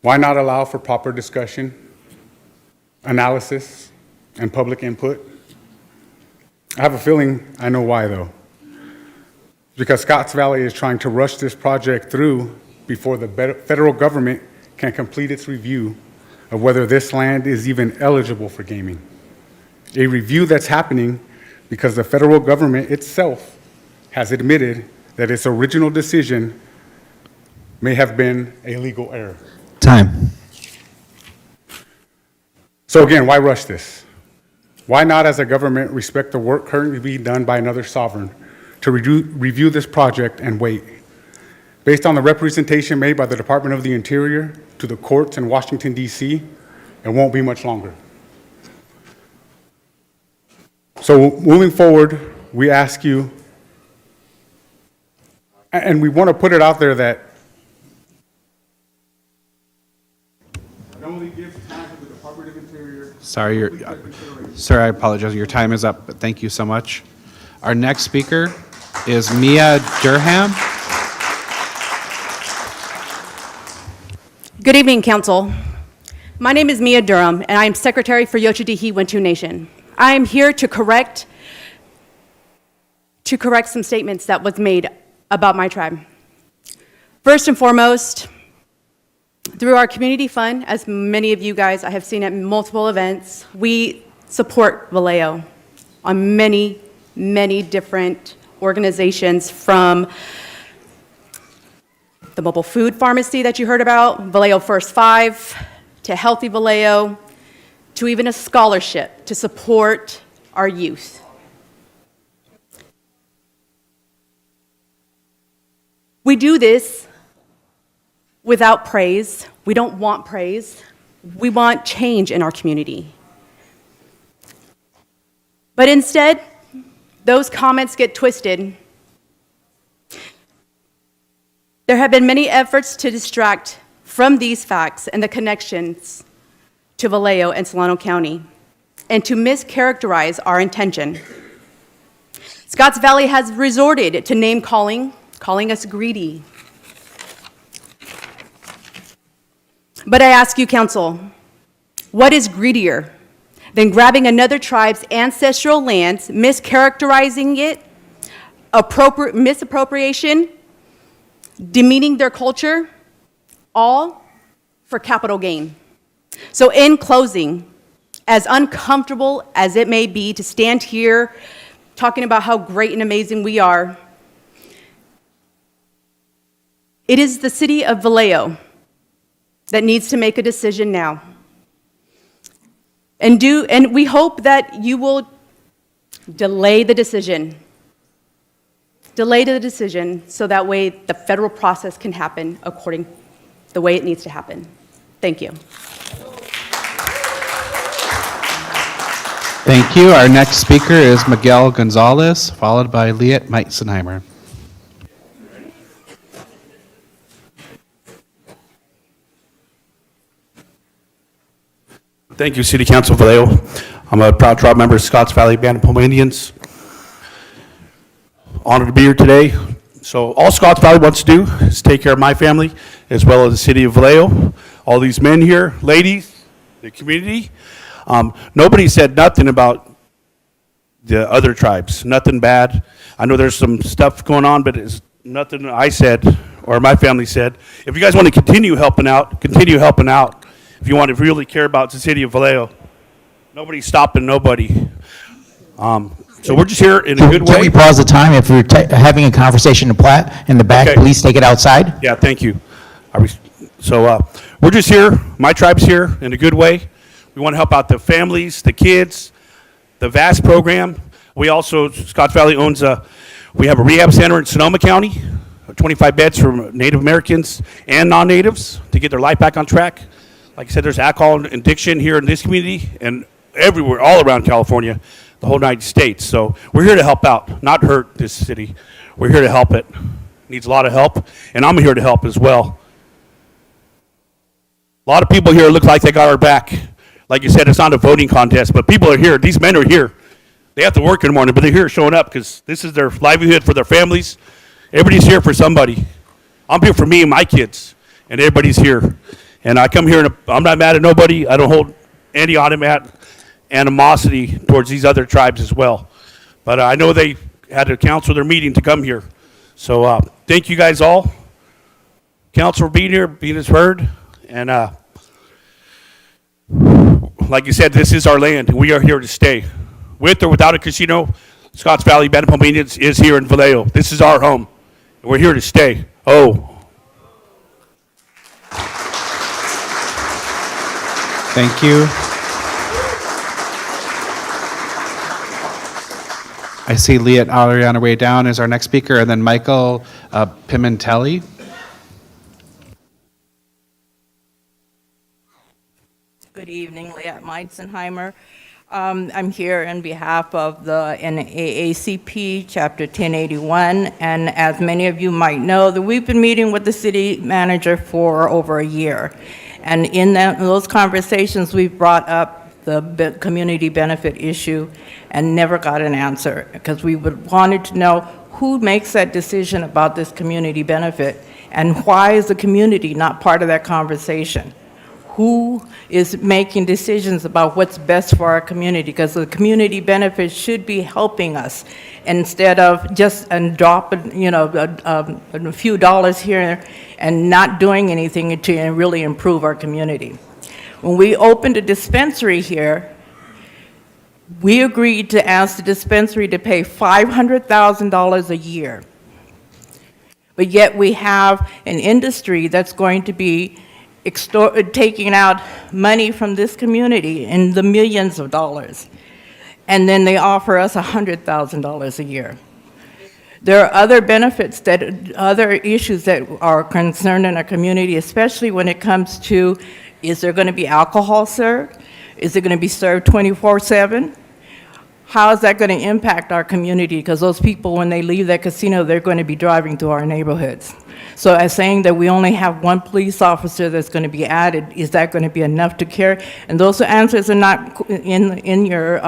Why not allow for proper discussion, analysis, and public input? I have a feeling I know why, though. Because Scotts Valley is trying to rush this project through before the federal government can complete its review of whether this land is even eligible for gaming. A review that's happening because the federal government itself has admitted that its original decision may have been a legal error. Time. So again, why rush this? Why not, as a government, respect the work currently being done by another sovereign to review this project and wait? Based on the representation made by the Department of the Interior to the courts in Washington, D.C., it won't be much longer. So moving forward, we ask you, and we want to put it out there that it only gives time for the Department of Interior. Sir, I apologize. Your time is up, but thank you so much. Our next speaker is Mia Durham. Good evening, Council. My name is Mia Durham, and I am Secretary for Yochidihi Wintu Nation. I am here to correct some statements that was made about my tribe. First and foremost, through our community fund, as many of you guys I have seen at multiple events, we support Vallejo on many, many different organizations, from the mobile food pharmacy that you heard about, Vallejo First 5, to Healthy Vallejo, to even a scholarship to support our youth. We do this without praise. We don't want praise. We want change in our community. But instead, those comments get twisted. There have been many efforts to distract from these facts and the connections to Vallejo and Solano County, and to mischaracterize our intention. Scotts Valley has resorted to name calling us greedy. But I ask you, Council, what is greedier than grabbing another tribe's ancestral lands, mischaracterizing it, misappropriation, demeaning their culture, all for capital gain? So in closing, as uncomfortable as it may be to stand here talking about how great and amazing we are, it is the city of Vallejo that needs to make a decision now. And we hope that you will delay the decision. Delay the decision so that way the federal process can happen according the way it needs to happen. Thank you. Thank you. Our next speaker is Miguel Gonzalez, followed by Liet Meitzenheimer. Thank you, City Council Vallejo. I'm a proud tribe member of Scotts Valley Band of Pomo Indians. Honored to be here today. So all Scotts Valley wants to do is take care of my family as well as the city of Vallejo. All these men here, ladies, the community. Nobody said nothing about the other tribes, nothing bad. I know there's some stuff going on, but it's nothing I said or my family said. If you guys want to continue helping out, continue helping out. If you want to really care about the city of Vallejo, nobody's stopping nobody. So we're just here in a good way. Can we pause the time? If you're having a conversation in the back, Okay. please take it outside. Yeah, thank you. So we're just here, my tribe's here in a good way. We want to help out the families, the kids, the VAST program. We also, Scotts Valley owns we have a rehab center in Sonoma County, 25 beds for Native Americans and non-natives to get their life back on track. Like I said, there's alcohol addiction here in this community and everywhere, all around California, the whole United States. So we're here to help out, not hurt this city. We're here to help it. Needs a lot of help, and I'm here to help as well. A lot of people here look like they got our back. Like you said, it's not a voting contest, but people are here. These men are here. They have to work in the morning, but they're here showing up because this is their livelihood for their families. Everybody's here for somebody. I'm here for me and my kids, and everybody's here. And I come here, and I'm not mad at nobody. I don't hold any animosity towards these other tribes as well. But I know they had to cancel their meeting to come here. So thank you guys all. Council for being here, being as heard. And like you said, this is our land, and we are here to stay. With or without a casino, Scotts Valley Band of Home Indians is here in Vallejo. This is our home, and we're here to stay. Oh. Thank you. I see Leah already on her way down as our next speaker, and then Michael Pimentelli. Good evening, Leah Meitzenheimer. I'm here on behalf of the NAACP, Chapter 1081, and as many of you might know, that we've been meeting with the city manager for over a year. And in those conversations, we've brought up the community benefit issue and never got an answer, because we wanted to know who makes that decision about this community benefit, and why is the community not part of that conversation? Who is making decisions about what's best for our community? Because the community benefits should be helping us instead of just dropping, a few dollars here and not doing anything to really improve our community. When we opened a dispensary here, we agreed to ask the dispensary to pay $500,000 a year. But yet we have an industry that's going to be taking out money from this community in the millions of dollars. And then they offer us $100,000 a year. There are other benefits, other issues that are concerned in our community, especially when it comes to, is there going to be alcohol served? Is it going to be served 24/7? How is that going to impact our community? Because those people, when they leave that casino, they're going to be driving through our neighborhoods. So as saying that we only have one police officer that's going to be added, is that going to be enough to carry? And those answers are not in your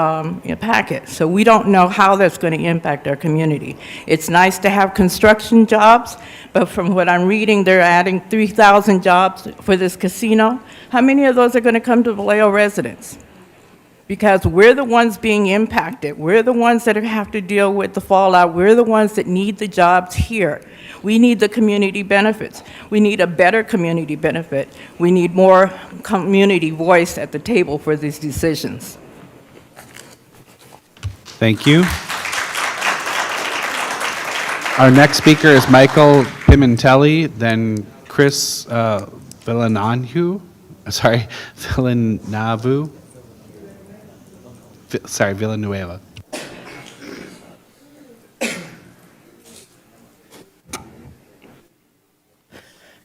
packet. So we don't know how that's going to impact our community. It's nice to have construction jobs, but from what I'm reading, they're adding 3,000 jobs for this casino. How many of those are going to come to Vallejo residents? Because we're the ones being impacted. We're the ones that have to deal with the fallout. We're the ones that need the jobs here. We need the community benefits. We need a better community benefit. We need more community voice at the table for these decisions. Thank you. Our next speaker is Michael Pimentelli, then Chris Villanavu. Villanueva.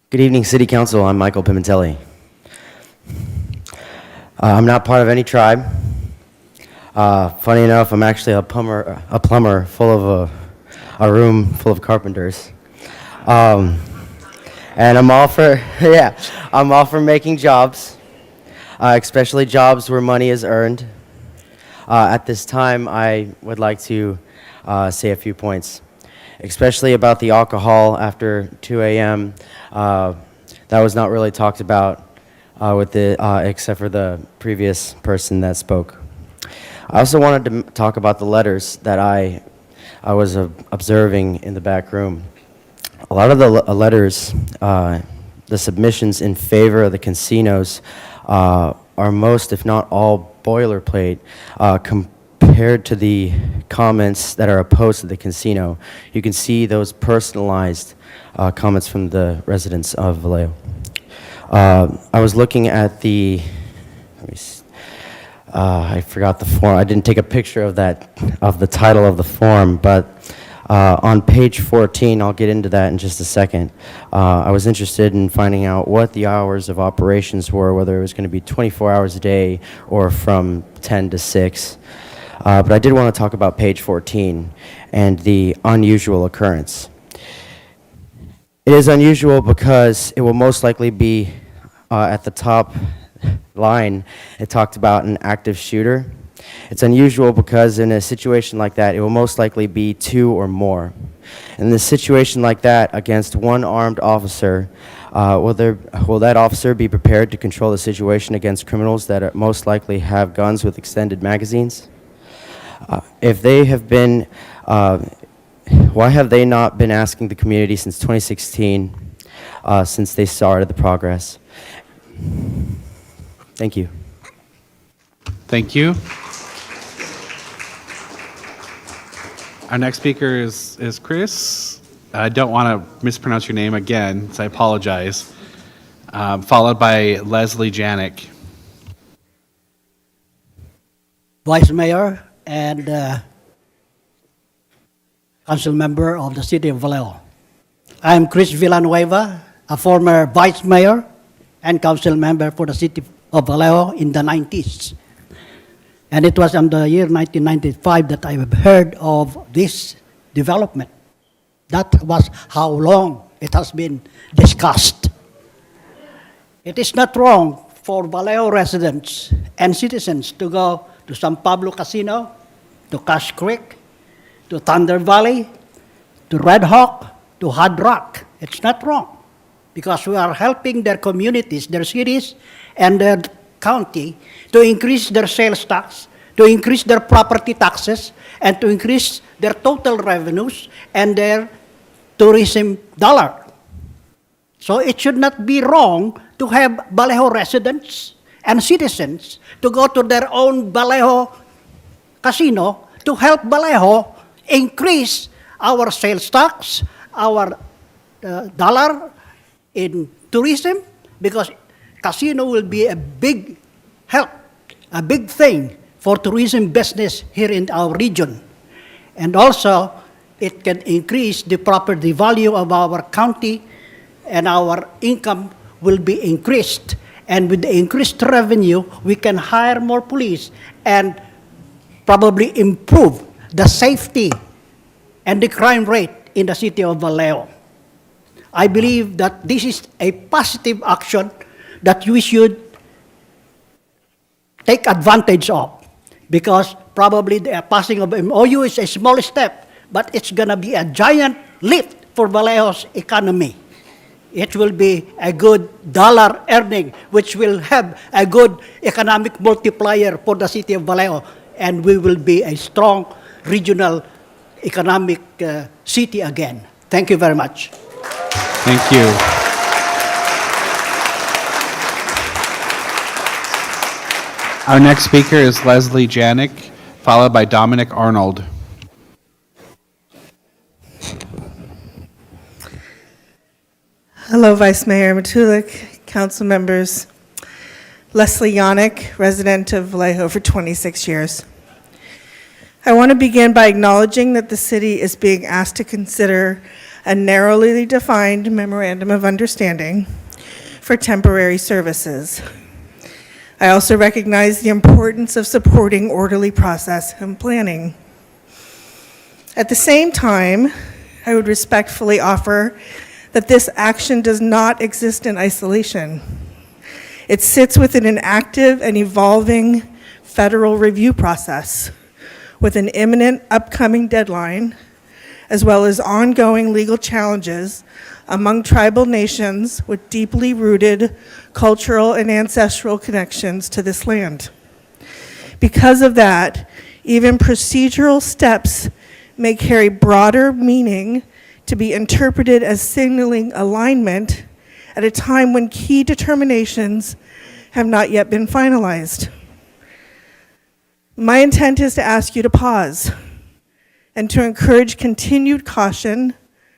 Good evening, City Council. I'm Michael Pimentelli. I'm not part of any tribe. Funny enough, I'm actually a plumber full of a room full of carpenters. And I'm all for, I'm all for making jobs, especially jobs where money is earned. At this time, I would like to say a few points, especially about the alcohol after 2 a.m. That was not really talked about except for the previous person that spoke. I also wanted to talk about the letters that I was observing in the back room. A lot of the letters, the submissions in favor of the casinos are most, if not all, boilerplate compared to the comments that are opposed to the casino. You can see those personalized comments from the residents of Vallejo. I was looking at the, I forgot the form. I didn't take a picture of that, of the title of the form, but on page 14, I'll get into that in just a second. I was interested in finding out what the hours of operations were, whether it was going to be 24 hours a day or from 10 to 6. But I did want to talk about page 14 and the unusual occurrence. It is unusual because it will most likely be at the top line, it talked about an active shooter. It's unusual because in a situation like that, it will most likely be 2 or more. In a situation like that, against one armed officer, will that officer be prepared to control the situation against criminals that are most likely have guns with extended magazines? If they have been, why have they not been asking the community since 2016, since they started the progress? Thank you. Thank you. Our next speaker is Chris. I don't want to mispronounce your name again, so I apologize. Followed by Leslie Janik. Vice Mayor and Council Member of the City of Vallejo. I am Chris Villanueva, a former Vice Mayor and Council Member for the City of Vallejo in the 90s. And it was in the year 1995 that I heard of this development. That was how long it has been discussed. It is not wrong for Vallejo residents and citizens to go to San Pablo Casino, to Cash Creek, to Thunder Valley, to Red Hawk, to Hard Rock. It's not wrong because we are helping their communities, their cities, and their county to increase their sales tax, to increase their property taxes, and to increase their total revenues and their tourism dollar. So it should not be wrong to have Vallejo residents and citizens to go to their own Vallejo casino to help Vallejo increase our sales tax, our dollar in tourism, because casino will be a big help, a big thing for tourism business here in our region. And also, it can increase the property value of our county, and our income will be increased. And with the increased revenue, we can hire more police and probably improve the safety and the crime rate in the city of Vallejo. I believe that this is a positive action that we should take advantage of, because probably the passing of MOU is a small step, but it's going to be a giant lift for Vallejo's economy. It will be a good dollar earning, which will have a good economic multiplier for the city of Vallejo, and we will be a strong regional economic city again. Thank you very much. Thank you. Our next speaker is Leslie Janik, followed by Dominic Arnold. Hello, Vice Mayor Matulik, council members. Leslie Janik, resident of Vallejo for 26 years. I want to begin by acknowledging that the city is being asked to consider a narrowly defined memorandum of understanding for temporary services. I also recognize the importance of supporting orderly process and planning. At the same time, I would respectfully offer that this action does not exist in isolation. It sits within an active and evolving federal review process with an imminent upcoming deadline, as well as ongoing legal challenges among tribal nations with deeply rooted cultural and ancestral connections to this land. Because of that, even procedural steps may carry broader meaning to be interpreted as signaling alignment at a time when key determinations have not yet been finalized. My intent is to ask you to pause and to encourage continued caution,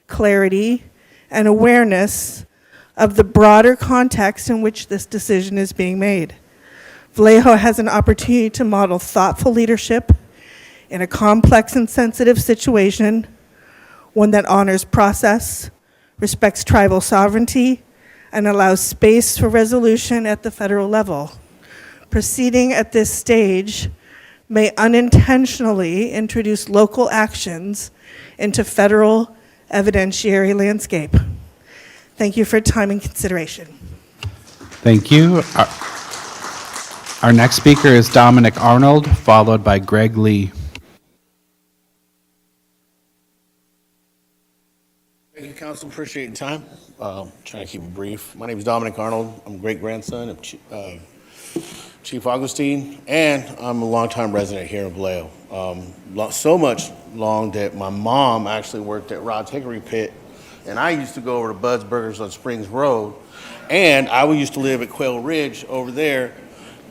clarity, and awareness of the broader context in which this decision is being made. Vallejo has an opportunity to model thoughtful leadership in a complex and sensitive situation, one that honors process, respects tribal sovereignty, and allows space for resolution at the federal level. Proceeding at this stage may unintentionally introduce local actions into federal evidentiary landscape. Thank you for your time and consideration. Thank you. Our next speaker is Dominic Arnold, followed by Greg Lee. Thank you, Council. Appreciate your time. Trying to keep it brief. My name is Dominic Arnold. I'm a great-grandson of Chief Augustine, and I'm a longtime resident here in Vallejo. So much long that my mom actually worked at Rod's Hickory Pit, and I used to go over to Bud's Burgers on Springs Road, and I used to live at Quail Ridge over there,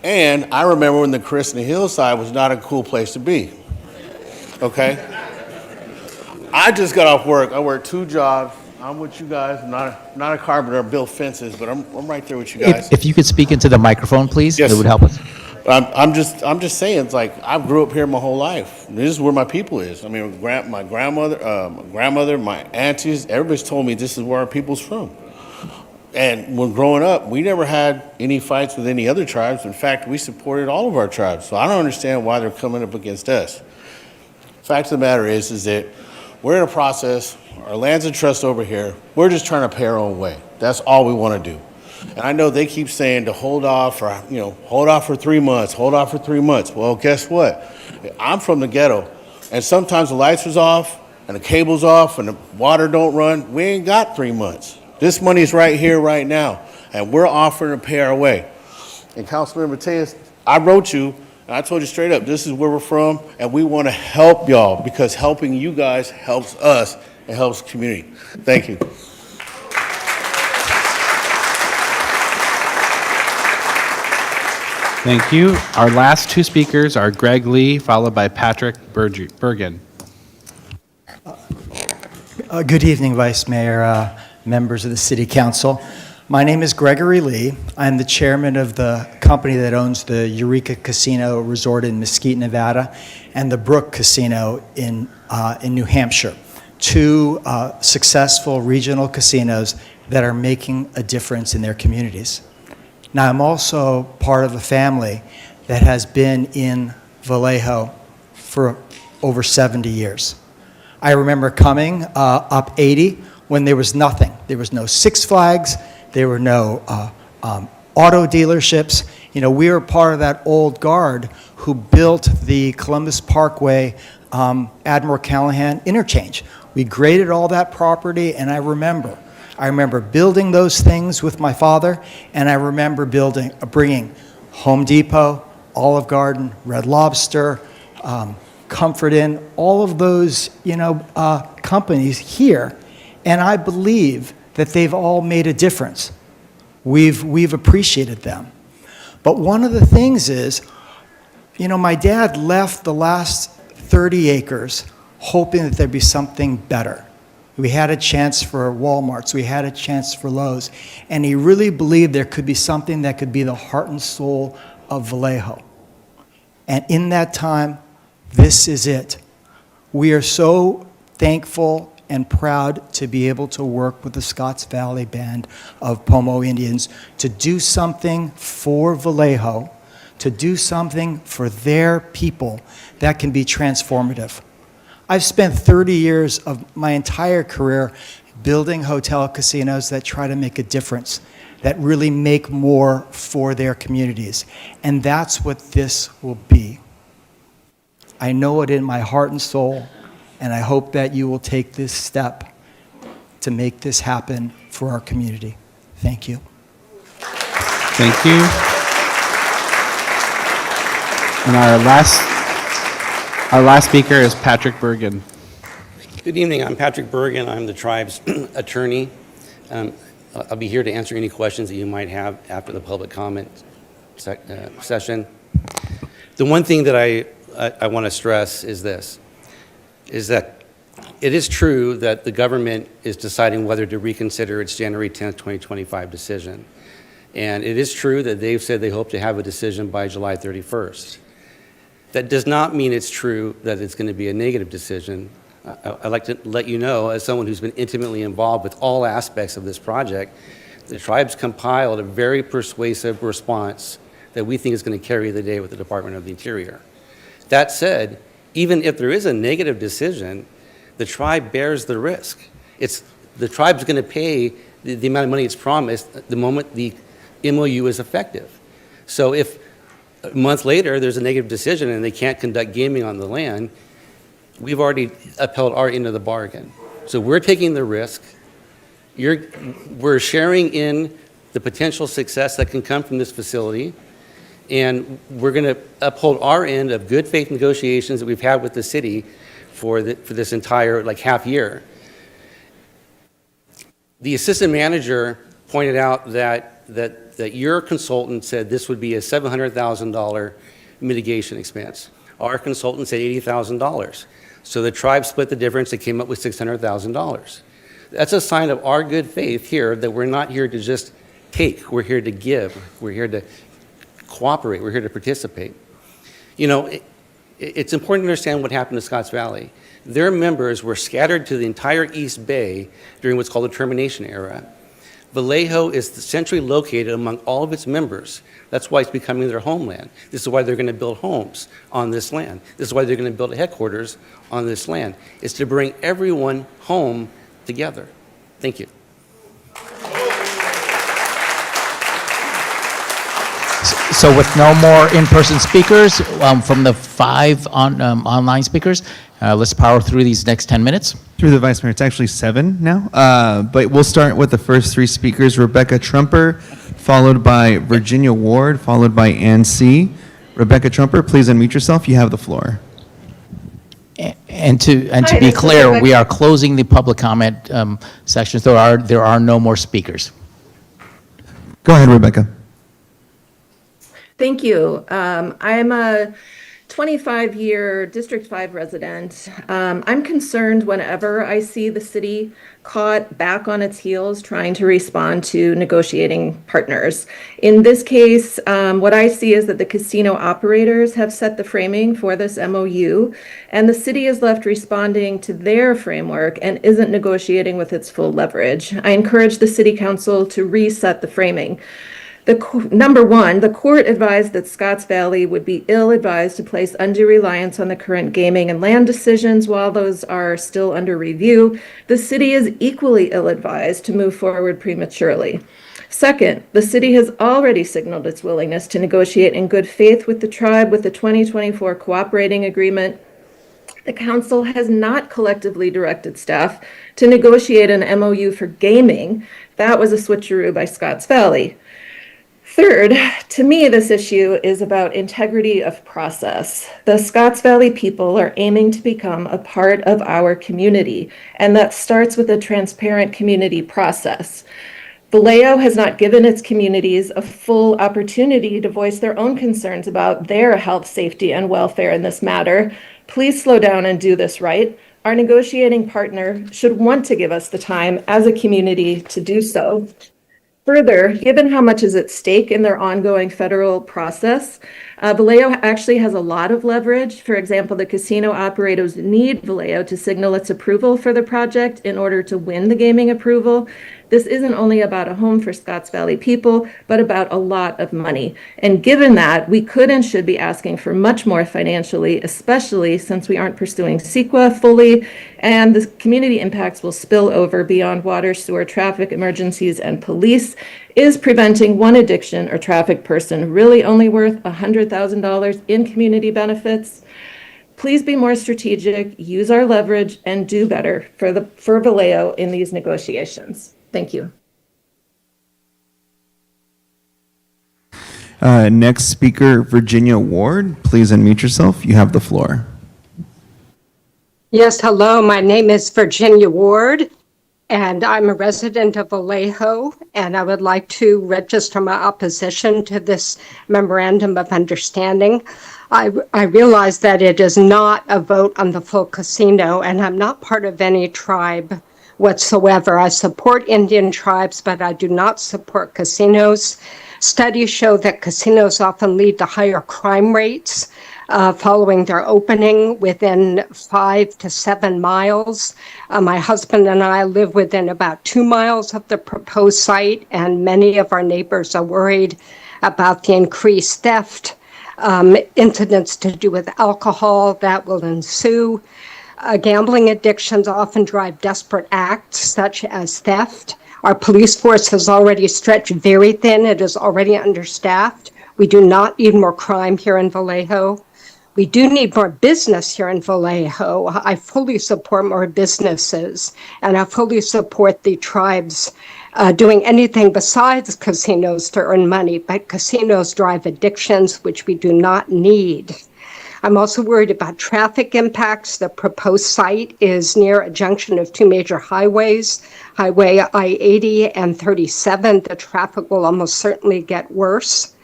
and I remember when the Christina Hillside was not a cool place to be, okay? I just got off work. I worked 2 jobs. I'm with you guys. I'm not a carpenter. I build fences, but I'm right there with you guys. If you could speak into the microphone, please, Yes. it would help us. I'm just saying, it's like I grew up here my whole life. This is where my people is. I mean, my grandmother, my aunties, everybody's told me this is where our people's from. And when growing up, we never had any fights with any other tribes. In fact, we supported all of our tribes. So I don't understand why they're coming up against us. Fact of the matter is that we're in a process. Our land's a trust over here. We're just trying to pay our own way. That's all we want to do. And I know they keep saying to hold off for 3 months, hold off for 3 months. Well, guess what? I'm from the ghetto, and sometimes the lights was off, and the cable's off, and the water don't run. We ain't got 3 months. This money's right here, right now, and we're offering to pay our way. And Councilmember Mateus, I wrote you, and I told you straight up, this is where we're from, and we want to help y'all, because helping you guys helps us and helps the community. Thank you. Thank you. Our last 2 speakers are Greg Lee, followed by Patrick Bergen. Good evening, Vice Mayor, members of the City Council. My name is Gregory Lee. I'm the chairman of the company that owns the Eureka Casino Resort in Mesquite, Nevada, and the Brook Casino in New Hampshire, 2 successful regional casinos that are making a difference in their communities. Now, I'm also part of a family that has been in Vallejo for over 70 years. I remember coming up 80 when there was nothing. There was no Six Flags. There were no auto dealerships. You know, we were part of that old guard who built the Columbus Parkway Admiral Callahan interchange. We graded all that property, and I remember building those things with my father, and I remember bringing Home Depot, Olive Garden, Red Lobster, Comfort Inn, all of those, companies here, and I believe that they've all made a difference. We've appreciated them. But one of the things is, my dad left the last 30 acres hoping that there'd be something better. We had a chance for Walmarts, we had a chance for Lowe's, and he really believed there could be something that could be the heart and soul of Vallejo. And in that time, this is it. We are so thankful and proud to be able to work with the Scotts Valley Band of Pomo Indians to do something for Vallejo, to do something for their people that can be transformative. I've spent 30 years of my entire career building hotel casinos that try to make a difference, that really make more for their communities. And that's what this will be. I know it in my heart and soul, and I hope that you will take this step to make this happen for our community. Thank you. Thank you. And our last speaker is Patrick Bergen. Good evening. I'm Patrick Bergen. I'm the tribe's attorney. I'll be here to answer any questions that you might have after the public comment session. The one thing that I want to stress is this, is that it is true that the government is deciding whether to reconsider its January 10th, 2025 decision. And it is true that they've said they hope to have a decision by July 31st. That does not mean it's true that it's going to be a negative decision. I'd like to let you know, as someone who's been intimately involved with all aspects of this project, the tribes compiled a very persuasive response that we think is going to carry the day with the Department of the Interior. That said, even if there is a negative decision, the tribe bears the risk. The tribe's going to pay the amount of money it's promised the moment the MOU is effective. So if a month later there's a negative decision and they can't conduct gaming on the land, we've already upheld our end of the bargain. So we're taking the risk. We're sharing in the potential success that can come from this facility, and we're going to uphold our end of good faith negotiations that we've had with the city for this entire half year. The assistant manager pointed out that your consultant said this would be a $700,000 mitigation expense. Our consultant said $80,000. So the tribe split the difference. They came up with $600,000. That's a sign of our good faith here, that we're not here to just take. We're here to give. We're here to cooperate. We're here to participate. You know, it's important to understand what happened to Scotts Valley. Their members were scattered to the entire East Bay during what's called the termination era. Vallejo is centrally located among all of its members. That's why it's becoming their homeland. This is why they're going to build homes on this land. This is why they're going to build a headquarters on this land. It's to bring everyone home together. Thank you. So with no more in-person speakers from the 5 online speakers, let's power through these next 10 minutes. Through the Vice Mayor, it's actually 7 now. But we'll start with the first 3 speakers, Rebecca Trumper, followed by Virginia Ward, followed by Ann C. Rebecca Trumper, please unmute yourself. You have the floor. And to be clear, we are closing the public comment section. So there are no more speakers. Go ahead, Rebecca. Thank you. I'm a 25-year District 5 resident. I'm concerned whenever I see the city caught back on its heels trying to respond to negotiating partners. In this case, what I see is that the casino operators have set the framing for this MOU, and the city is left responding to their framework and isn't negotiating with its full leverage. I encourage the City Council to reset the framing. Number one, the court advised that Scotts Valley would be ill-advised to place undue reliance on the current gaming and land decisions while those are still under review. The city is equally ill-advised to move forward prematurely. Second, the city has already signaled its willingness to negotiate in good faith with the tribe with the 2024 cooperating agreement. The council has not collectively directed staff to negotiate an MOU for gaming. That was a switcheroo by Scotts Valley. Third, to me, this issue is about integrity of process. The Scotts Valley people are aiming to become a part of our community, and that starts with a transparent community process. Vallejo has not given its communities a full opportunity to voice their own concerns about their health, safety, and welfare in this matter. Please slow down and do this right. Our negotiating partner should want to give us the time as a community to do so. Further, given how much is at stake in their ongoing federal process, Vallejo actually has a lot of leverage. For example, the casino operators need Vallejo to signal its approval for the project in order to win the gaming approval. This isn't only about a home for Scotts Valley people, but about a lot of money. And given that, we could and should be asking for much more financially, especially since we aren't pursuing CEQA fully, and the community impacts will spill over beyond water, sewer, traffic, emergencies, and police. Is preventing one addiction or traffic person really only worth $100,000 in community benefits? Please be more strategic, use our leverage, and do better for Vallejo in these negotiations. Thank you. Next speaker, Virginia Ward. Please unmute yourself. You have the floor. Yes, hello. My name is Virginia Ward, and I'm a resident of Vallejo, and I would like to register my opposition to this memorandum of understanding. I realize that it is not a vote on the full casino, and I'm not part of any tribe whatsoever. I support Indian tribes, but I do not support casinos. Studies show that casinos often lead to higher crime rates following their opening within 5 to 7 miles. My husband and I live within about 2 miles of the proposed site, and many of our neighbors are worried about the increased theft, incidents to do with alcohol that will ensue. Gambling addictions often drive desperate acts such as theft. Our police force has already stretched very thin. It is already understaffed. We do not need more crime here in Vallejo. We do need more business here in Vallejo. I fully support more businesses, and I fully support the tribes doing anything besides casinos to earn money, but casinos drive addictions, which we do not need. I'm also worried about traffic impacts. The proposed site is near a junction of two major highways, Highway I-80 and 37. The traffic will almost certainly get worse.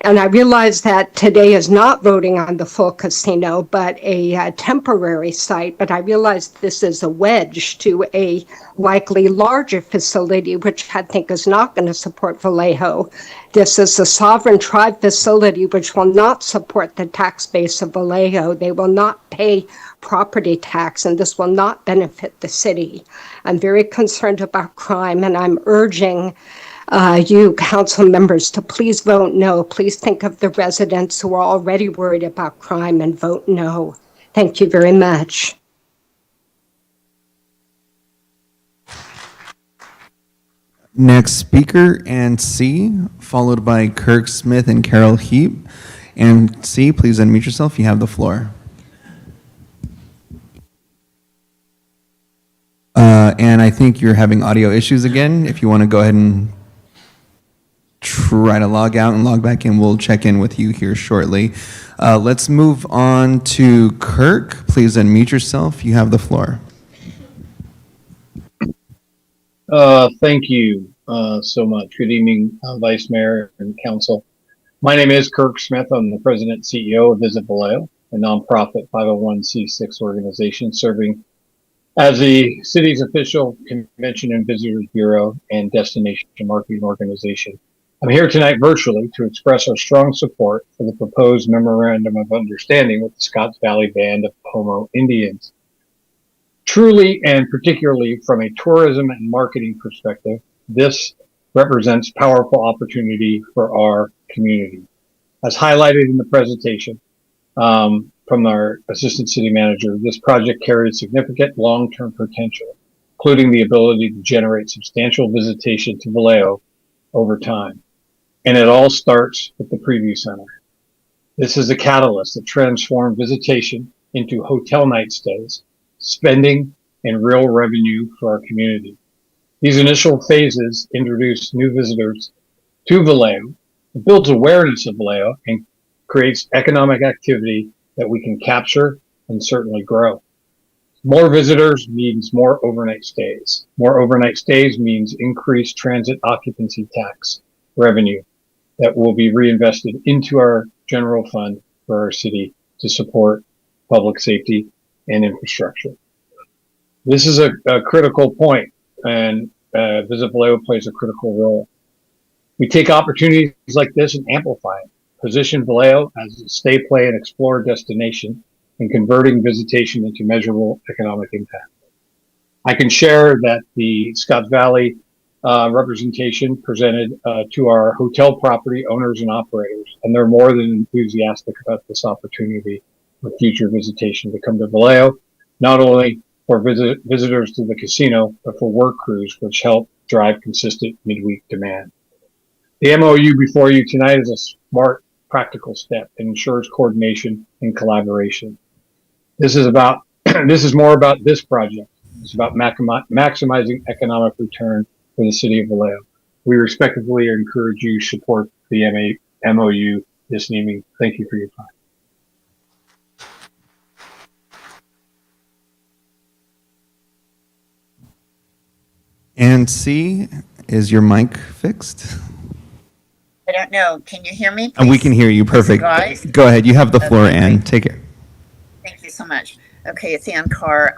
And I realize that today is not voting on the full casino, but a temporary site. But I realize this is a wedge to a likely larger facility, which I think is not going to support Vallejo. This is a sovereign tribe facility, which will not support the tax base of Vallejo. They will not pay property tax, and this will not benefit the city. I'm very concerned about crime, and I'm urging you council members to please vote no. Please think of the residents who are already worried about crime and vote no. Thank you very much. Next speaker, Ann C., followed by Kirk Smith and Carol Heap. Ann C., please unmute yourself. You have the floor. And I think you're having audio issues again. If you want to go ahead and try to log out and log back in, we'll check in with you here shortly. Let's move on to Kirk. Please unmute yourself. You have the floor. Thank you so much. Good evening, Vice Mayor and Council. My name is Kirk Smith. I'm the President and CEO of Visit Vallejo, a nonprofit 501c6 organization serving as the city's official Convention and Visitors Bureau and destination marketing organization. I'm here tonight virtually to express our strong support for the proposed Memorandum of Understanding with the Scotts Valley Band of Pomo Indians. Truly, and particularly from a tourism and marketing perspective, this represents powerful opportunity for our community. As highlighted in the presentation from our Assistant City Manager, this project carries significant long-term potential, including the ability to generate substantial visitation to Vallejo over time. And it all starts with the preview center. This is a catalyst that transforms visitation into hotel night stays, spending, and real revenue for our community. These initial phases introduce new visitors to Vallejo, builds awareness of Vallejo, and creates economic activity that we can capture and certainly grow. More visitors means more overnight stays. More overnight stays means increased transit occupancy tax revenue that will be reinvested into our general fund for our city to support public safety and infrastructure. This is a critical point, and Visit Vallejo plays a critical role. We take opportunities like this and amplify it, position Vallejo as a stay, play, and explore destination, and converting visitation into measurable economic impact. I can share that the Scotts Valley representation presented to our hotel property owners and operators, and they're more than enthusiastic about this opportunity for future visitation to come to Vallejo, not only for visitors to the casino, but for work crews, which help drive consistent midweek demand. The MOU before you tonight is a smart, practical step and ensures coordination and collaboration. This is more about this project. It's about maximizing economic return for the city of Vallejo. We respectfully encourage you to support the MOU this evening. Thank you for your time. And C, is your mic fixed? I don't know. Can you hear me? And we can hear you. Perfect. Go ahead. You have the floor, Ann. Take it. Thank you so much. Okay, it's Ann Carr.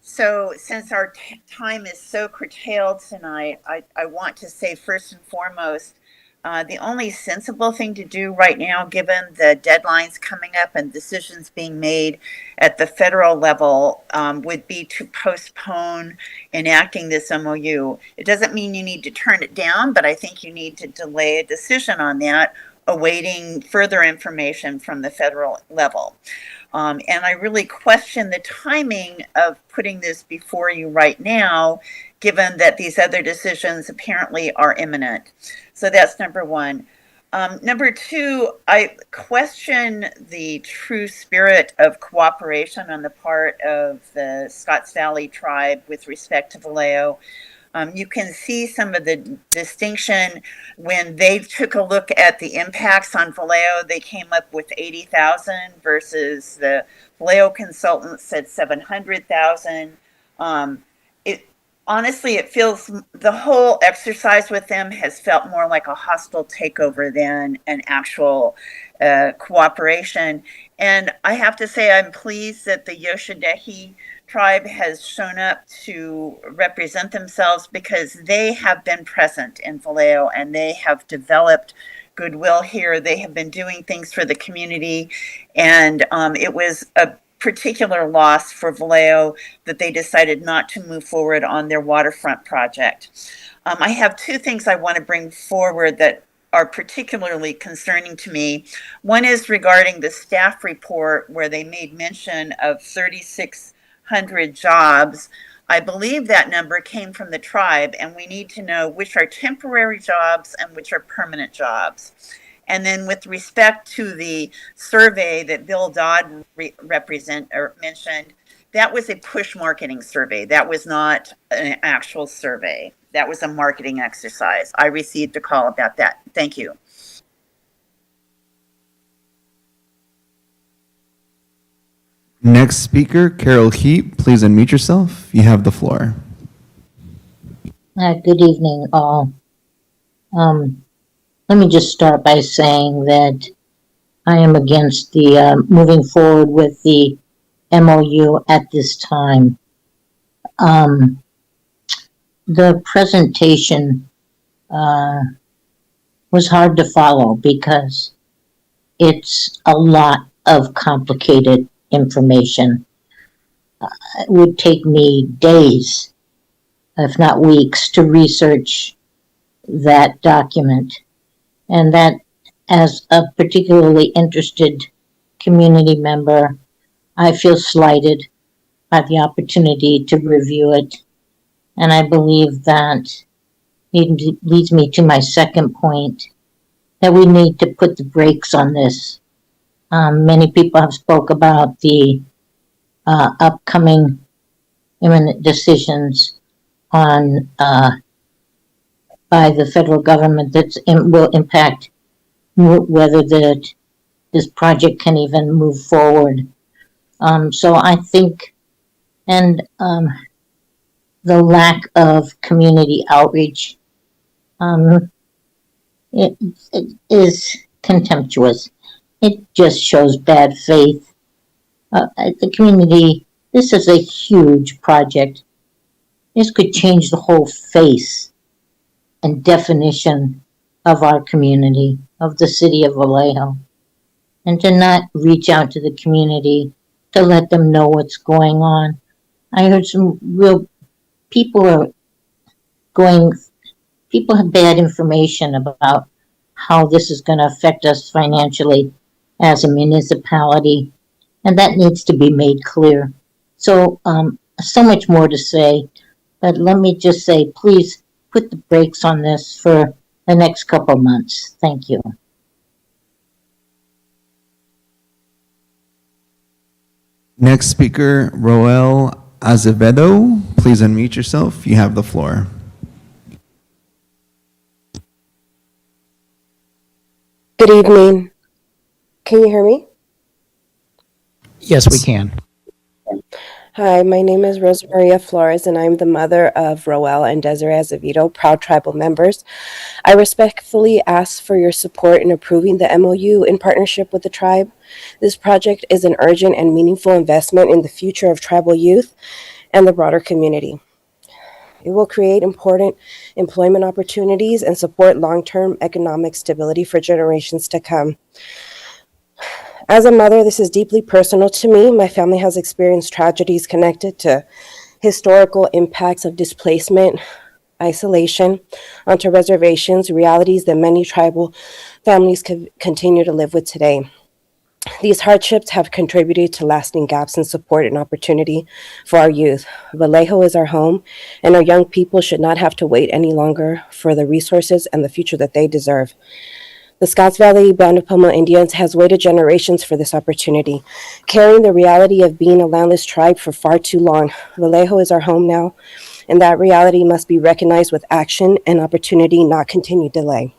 So since our time is so curtailed tonight, I want to say first and foremost, the only sensible thing to do right now, given the deadlines coming up and decisions being made at the federal level, would be to postpone enacting this MOU. It doesn't mean you need to turn it down, but I think you need to delay a decision on that, awaiting further information from the federal level. And I really question the timing of putting this before you right now, given that these other decisions apparently are imminent. So that's number one. Number two, I question the true spirit of cooperation on the part of the Scotts Valley tribe with respect to Vallejo. You can see some of the distinction when they took a look at the impacts on Vallejo. They came up with 80,000 versus the Vallejo consultant said 700,000. Honestly, it feels the whole exercise with them has felt more like a hostile takeover than an actual cooperation. And I have to say, I'm pleased that the Yoshidehi tribe has shown up to represent themselves, because they have been present in Vallejo and they have developed goodwill here. They have been doing things for the community, and it was a particular loss for Vallejo that they decided not to move forward on their waterfront project. I have two things I want to bring forward that are particularly concerning to me. One is regarding the staff report, where they made mention of 3,600 jobs. I believe that number came from the tribe, and we need to know which are temporary jobs and which are permanent jobs. And then with respect to the survey that Bill Dodd mentioned, that was a push marketing survey. That was not an actual survey. That was a marketing exercise. I received a call about that. Thank you. Next speaker, Carol Heap. Please unmute yourself. You have the floor. Good evening, all. Let me just start by saying that I am against the moving forward with the MOU at this time. The presentation was hard to follow because it's a lot of complicated information. It would take me days, if not weeks, to research that document. And that, as a particularly interested community member, I feel slighted by the opportunity to review it. And I believe that it leads me to my second point, that we need to put the brakes on this. Many people have spoke about the upcoming imminent decisions on by the federal government that will impact whether this project can even move forward. So I think, and the lack of community outreach, it is contemptuous. It just shows bad faith. The community, this is a huge project. This could change the whole face and definition of our community, of the city of Vallejo. And to not reach out to the community to let them know what's going on. I heard some real people have bad information about how this is going to affect us financially as a municipality, and that needs to be made clear. So, so much more to say, but let me just say, please put the brakes on this for the next couple months. Thank you. Next speaker, Roel Azevedo. Please unmute yourself. You have the floor. Good evening. Can you hear me? Yes, we can. Hi, my name is Rosa Maria Flores, and I'm the mother of Roel and Desiree Azevedo, proud tribal members. I respectfully ask for your support in approving the MOU in partnership with the tribe. This project is an urgent and meaningful investment in the future of tribal youth and the broader community. It will create important employment opportunities and support long-term economic stability for generations to come. As a mother, this is deeply personal to me. My family has experienced tragedies connected to historical impacts of displacement, isolation onto reservations, realities that many tribal families continue to live with today. These hardships have contributed to lasting gaps in support and opportunity for our youth. Vallejo is our home, and our young people should not have to wait any longer for the resources and the future that they deserve. The Scotts Valley Band of Pomo Indians has waited generations for this opportunity, carrying the reality of being a landless tribe for far too long. Vallejo is our home now, and that reality must be recognized with action and opportunity, not continued delay.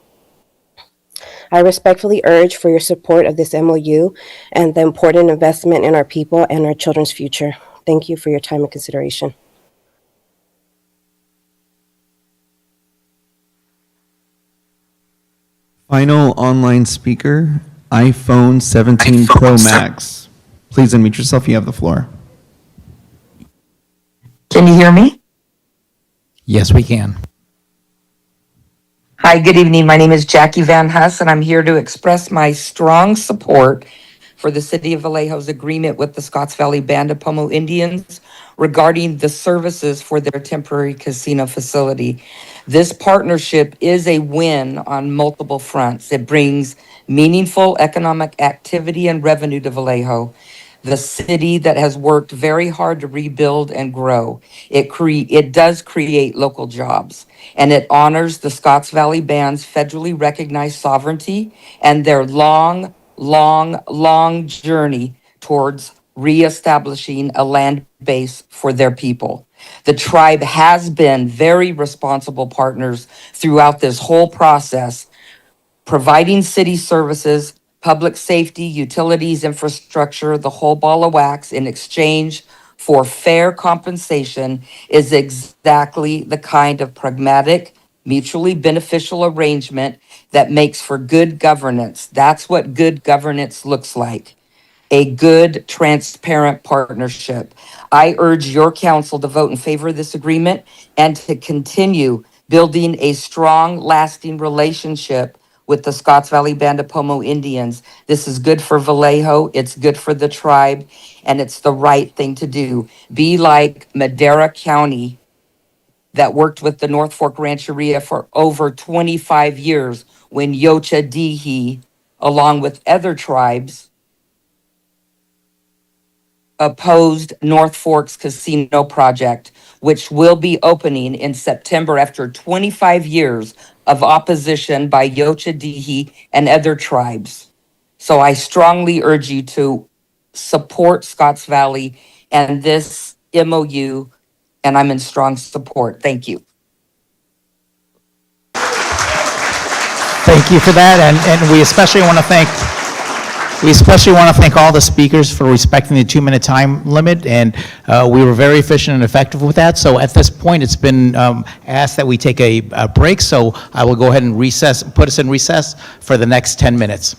I respectfully urge for your support of this MOU and the important investment in our people and our children's future. Thank you for your time and consideration. Final online speaker, iPhone 17 Pro Max. Please unmute yourself. You have the floor. Can you hear me? Yes, we can. Hi, good evening. My name is Jackie Van Huss, and I'm here to express my strong support for the City of Vallejo's agreement with the Scotts Valley Band of Pomo Indians regarding the services for their temporary casino facility. This partnership is a win on multiple fronts. It brings meaningful economic activity and revenue to Vallejo, the city that has worked very hard to rebuild and grow. It does create local jobs, and it honors the Scotts Valley Band's federally recognized sovereignty and their long journey towards reestablishing a land base for their people. The tribe has been very responsible partners throughout this whole process, providing city services, public safety, utilities, infrastructure, the whole ball of wax in exchange for fair compensation is exactly the kind of pragmatic, mutually beneficial arrangement that makes for good governance. That's what good governance looks like. A good, transparent partnership. I urge your council to vote in favor of this agreement and to continue building a strong, lasting relationship with the Scotts Valley Band of Pomo Indians. This is good for Vallejo, it's good for the tribe, and it's the right thing to do. Be like Madera County that worked with the North Fork Rancheria for over 25 years when Yocha Dihi, along with other tribes, opposed North Fork's casino project, which will be opening in September after 25 years of opposition by Yocha Dihi and other tribes. So I strongly urge you to support Scotts Valley and this MOU, and I'm in strong support. Thank you. Thank you for that, and we especially want to thank all the speakers for respecting the 2-minute time limit, and we were very efficient and effective with that. So at this point, it's been asked that we take a break, so I will go ahead and put us in recess for the next 10 minutes.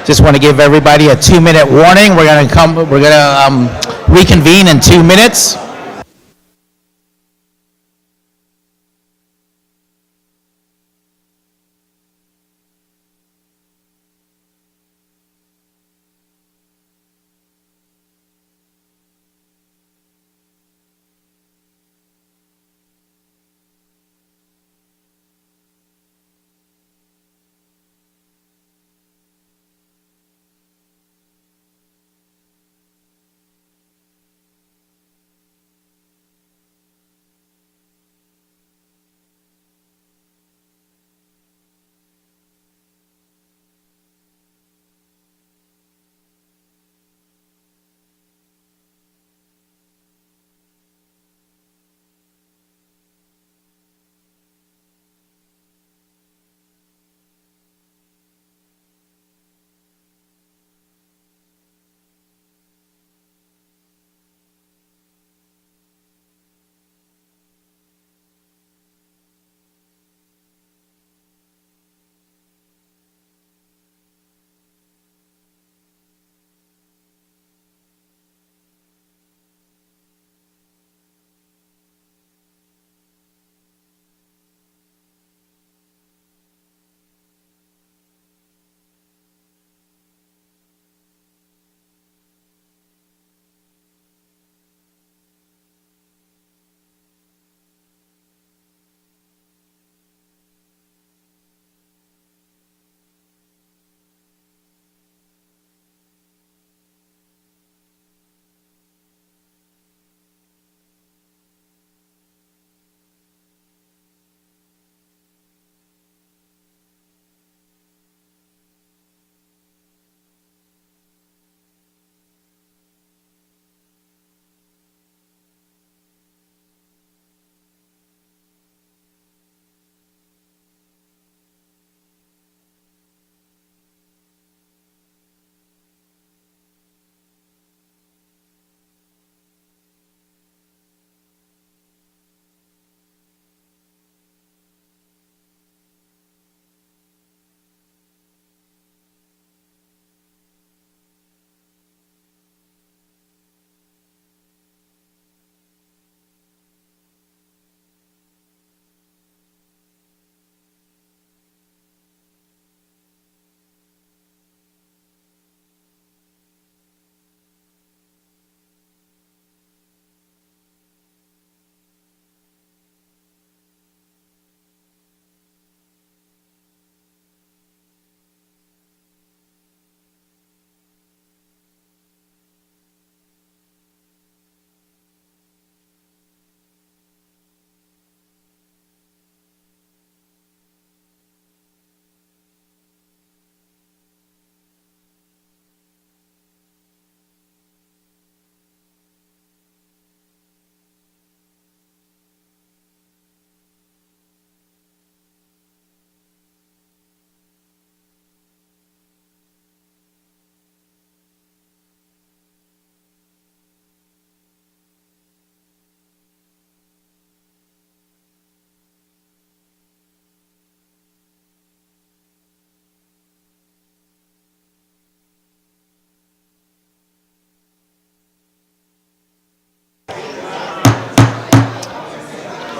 Just want to give everybody a 2-minute warning. We're going to reconvene in 2 minutes.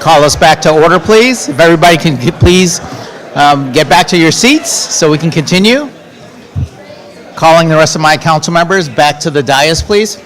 Call us back to order, please. If everybody can please get back to your seats so we can continue. Calling the rest of my council members back to the dais, please.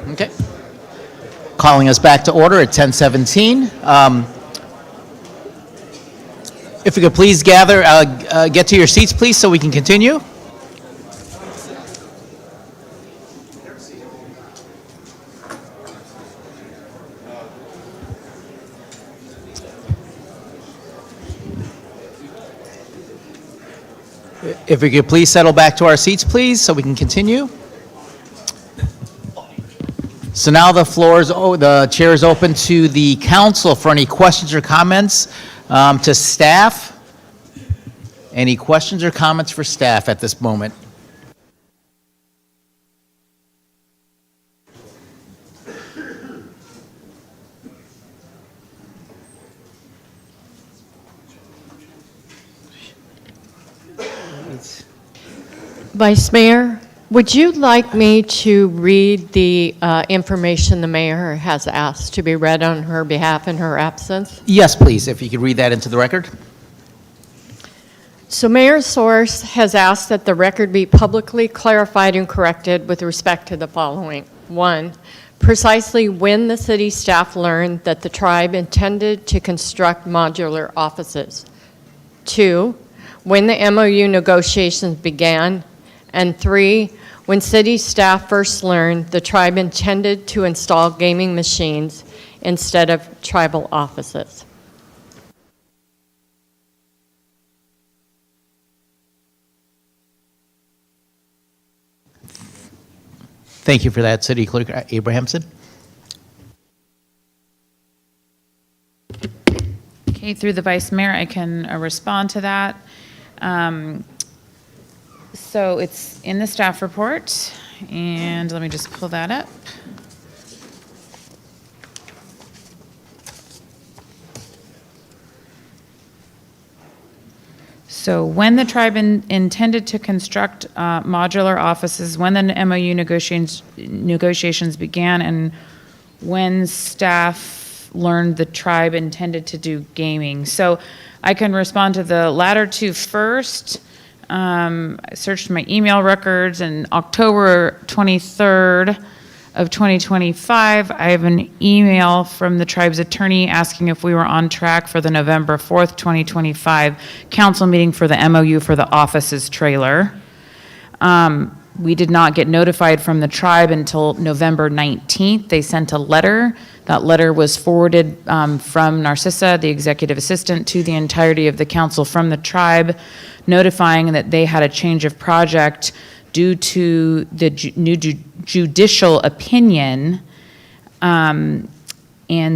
Okay. Calling us back to order at 10:17. If we could please gather, get to your seats, please, so we can continue. If we could please settle back to our seats, please, so we can continue. So now the chair is open to the council for any questions or comments to staff. Any questions or comments for staff at this moment? Vice Mayor, would you like me to read the information the mayor has asked to be read on her behalf in her absence? Yes, please, if you could read that into the record. So Mayor Source has asked that the record be publicly clarified and corrected with respect to the following. 1, precisely when the city staff learned that the tribe intended to construct modular offices. 2, when the MOU negotiations began. And 3, when city staff first learned the tribe intended to install gaming machines instead of tribal offices. Thank you for that, City Clerk Abrahamson. Okay, through the Vice Mayor, I can respond to that. So it's in the staff report, and let me just pull that up. So when the tribe intended to construct modular offices, when the MOU negotiations began, and when staff learned the tribe intended to do gaming. So I can respond to the latter two first. I searched my email records, and October 23rd of 2025, I have an email from the tribe's attorney asking if we were on track for the November 4th, 2025 council meeting for the MOU for the offices trailer. We did not get notified from the tribe until November 19th. They sent a letter. That letter was forwarded from Narcissa, the executive assistant, to the entirety of the council from the tribe, notifying that they had a change of project due to the new judicial opinion, and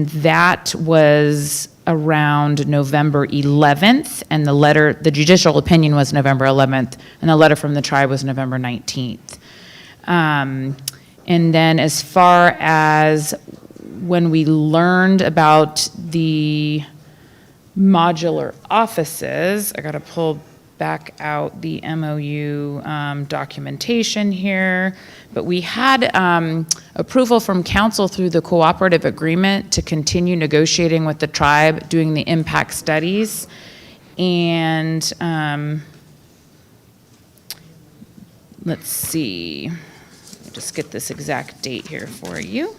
that was around November 11th, and the judicial opinion was November 11th, and the letter from the tribe was November 19th. And then as far as when we learned about the modular offices, I got to pull back out the MOU documentation here, but we had approval from council through the cooperative agreement to continue negotiating with the tribe, doing the impact studies, and let's see, let me just get this exact date here for you.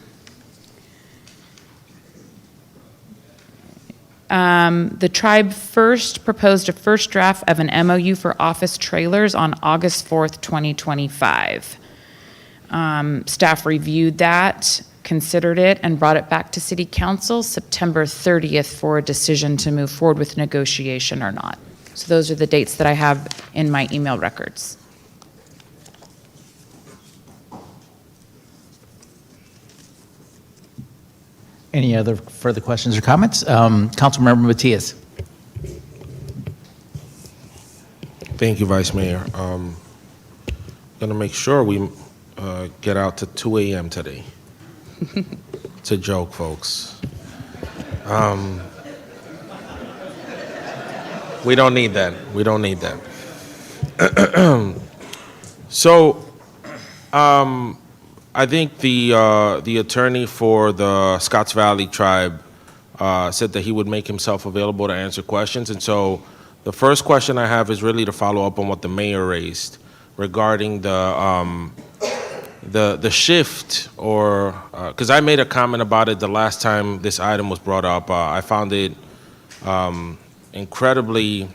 The tribe first proposed a first draft of an MOU for office trailers on August 4th, 2025. Staff reviewed that, considered it, and brought it back to City Council September 30th for a decision to move forward with negotiation or not. So those are the dates that I have in my email records. Any other further questions or comments? Councilmember Matias. Thank you, Vice Mayor. Going to make sure we get out to 2 a.m. today. It's a joke, folks. We don't need that. We don't need that. So, I think the attorney for the Scotts Valley tribe said that he would make himself available to answer questions. And so the first question I have is really to follow up on what the mayor raised regarding the shift, or because I made a comment about it the last time this item was brought up. I found it incredibly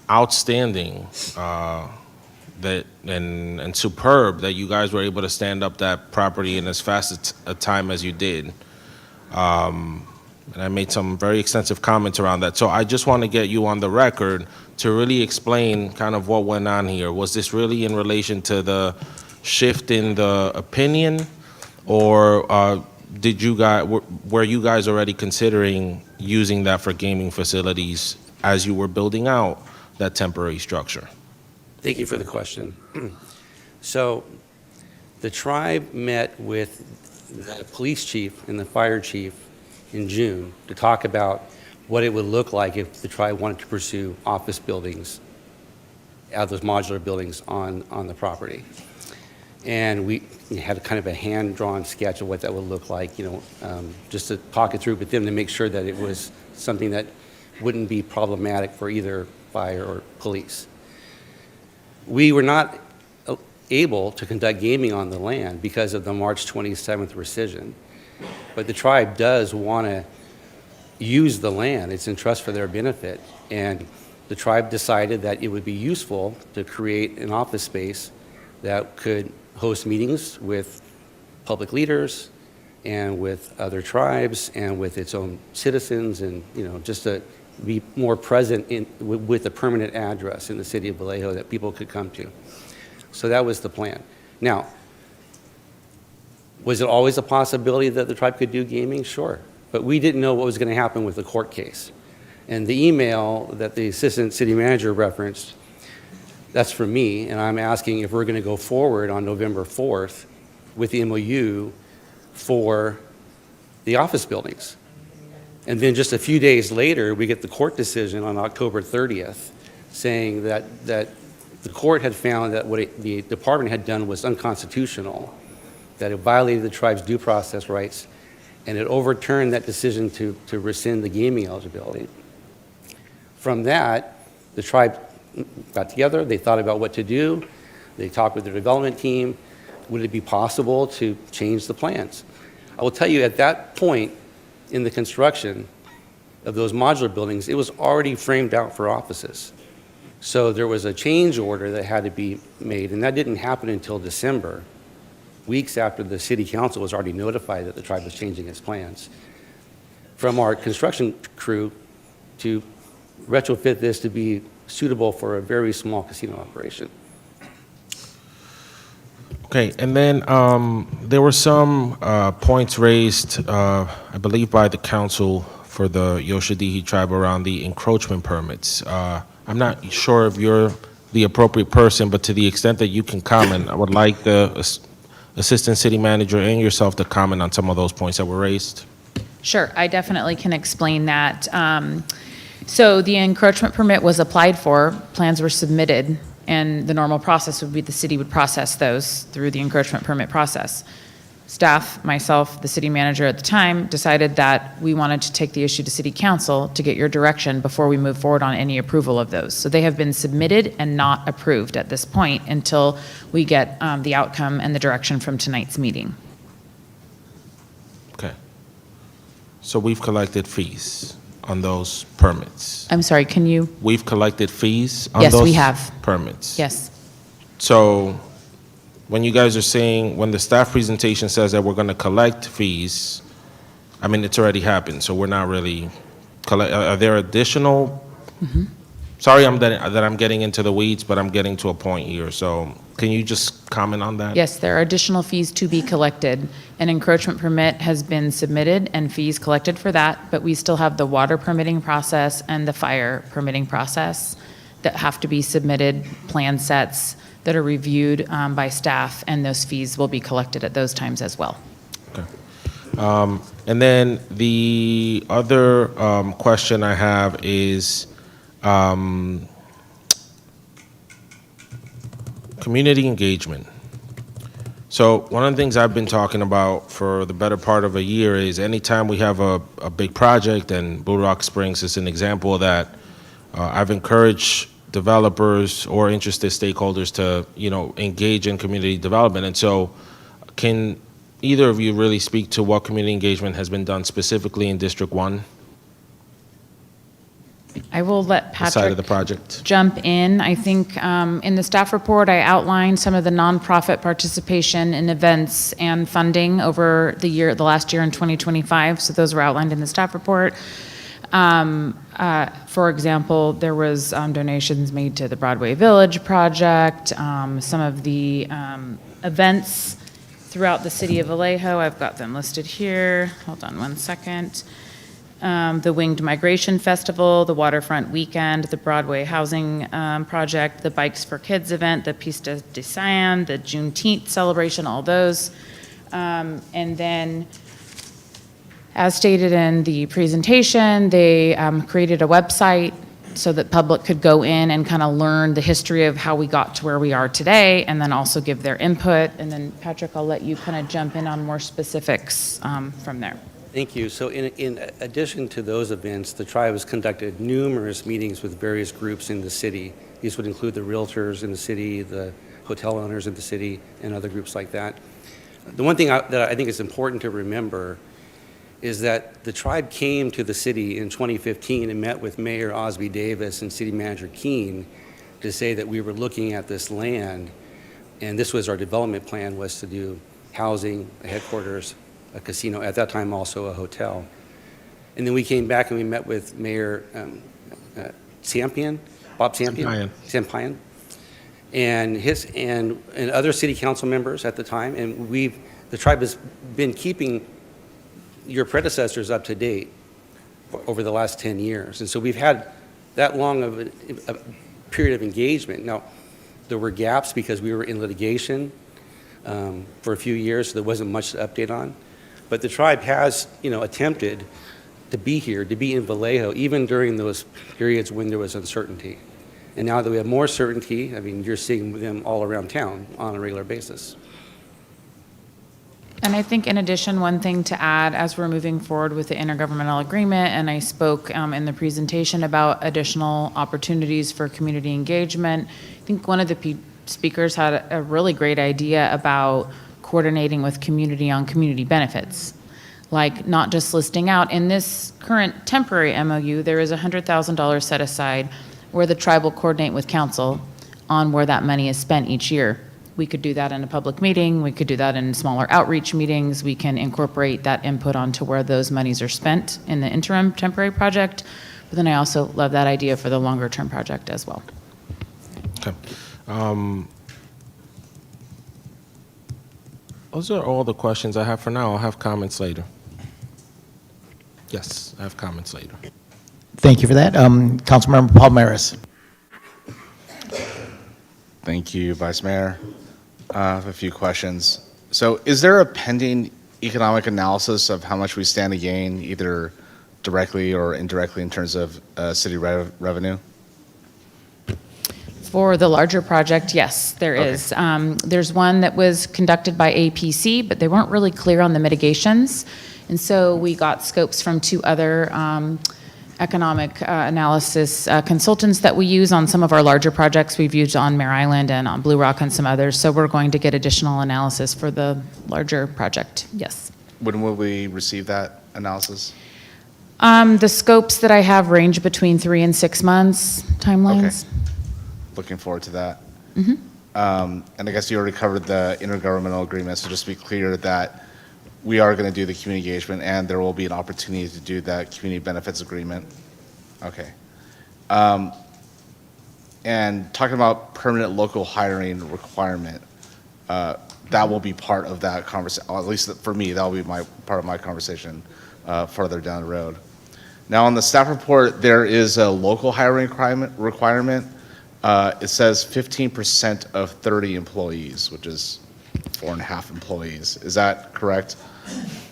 outstanding and superb that you guys were able to stand up that property in as fast a time as you did. and I made some very extensive comments around that. So I just want to get you on the record to really explain kind of what went on here. Was this really in relation to the shift in the opinion, or were you guys already considering using that for gaming facilities as you were building out that temporary structure? Thank you for the question. So the tribe met with the police chief and the fire chief in June to talk about what it would look like if the tribe wanted to pursue office buildings, those modular buildings on the property. And we had kind of a hand-drawn sketch of what that would look like, just to talk it through with them to make sure that it was something that wouldn't be problematic for either fire or police. We were not able to conduct gaming on the land because of the March 27th rescission. But the tribe does want to use the land. It's in trust for their benefit. And the tribe decided that it would be useful to create an office space that could host meetings with public leaders and with other tribes and with its own citizens, and just to be more present with a permanent address in the city of Vallejo that people could come to. So that was the plan. Now, was it always a possibility that the tribe could do gaming? Sure. But we didn't know what was going to happen with the court case. And the email that the assistant city manager referenced, that's from me, and I'm asking if we're going to go forward on November 4th with the MOU for the office buildings. And then just a few days later, we get the court decision on October 30th saying that the court had found that what the department had done was unconstitutional, that it violated the tribe's due process rights, and it overturned that decision to rescind the gaming eligibility. From that, the tribe got together, they thought about what to do, they talked with their development team. Would it be possible to change the plans? I will tell you, at that point in the construction of those modular buildings, it was already framed out for offices. So there was a change order that had to be made, and that didn't happen until December, weeks after the city council was already notified that the tribe was changing its plans. From our construction crew to retrofit this to be suitable for a very small casino operation. Okay, and then there were some points raised, I believe, by the council for the Yoshadihi tribe around the encroachment permits. I'm not sure if you're the appropriate person, but to the extent that you can comment, I would like the assistant city manager and yourself to comment on some of those points that were raised. Sure, I definitely can explain that. So the encroachment permit was applied for, plans were submitted, and the normal process would be the city would process those through the encroachment permit process. Staff, myself, the city manager at the time, decided that we wanted to take the issue to city council to get your direction before we move forward on any approval of those. So they have been submitted and not approved at this point until we get the outcome and the direction from tonight's meeting. Okay. So we've collected fees on those permits. I'm sorry, can you? We've collected fees on Yes, those we have. permits. Yes. So when you guys are saying, when the staff presentation says that we're going to collect fees, I mean, it's already happened, so we're not really, are there additional? Sorry that I'm getting into the weeds, but I'm getting to a point here, so can you just comment on that? Yes, there are additional fees to be collected. An encroachment permit has been submitted and fees collected for that, but we still have the water permitting process and the fire permitting process that have to be submitted, plan sets that are reviewed by staff, and those fees will be collected at those times as well. Okay. And then the other question I have is community engagement. So one of the things I've been talking about for the better part of a year is anytime we have a big project, and Blue Rock Springs is an example of that, I've encouraged developers or interested stakeholders to, engage in community development. And so can either of you really speak to what community engagement has been done specifically in District 1? I will let the side of the Patrick project? jump in. I think in the staff report, I outlined some of the nonprofit participation in events and funding over the last year in 2025. So those were outlined in the staff report. For example, there was donations made to the Broadway Village project, some of the events throughout the city of Vallejo. I've got them listed here. Hold on one second. The Winged Migration Festival, the Waterfront Weekend, the Broadway Housing Project, the Bikes for Kids event, the Pista de San, the Juneteenth celebration, all those. And then, as stated in the presentation, they created a website so that public could go in and kind of learn the history of how we got to where we are today, and then also give their input. And then, Patrick, I'll let you kind of jump in on more specifics from there. Thank you. So in addition to those events, the tribe has conducted numerous meetings with various groups in the city. These would include the realtors in the city, the hotel owners in the city, and other groups like that. The one thing that I think is important to remember is that the tribe came to the city in 2015 and met with Mayor Osby Davis and City Manager Keene to say that we were looking at this land, and this was our development plan, was to do housing, a headquarters, a casino, at that time also a hotel. And then we came back and we met with Mayor Bob Sampian, and other city council members at the time. And the tribe has been keeping your predecessors up to date over the last 10 years. And so we've had that long of a period of engagement. Now, there were gaps because we were in litigation for a few years, so there wasn't much to update on. But the tribe has, attempted to be here, to be in Vallejo, even during those periods when there was uncertainty. And now that we have more certainty, I mean, you're seeing them all around town on a regular basis. And I think in addition, one thing to add as we're moving forward with the intergovernmental agreement, and I spoke in the presentation about additional opportunities for community engagement. I think one of the speakers had a really great idea about coordinating with community on community benefits, like not just listing out. In this current temporary MOU, there is $100,000 set aside where the tribe will coordinate with council on where that money is spent each year. We could do that in a public meeting. We could do that in smaller outreach meetings. We can incorporate that input onto where those monies are spent in the interim temporary project. But then I also love that idea for the longer term project as well. Okay. Those are all the questions I have for now. I'll have comments later. Yes, I have comments later. Thank you for that. Councilmember Palmares. Thank you, Vice Mayor. I have a few questions. So is there a pending economic analysis of how much we stand to gain, either directly or indirectly in terms of city revenue? For the larger project, yes, there Okay. is. There's one that was conducted by APC, but they weren't really clear on the mitigations. And so we got scopes from two other economic analysis consultants that we use on some of our larger projects. We've used on Mare Island and on Blue Rock and some others. So we're going to get additional analysis for the larger project, yes. When will we receive that analysis? The scopes that I have range between 3 and 6 months timelines. Looking forward to that. Mhm. And I guess you already covered the intergovernmental agreement, so just to be clear that we are going to do the community engagement and there will be an opportunity to do that community benefits agreement. Okay. And talking about permanent local hiring requirement, that will be part of that conversation, at least for me, that will be part of my conversation further down the road. Now on the staff report, there is a local hiring requirement. It says 15% of 30 employees, which is 4.5 employees. Is that correct?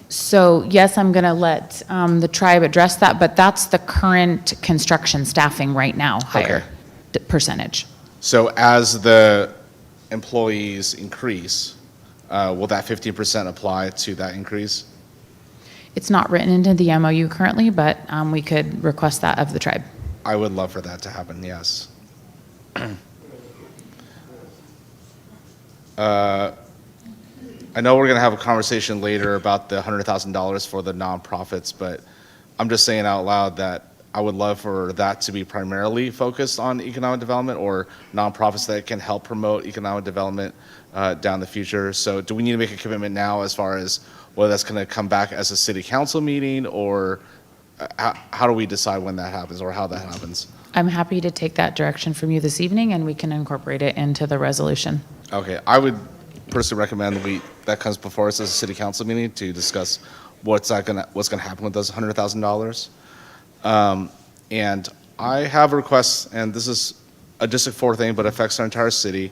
So yes, I'm going to let the tribe address that, but that's the current construction staffing right now, higher percentage. So as the employees increase, will that 15% apply to that increase? It's not written into the MOU currently, but we could request that of the tribe. I would love for that to happen, yes. I know we're going to have a conversation later about the $100,000 for the nonprofits, but I'm just saying out loud that I would love for that to be primarily focused on economic development or nonprofits that can help promote economic development down the future. So do we need to make a commitment now as far as whether that's going to come back as a city council meeting, or how do we decide when that happens or how that happens? I'm happy to take that direction from you this evening, and we can incorporate it into the resolution. Okay, I would personally recommend that comes before us as a city council meeting to discuss what's gonna happen with those $100,000. And I have a request, and this is a District 4 thing, but affects our entire city.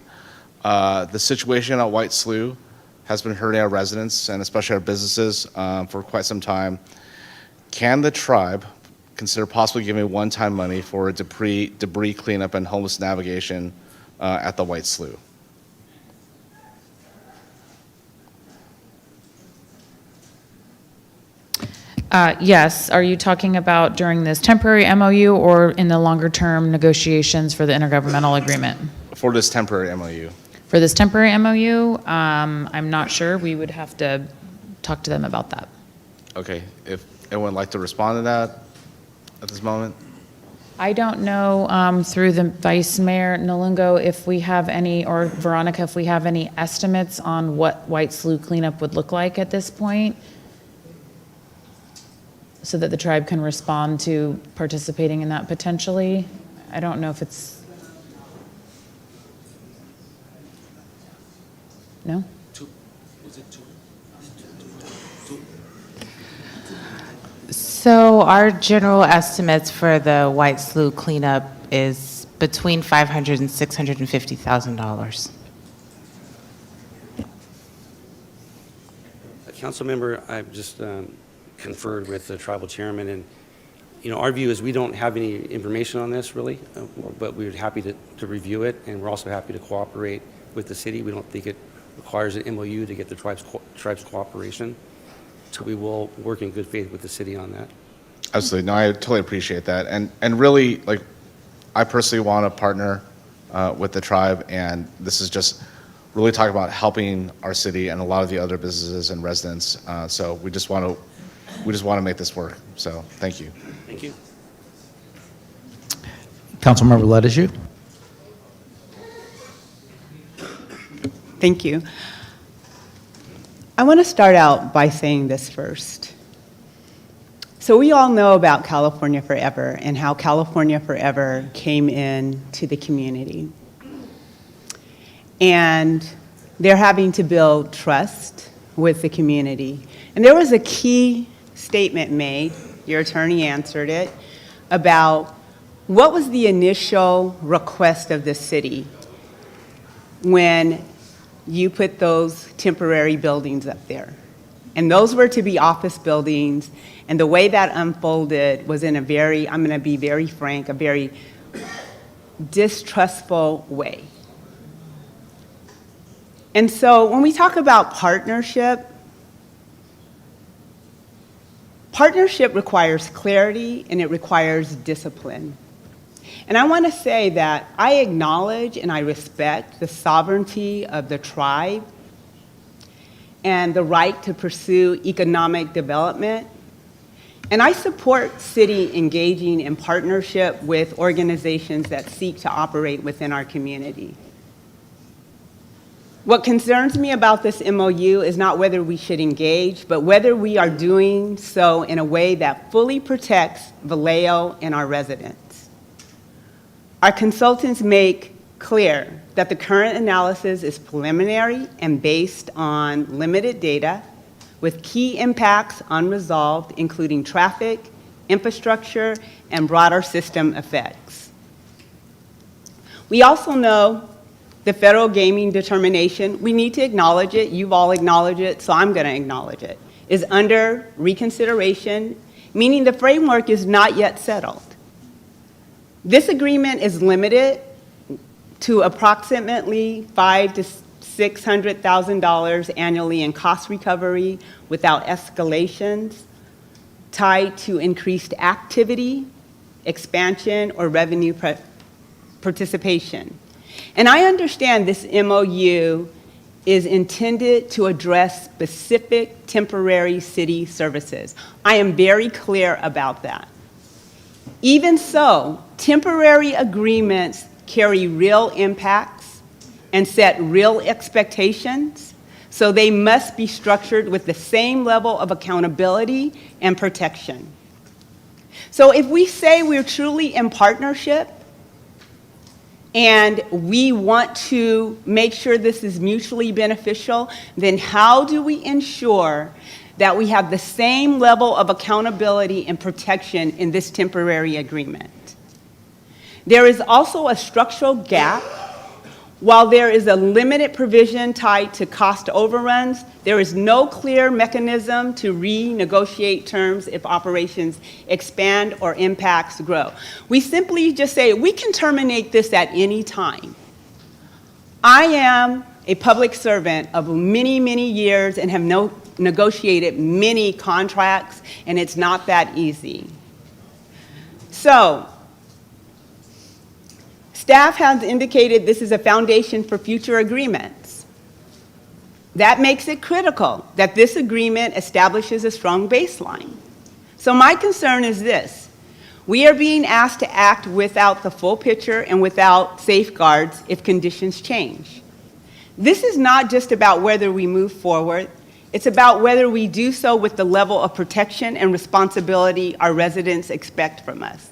The situation at White Slough has been hurting our residents and especially our businesses for quite some time. Can the tribe consider possibly giving one-time money for debris cleanup and homeless navigation at the White Slough? Yes. Are you talking about during this temporary MOU or in the longer-term negotiations for the intergovernmental agreement? For this temporary MOU. For this temporary MOU, I'm not sure. We would have to talk to them about that. Okay, if anyone would like to respond to that at this moment? I don't know through the Vice Mayor Nalungo if we have any, or Veronica, if we have any estimates on what White Slough cleanup would look like at this point, so that the tribe can respond to participating in that potentially. I don't know if it's, no? So our general estimates for the White Slough cleanup is between $500,000 and $650,000. Council member, I've just conferred with the tribal chairman, and our view is we don't have any information on this really, but we're happy to review it, and we're also happy to cooperate with the city. We don't think it requires an MOU to get the tribe's cooperation. So we will work in good faith with the city on that. Absolutely. No, I totally appreciate that. And really, I personally want to partner with the tribe, and this is just really talking about helping our city and a lot of the other businesses and residents. So we just want to make this work. So thank you. Thank you. Councilmember Ledesju. Thank you. I want to start out by saying this first. So we all know about California Forever and how California Forever came in to the community. And they're having to build trust with the community. And there was a key statement made, your attorney answered it, about what was the initial request of the city when you put those temporary buildings up there. And those were to be office buildings, and the way that unfolded was in a very, I'm gonna be very frank, a very distrustful way. And so when we talk about partnership requires clarity and it requires discipline. And I want to say that I acknowledge and I respect the sovereignty of the tribe and the right to pursue economic development. And I support city engaging in partnership with organizations that seek to operate within our community. What concerns me about this MOU is not whether we should engage, but whether we are doing so in a way that fully protects Vallejo and our residents. Our consultants make clear that the current analysis is preliminary and based on limited data with key impacts unresolved, including traffic, infrastructure, and broader system effects. We also know the federal gaming determination, we need to acknowledge it, you've all acknowledged it, so I'm gonna acknowledge it, is under reconsideration, meaning the framework is not yet settled. This agreement is limited to approximately $500,000 to $600,000 annually in cost recovery without escalations tied to increased activity, expansion, or revenue participation. And I understand this MOU is intended to address specific temporary city services. I am very clear about that. Even so, temporary agreements carry real impacts and set real expectations, so they must be structured with the same level of accountability and protection. So if we say we're truly in partnership and we want to make sure this is mutually beneficial, then how do we ensure that we have the same level of accountability and protection in this temporary agreement? There is also a structural gap. While there is a limited provision tied to cost overruns, there is no clear mechanism to renegotiate terms if operations expand or impacts grow. We simply just say, we can terminate this at any time. I am a public servant of many, many years and have negotiated many contracts, and it's not that easy. So, staff has indicated this is a foundation for future agreements. That makes it critical that this agreement establishes a strong baseline. So my concern is this: we are being asked to act without the full picture and without safeguards if conditions change. This is not just about whether we move forward, it's about whether we do so with the level of protection and responsibility our residents expect from us.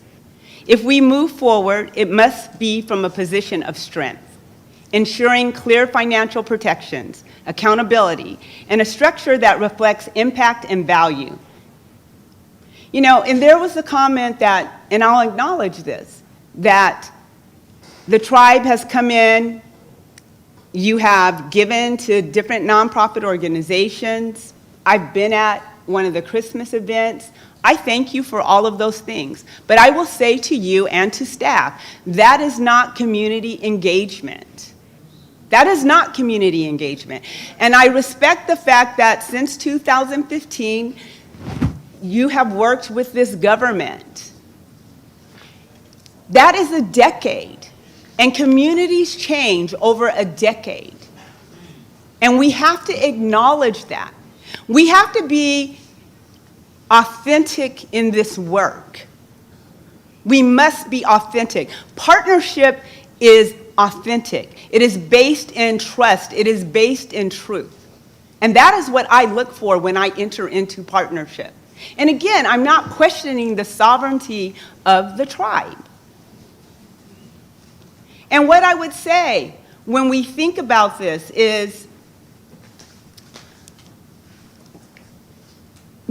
If we move forward, it must be from a position of strength, ensuring clear financial protections, accountability, and a structure that reflects impact and value. You know, and there was a comment that, and I'll acknowledge this, that the tribe has come in, you have given to different nonprofit organizations. I've been at one of the Christmas events. I thank you for all of those things. But I will say to you and to staff, that is not community engagement. That is not community engagement. And I respect the fact that since 2015, you have worked with this government. That is a decade. And communities change over a decade. And we have to acknowledge that. We have to be authentic in this work. We must be authentic. Partnership is authentic. It is based in trust. It is based in truth. And that is what I look for when I enter into partnership. And again, I'm not questioning the sovereignty of the tribe. And what I would say when we think about this is,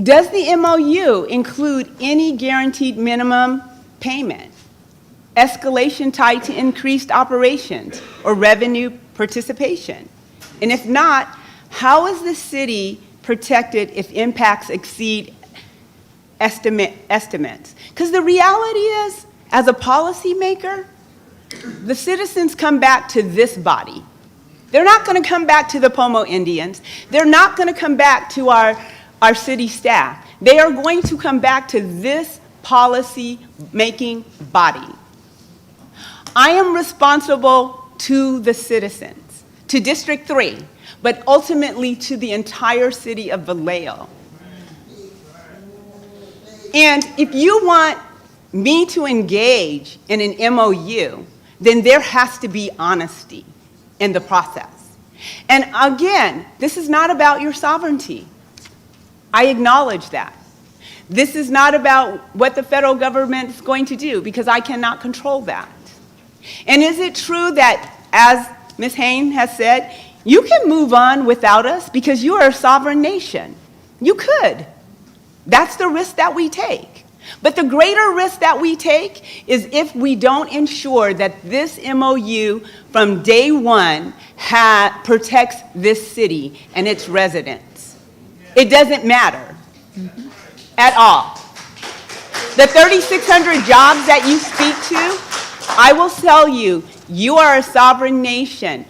does the MOU include any guaranteed minimum payment, escalation tied to increased operations, or revenue participation? And if not, how is the city protected if impacts exceed estimates? Because the reality is, as a policymaker, the citizens come back to this body. They're not going to come back to the Pomo Indians. They're not going to come back to our city staff. They are going to come back to this policy-making body. I am responsible to the citizens, to District 3, but ultimately to the entire city of Vallejo. And if you want me to engage in an MOU, then there has to be honesty in the process. And again, this is not about your sovereignty. I acknowledge that. This is not about what the federal government is going to do, because I cannot control that. And is it true that, as Ms. Haynes has said, you can move on without us because you are a sovereign nation? You could. That's the risk that we take. But the greater risk that we take is if we don't ensure that this MOU from day one protects this city and its residents. It doesn't matter at all. The 3,600 jobs that you speak to, I will tell you, you are a sovereign nation.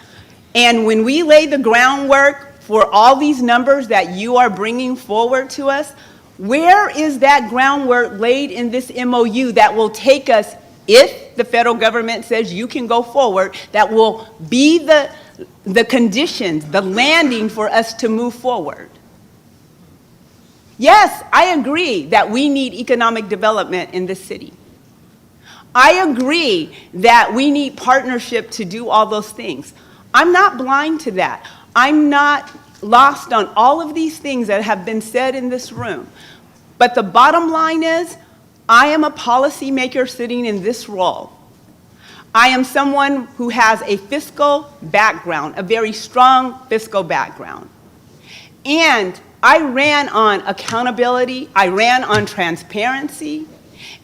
And when we lay the groundwork for all these numbers that you are bringing forward to us, where is that groundwork laid in this MOU that will take us, if the federal government says you can go forward, that will be the conditions, the landing for us to move forward? Yes, I agree that we need economic development in this city. I agree that we need partnership to do all those things. I'm not blind to that. I'm not lost on all of these things that have been said in this room. But the bottom line is, I am a policymaker sitting in this role. I am someone who has a fiscal background, a very strong fiscal background. And I ran on accountability, I ran on transparency,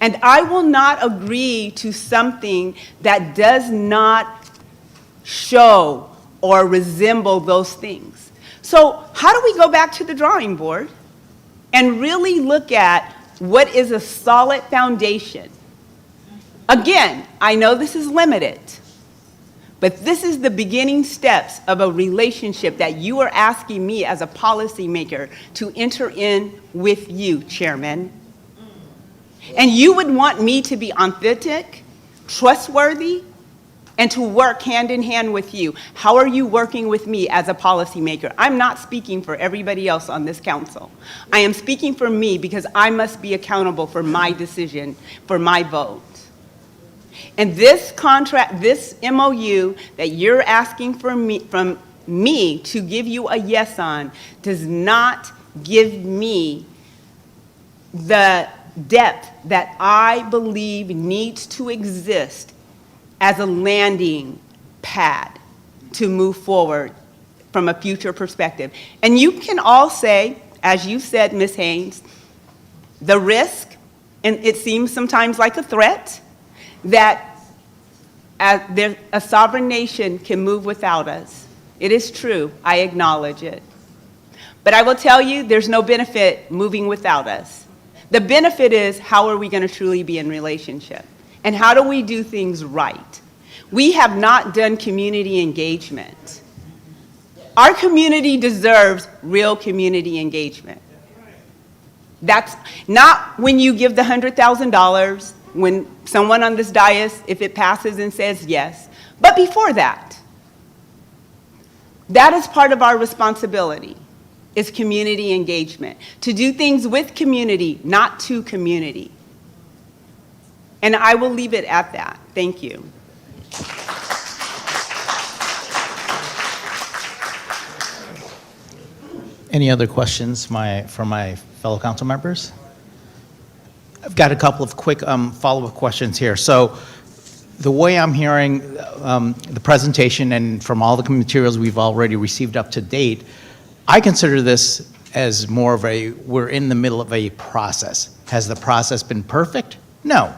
and I will not agree to something that does not show or resemble those things. So how do we go back to the drawing board and really look at what is a solid foundation? Again, I know this is limited, but this is the beginning steps of a relationship that you are asking me as a policymaker to enter in with you, Chairman. And you would want me to be authentic, trustworthy, and to work hand in hand with you. How are you working with me as a policymaker? I'm not speaking for everybody else on this council. I am speaking for me because I must be accountable for my decision, for my vote. And this contract, this MOU that you're asking from me to give you a yes on does not give me the depth that I believe needs to exist as a landing pad to move forward from a future perspective. And you can all say, as you said, Ms. Haynes, the risk, and it seems sometimes like a threat, that a sovereign nation can move without us. It is true, I acknowledge it. But I will tell you, there's no benefit moving without us. The benefit is, how are we going to truly be in relationship? And how do we do things right? We have not done community engagement. Our community deserves real community engagement. That's not when you give the $100,000, when someone on this dais, if it passes and says yes, but before that. That is part of our responsibility, is community engagement. To do things with community, not to community. And I will leave it at that. Thank you. Any other questions from my fellow council members? I've got a couple of quick follow-up questions here. So the way I'm hearing the presentation and from all the materials we've already received up to date, I consider this as more of we're in the middle of a process. Has the process been perfect? No.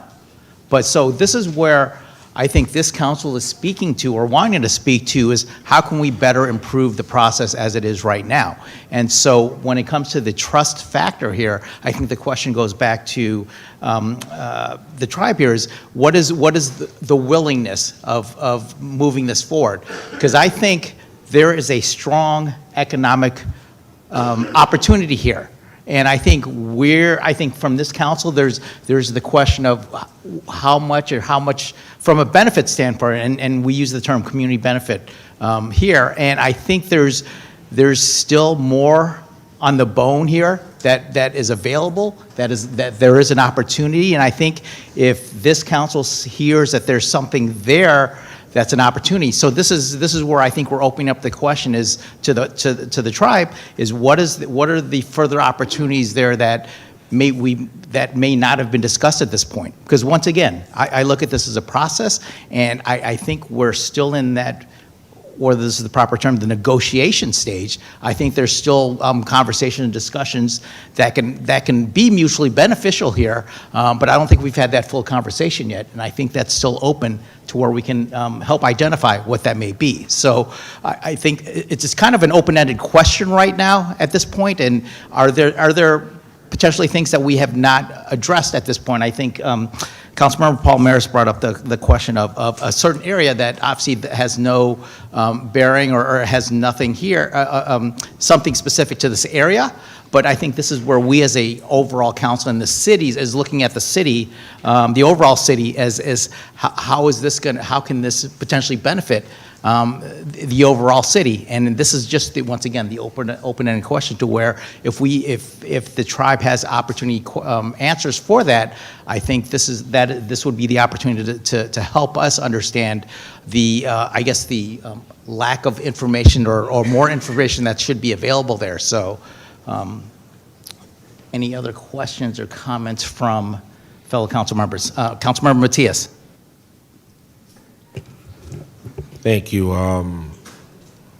But so this is where I think this council is speaking to, or wanting to speak to, is how can we better improve the process as it is right now? And so when it comes to the trust factor here, I think the question goes back to the tribe here is, what is the willingness of moving this forward? Because I think there is a strong economic opportunity here. And I think from this council, there's the question of how much from a benefit standpoint, and we use the term community benefit here, and I think there's still more on the bone here that is available, that there is an opportunity, and I think if this council hears that there's something there, that's an opportunity. So this is where I think we're opening up the question is to the tribe is what are the further opportunities there that may not have been discussed at this point? Because once again, I look at this as a process, and I think we're still in that, or this is the proper term, the negotiation stage. I think there's still conversation and discussions that can be mutually beneficial here, but I don't think we've had that full conversation yet, and I think that's still open to where we can help identify what that may be. So I think it's just kind of an open-ended question right now at this point, and are there potentially things that we have not addressed at this point? I think Councilmember Paul Maris brought up the question of a certain area that obviously has no bearing or has nothing here, something specific to this area. But I think this is where we as a overall council in the cities is looking at the city, the overall city as how can this potentially benefit the overall city? And this is just once again the open-ended question to where if the tribe has opportunity answers for that, I think this would be the opportunity to help us understand the lack of information or more information that should be available there. So. Any other questions or comments from fellow council members? Councilmember Matias. Thank you,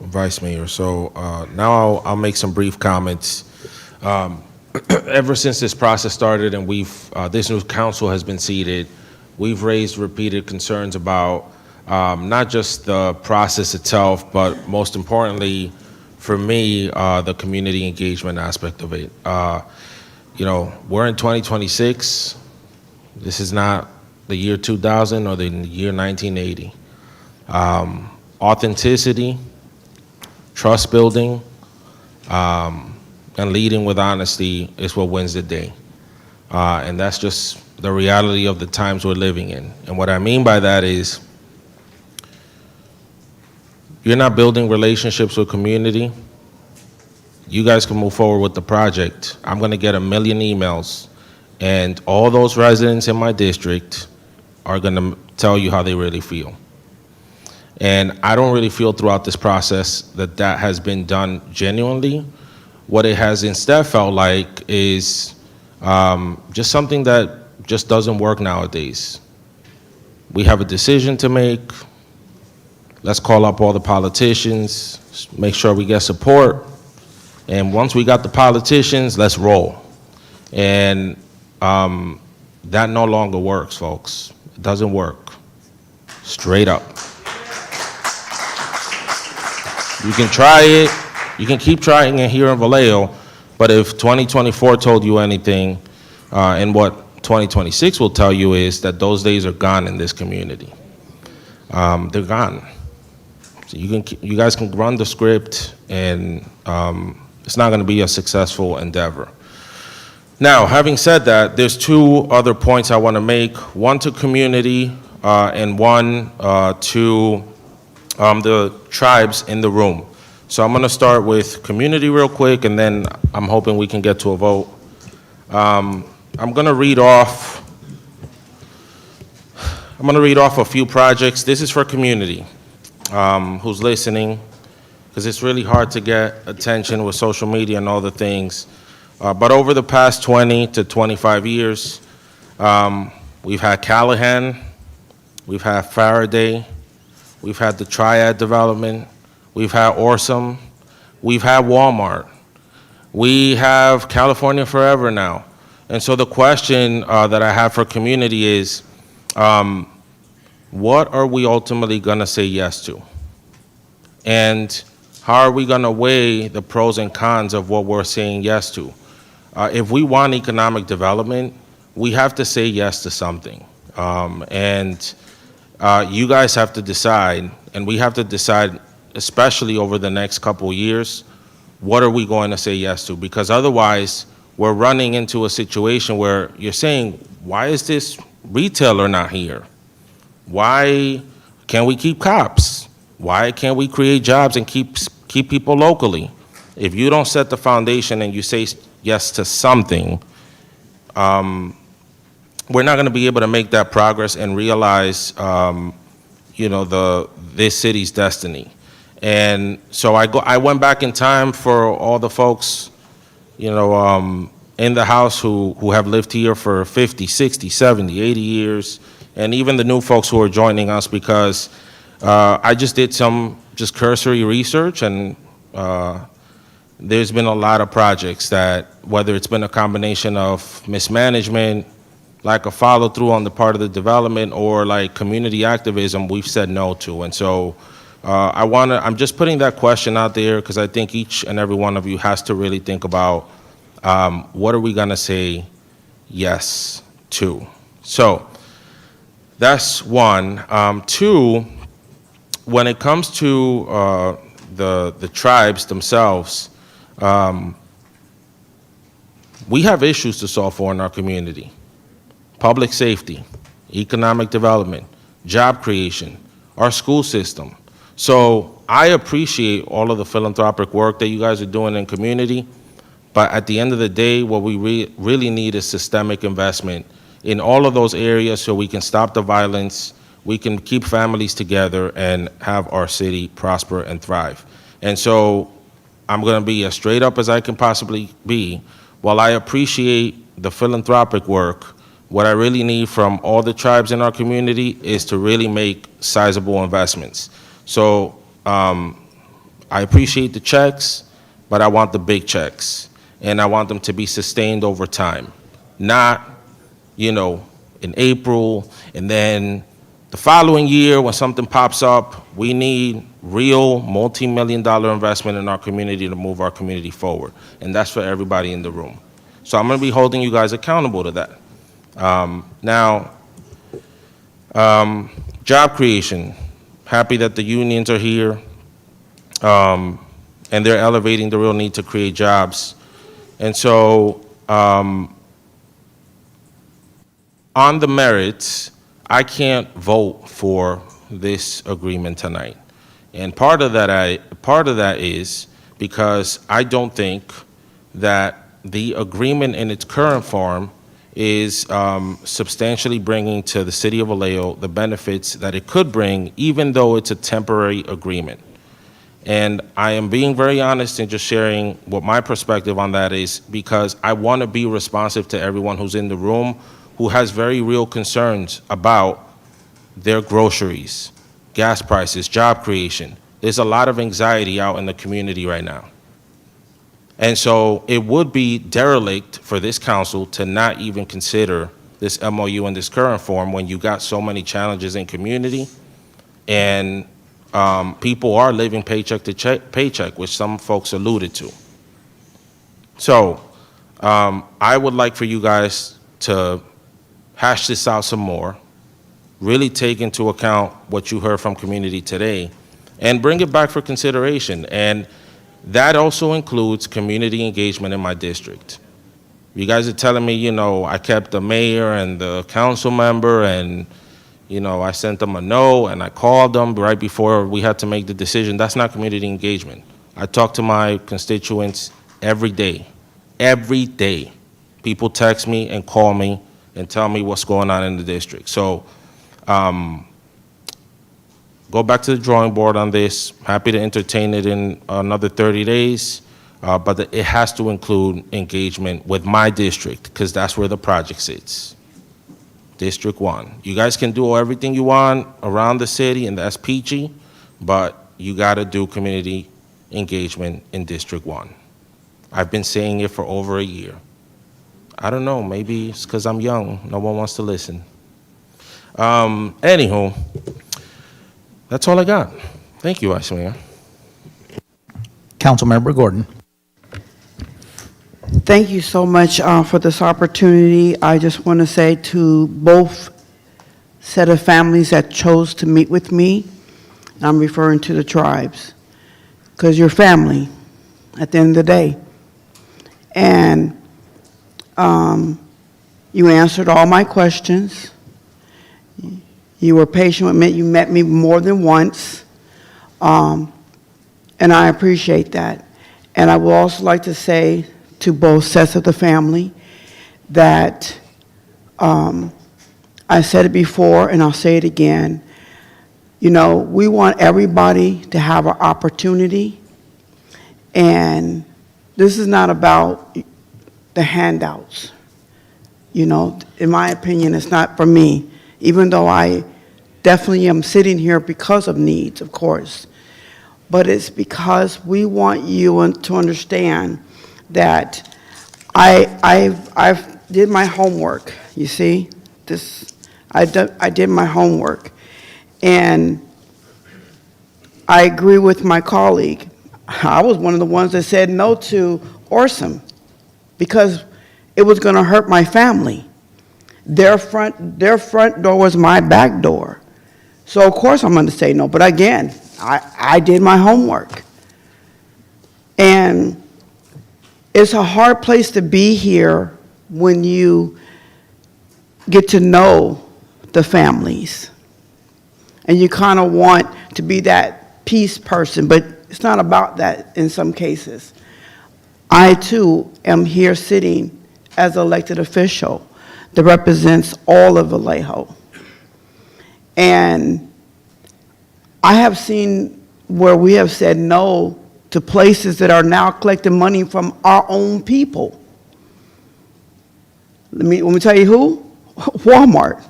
Vice Mayor. So now I'll make some brief comments. Ever since this process started and this new council has been seated, we've raised repeated concerns about not just the process itself, but most importantly, for me, the community engagement aspect of it. We're in 2026. This is not the year 2000 or the year 1980. Authenticity, trust building, and leading with honesty is what wins the day. And that's just the reality of the times we're living in. And what I mean by that is, you're not building relationships with community, you guys can move forward with the project. I'm going to get 1 million emails, and all those residents in my district are going to tell you how they really feel. And I don't really feel throughout this process that has been done genuinely. What it has instead felt like is just something that just doesn't work nowadays. We have a decision to make. Let's call up all the politicians, make sure we get support. And once we got the politicians, let's roll. And that no longer works, folks. It doesn't work. Straight up. You can try it. You can keep trying it here in Vallejo. But if 2024 told you anything, and what 2026 will tell you is that those days are gone in this community. They're gone. So you guys can run the script, and it's not going to be a successful endeavor. Now, having said that, there's 2 other points I want to make. One to community, and one to the tribes in the room. So I'm going to start with community real quick, and then I'm hoping we can get to a vote. I'm going to read off a few projects. This is for community who's listening, because it's really hard to get attention with social media and all the things. But over the past 20 to 25 years, we've had Callahan, we've had Faraday, we've had the Triad development, we've had Orsum, we've had Walmart, we have California Forever now. And so the question that I have for community is, what are we ultimately going to say yes to? And how are we going to weigh the pros and cons of what we're saying yes to? If we want economic development, we have to say yes to something. And you guys have to decide, and we have to decide, especially over the next couple of years, what are we going to say yes to? Because otherwise, we're running into a situation where you're saying, why is this retailer not here? Why can't we keep cops? Why can't we create jobs and keep people locally? If you don't set the foundation and you say yes to something, we're not going to be able to make that progress and realize, this city's destiny. And so I went back in time for all the folks, in the House who have lived here for 50, 60, 70, 80 years, and even the new folks who are joining us, because I just did some cursory research, and there's been a lot of projects that, whether it's been a combination of mismanagement, lack of follow through on the part of the development, or like community activism, we've said no to. And so I'm just putting that question out there because I think each and every one of you has to really think about what are we going to say yes to. So that's one. 2, when it comes to the tribes themselves, we have issues to solve for in our community. Public safety, economic development, job creation, our school system. So I appreciate all of the philanthropic work that you guys are doing in community, but at the end of the day, what we really need is systemic investment in all of those areas so we can stop the violence, we can keep families together and have our city prosper and thrive. And so I'm going to be as straight up as I can possibly be. While I appreciate the philanthropic work, what I really need from all the tribes in our community is to really make sizable investments. So I appreciate the checks, but I want the big checks. And I want them to be sustained over time. Not, in April, and then the following year when something pops up, we need real multi-million-dollar investment in our community to move our community forward. And that's for everybody in the room. So I'm going to be holding you guys accountable to that. Job creation. Happy that the unions are here, and they're elevating the real need to create jobs. And so, on the merits, I can't vote for this agreement tonight. And part of that is because I don't think that the agreement in its current form is substantially bringing to the city of Vallejo the benefits that it could bring, even though it's a temporary agreement. And I am being very honest and just sharing what my perspective on that is, because I want to be responsive to everyone who's in the room who has very real concerns about their groceries, gas prices, job creation. There's a lot of anxiety out in the community right now. And so it would be derelict for this council to not even consider this MOU in this current form when you got so many challenges in community, and people are living paycheck to paycheck, which some folks alluded to. So I would like for you guys to hash this out some more, really take into account what you heard from community today, and bring it back for consideration. And that also includes community engagement in my district. You guys are telling me, I kept the mayor and the council member, and I sent them a note and I called them right before we had to make the decision. That's not community engagement. I talk to my constituents every day. Every day. People text me and call me and tell me what's going on in the district. So go back to the drawing board on this. Happy to entertain it in another 30 days, but it has to include engagement with my district, because that's where the project sits. District 1. You guys can do everything you want around the city, and that's peachy, but you got to do community engagement in District 1. I've been saying it for over a year. I don't know, maybe it's because I'm young. No one wants to listen. Anywho, that's all I got. Thank you, Vice Mayor. Councilmember Gordon. Thank you so much for this opportunity. I just want to say to both set of families that chose to meet with me, and I'm referring to the tribes, because you're family at the end of the day. And you answered all my questions. You were patient with me. You met me more than once. And I appreciate that. And I would also like to say to both sets of the family that I said it before and I'll say it again. We want everybody to have an opportunity. And this is not about the handouts. In my opinion, it's not for me, even though I definitely am sitting here because of needs, of course. But it's because we want you to understand that I've did my homework. You see, I did my homework, and I agree with my colleague. I was one of the ones that said no to Orsom because it was going to hurt my family. Their front door was my back door. So of course I'm going to say no. But again, I did my homework. And it's a hard place to be here when you get to know the families. And you kind of want to be that peace person, but it's not about that in some cases. I too am here sitting as an elected official that represents all of Vallejo. And I have seen where we have said no to places that are now collecting money from our own people. Let me tell you who? Walmart.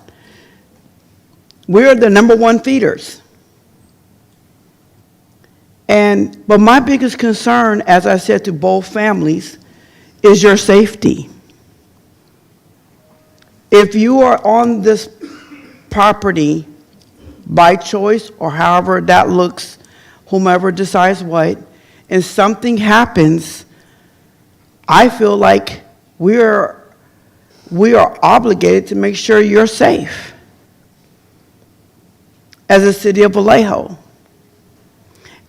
We're the #1 feeders. But my biggest concern, as I said to both families, is your safety. If you are on this property by choice or however that looks, whomever decides what, and something happens, I feel like we are obligated to make sure you're safe as a city of Vallejo.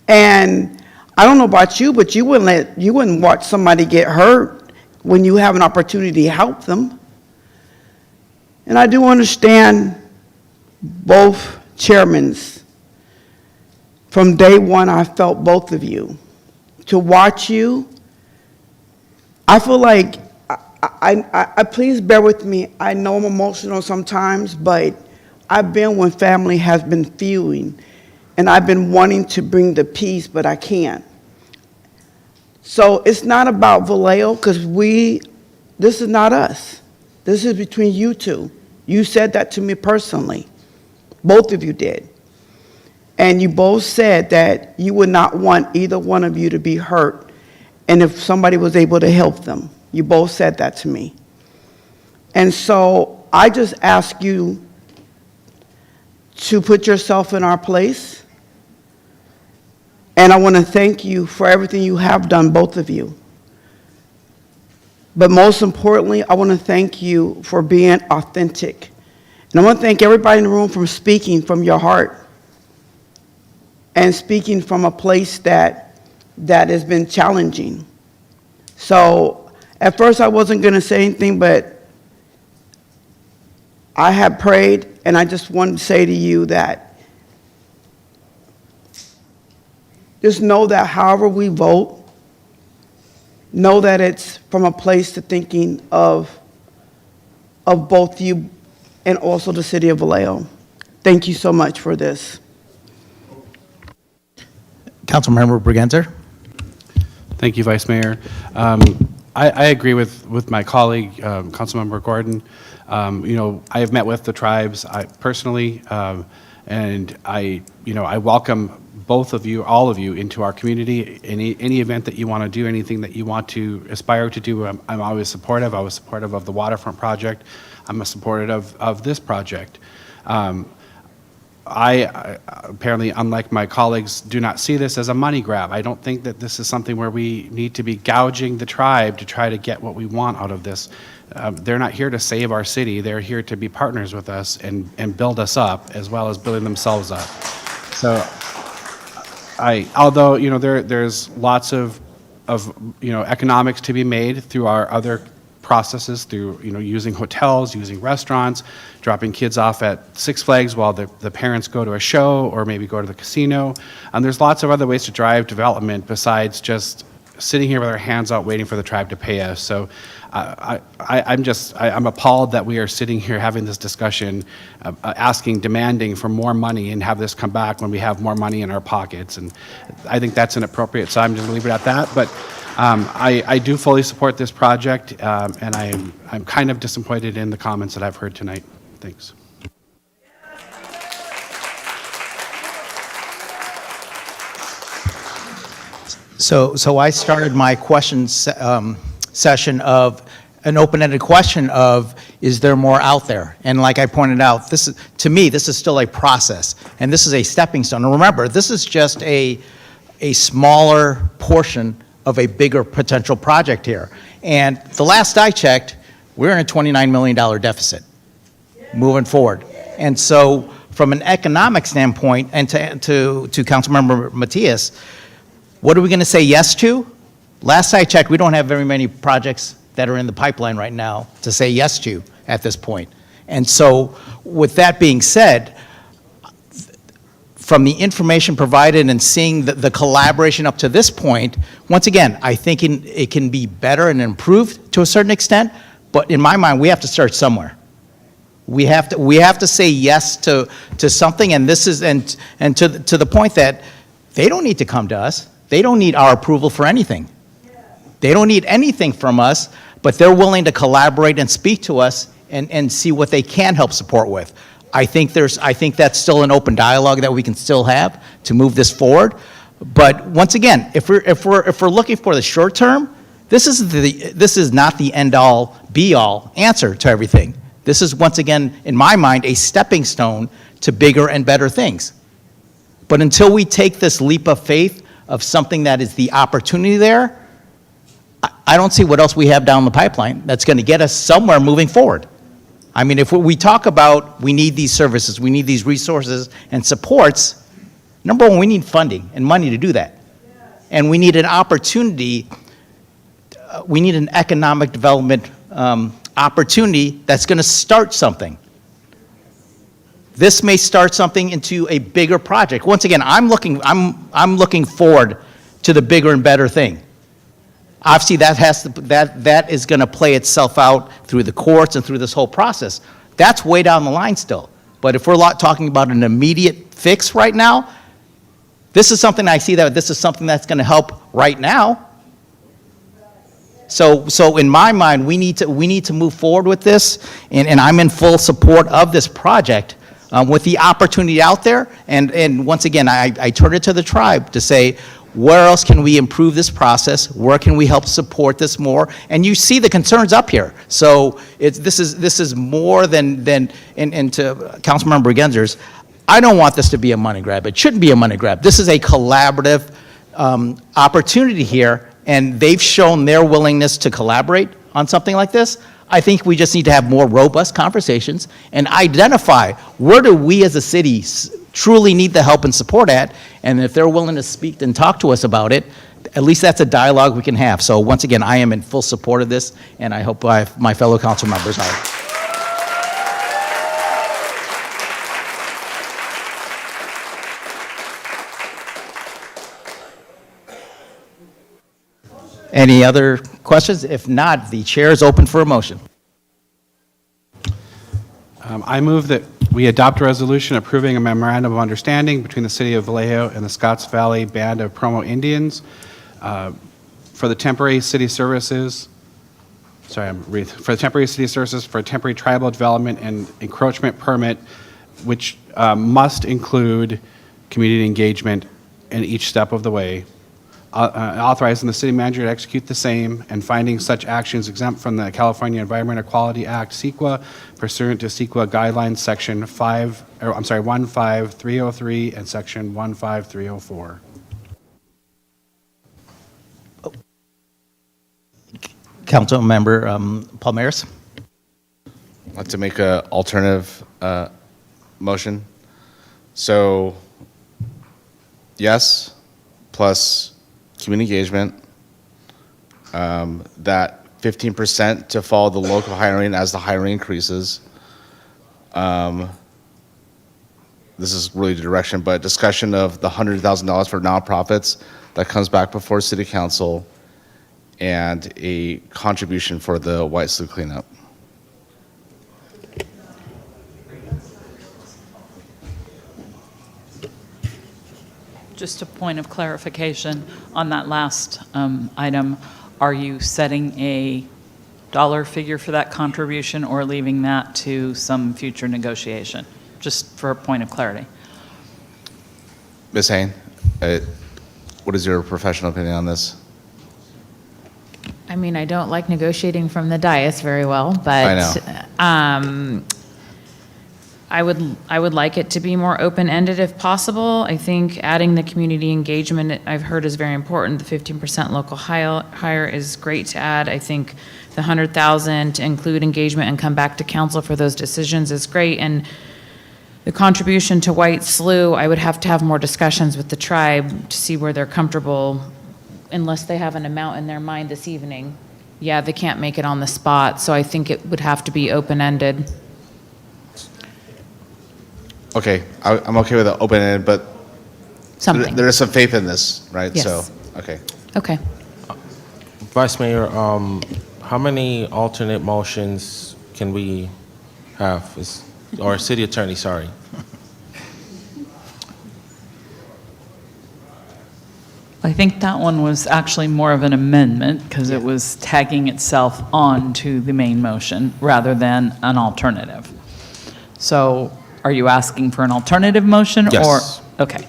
And I don't know about you, but you wouldn't watch somebody get hurt when you have an opportunity to help them. And I do understand both chairmans. From day one, I felt both of you. To watch you, I feel like, please bear with me. I know I'm emotional sometimes, but I've been when family has been feuding, and I've been wanting to bring the peace, but I can't. So it's not about Vallejo, because this is not us. This is between you two. You said that to me personally. Both of you did. And you both said that you would not want either one of you to be hurt, and if somebody was able to help them. You both said that to me. And so I just ask you to put yourself in our place. And I want to thank you for everything you have done, both of you. But most importantly, I want to thank you for being authentic. And I want to thank everybody in the room for speaking from your heart and speaking from a place that has been challenging. So at first I wasn't going to say anything, but I have prayed, and I just wanted to say to you that just know that however we vote, know that it's from a place to thinking of both you and also the city of Vallejo. Thank you so much for this. Councilmember Braganza. Thank you, Vice Mayor. I agree with my colleague, Councilmember Gordon. I have met with the tribes personally, and I welcome both of you, all of you, into our community. Any event that you want to do, anything that you want to aspire to do, I'm always supportive. I was supportive of the waterfront project. I'm supportive of this project. I apparently, unlike my colleagues, do not see this as a money grab. I don't think that this is something where we need to be gouging the tribe to try to get what we want out of this. They're not here to save our city. They're here to be partners with us and build us up, as well as building themselves up. So, although there's lots of economics to be made through our other processes, through using hotels, using restaurants, dropping kids off at Six Flags while the parents go to a show or maybe go to the casino. And there's lots of other ways to drive development besides just sitting here with our hands out waiting for the tribe to pay us. So I'm appalled that we are sitting here having this discussion, demanding for more money and have this come back when we have more money in our pockets. And I think that's inappropriate, so I'm just going to leave it at that. But I do fully support this project, and I'm kind of disappointed in the comments that I've heard tonight. Thanks. So I started my question session of an open-ended question of, is there more out there? And like I pointed out, to me, this is still a process, and this is a stepping stone. And remember, this is just a smaller portion of a bigger potential project here. And the last I checked, we're in a $29 million deficit moving forward. And so from an economic standpoint, and to Councilmember Matias, what are we going to say yes to? Last I checked, we don't have very many projects that are in the pipeline right now to say yes to at this point. And so with that being said, from the information provided and seeing the collaboration up to this point, once again, I think it can be better and improved to a certain extent, but in my mind, we have to start somewhere. We have to say yes to something, and this is and to the point that they don't need to come to us. They don't need our approval for anything. They don't need anything from us, but they're willing to collaborate and speak to us and see what they can help support with. I think that's still an open dialogue that we can still have to move this forward. But once again, if we're looking for the short term, this is not the end all be all answer to everything. This is once again, in my mind, a stepping stone to bigger and better things. But until we take this leap of faith of something that is the opportunity there, I don't see what else we have down the pipeline that's going to get us somewhere moving forward. I mean, if we talk about we need these services, we need these resources and supports, number one, we need funding and money to do that. And we need an opportunity, we need an economic development opportunity that's going to start something. This may start something into a bigger project. Once again, I'm looking forward to the bigger and better thing. Obviously, that is going to play itself out through the courts and through this whole process. That's way down the line still. But if we're talking about an immediate fix right now, this is something I see that this is something that's going to help right now. So in my mind, we need to move forward with this, and I'm in full support of this project with the opportunity out there. And once again, I turn it to the tribe to say, where else can we improve this process? Where can we help support this more? And you see the concerns up here. So this is more than and to Councilmember Genzer's, I don't want this to be a money grab. It shouldn't be a money grab. This is a collaborative opportunity here, and they've shown their willingness to collaborate on something like this. I think we just need to have more robust conversations and identify where do we as a city truly need the help and support at, and if they're willing to speak and talk to us about it, at least that's a dialogue we can have. So once again, I am in full support of this, and I hope my fellow council members are. Any other questions? If not, the chair is open for a motion. I move that we adopt a resolution approving a memorandum of understanding between the City of Vallejo and the Scotts Valley Band of Promo Indians for the temporary city services. For temporary city services for a temporary tribal development and encroachment permit, which must include community engagement in each step of the way. Authorizing the city manager to execute the same and finding such actions exempt from the California Environmental Quality Act, CEQA, pursuant to CEQA guidelines, section 15303 and section 15304. Councilmember Palmares. I'd like to make an alternative motion. So, yes, plus community engagement, that 15% to follow the local hiring as the hiring increases. This is really the direction, but discussion of the $100,000 for nonprofits that comes back before City Council, and a contribution for the White Slough cleanup. Just a point of clarification on that last item. Are you setting a dollar figure for that contribution or leaving that to some future negotiation? Just for a point of clarity. Ms. Hain, what is your professional opinion on this? I mean, I don't like negotiating from the dais very well, but I would like it to be more open-ended if possible. I think adding the community engagement I've heard is very important. The 15% local hire is great to add. I think the $100,000 to include engagement and come back to council for those decisions is great. And the contribution to White Slough, I would have to have more discussions with the tribe to see where they're comfortable unless they have an amount in their mind this evening, yeah, they can't make it on the spot, so I think it would have to be open-ended. Okay, I'm okay with the open-ended, but Something. there is some faith in this, right? Yes. So, okay. Okay. Vice Mayor, how many alternate motions can we have? Or City Attorney, sorry. I think that one was actually more of an amendment because it was tagging itself on to the main motion rather than an alternative. So are you asking for an alternative motion? Yes. Or, okay.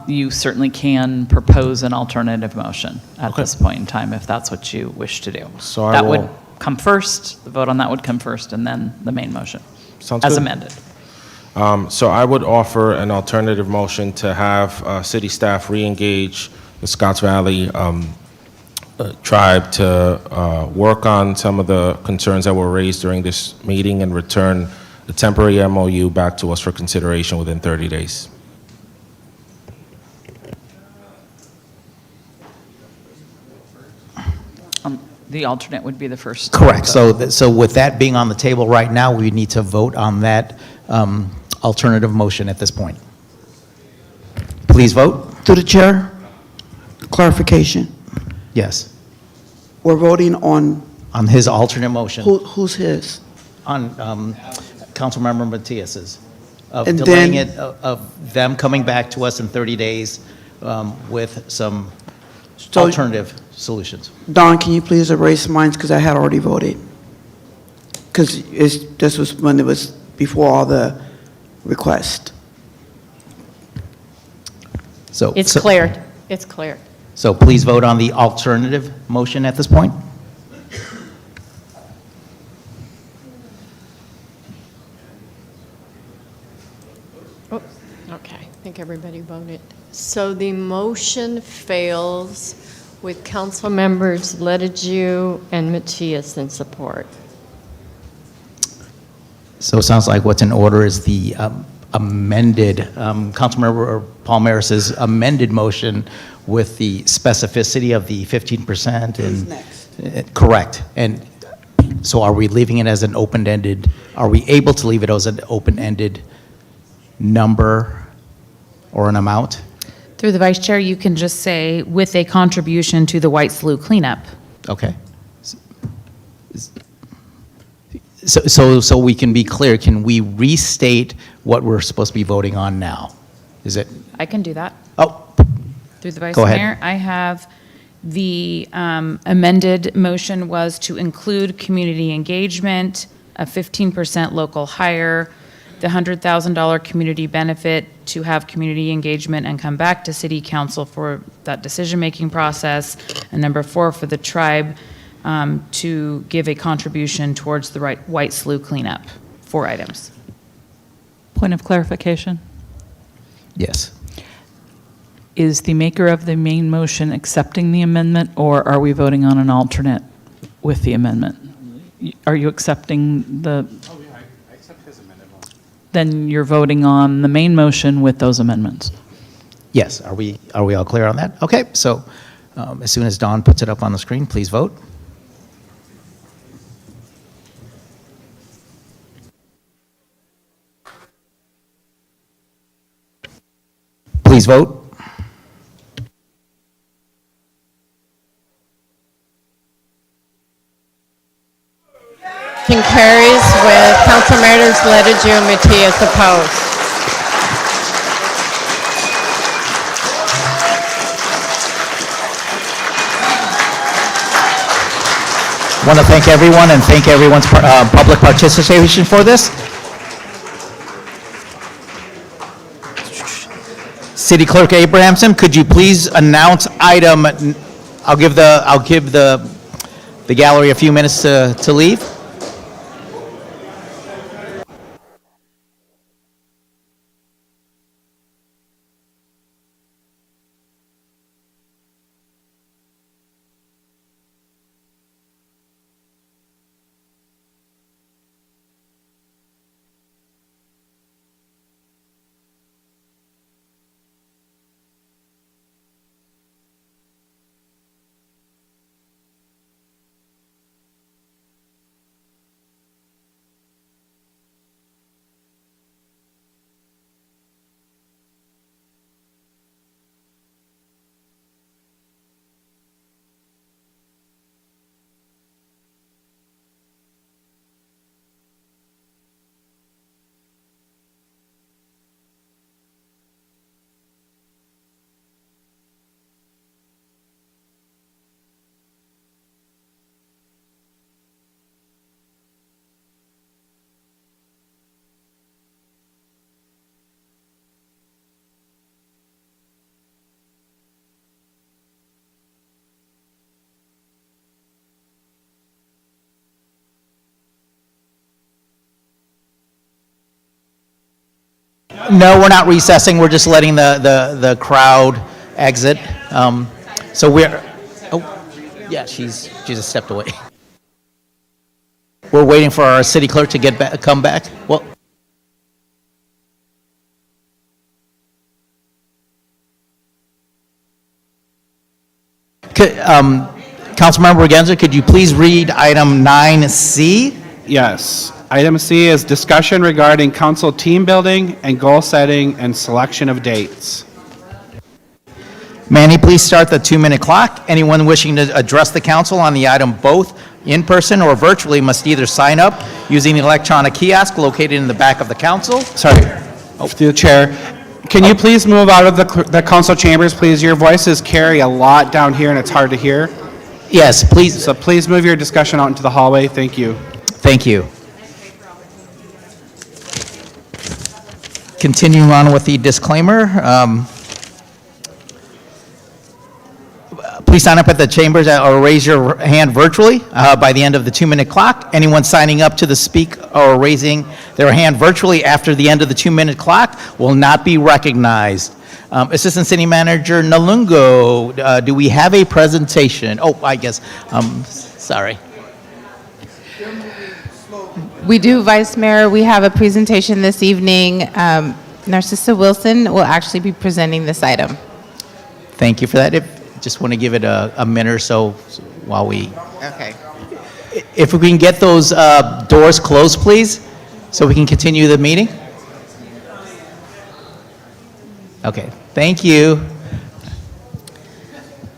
You certainly can propose an alternative motion at this point in time if that's what you wish to do. So that would come first, the vote on that would come first, and then the main motion. Sounds as good. amended. So I would offer an alternative motion to have city staff re-engage the Scotts Valley tribe to work on some of the concerns that were raised during this meeting and return the temporary MOU back to us for consideration within 30 days. The alternate would be the first. Correct. So with that being on the table right now, we need to vote on that alternative motion at this point. Please vote. Through the chair, clarification. Yes. We're voting on, On his alternate motion. who's his? On Councilmember Matias's. Of And delaying then- it, of them coming back to us in 30 days with some alternative solutions. Don, can you please erase mine, because I had already voted? Because this was when it was before all the requests. It's cleared. It's cleared. So please vote on the alternative motion at this point. Oh, okay, I think everybody voted. So the motion fails with council members Ledeju and Matias in support. So it sounds like what's in order is the amended, Councilmember Palmeris's amended motion with the specificity of the 15% and. Correct. And so are we leaving it as an open-ended, are we able to leave it as an open-ended number or an amount? Through the vice chair, you can just say, with a contribution to the White Slough cleanup. Okay. So we can be clear, can we restate what we're supposed to be voting on now? Is it? I can do that. Oh. Through the vice Go ahead. mayor, I have the amended motion was to include community engagement, a 15% local hire, the $100,000 community benefit to have community engagement and come back to city council for that decision-making process, and number 4, for the tribe to give a contribution towards the White Slough cleanup. 4 items. Point of clarification. Yes. Is the maker of the main motion accepting the amendment, or are we voting on an alternate with the amendment? Are you accepting the? Oh, yeah, I accept his amendment. Then you're voting on the main motion with those amendments. Yes, are we all clear on that? Okay, so as soon as Dawn puts it up on the screen, please vote. Please vote. Motion carries with council members Ledeju and Matias opposed. Want to thank everyone and thank everyone's public participation for this. City Clerk Abrahamson, could you please announce item, I'll give the gallery a few minutes to leave. No, we're not recessing, we're just letting the crowd exit. So we're, oh, yeah, she's just stepped away. We're waiting for our city clerk to come back. Well, Councilmember Regenza, could you please read item 9C? Yes. Item C is discussion regarding council team building and goal setting and selection of dates. Manny, please start the 2-minute clock. Anyone wishing to address the council on the item both in person or virtually must either sign up using the electronic kiosk located in the back of the council. Sorry, through the chair. Can you please move out of the council chambers, please? Your voices carry a lot down here and it's hard to hear. Yes, please. So please move your discussion out into the hallway. Thank you. Thank you. Continuing on with the disclaimer, please sign up at the chambers or raise your hand virtually by the end of the 2-minute clock. Anyone signing up to the speak or raising their hand virtually after the end of the 2-minute clock will not be recognized. Assistant City Manager Nalungo, do we have a presentation? Oh, I guess, sorry. We do, Vice Mayor. We have a presentation this evening. Narcissa Wilson will actually be presenting this item. Thank you for that. Just want to give it a minute or so while we... Okay. If we can get those doors closed, please, so we can continue the meeting. Okay, thank you.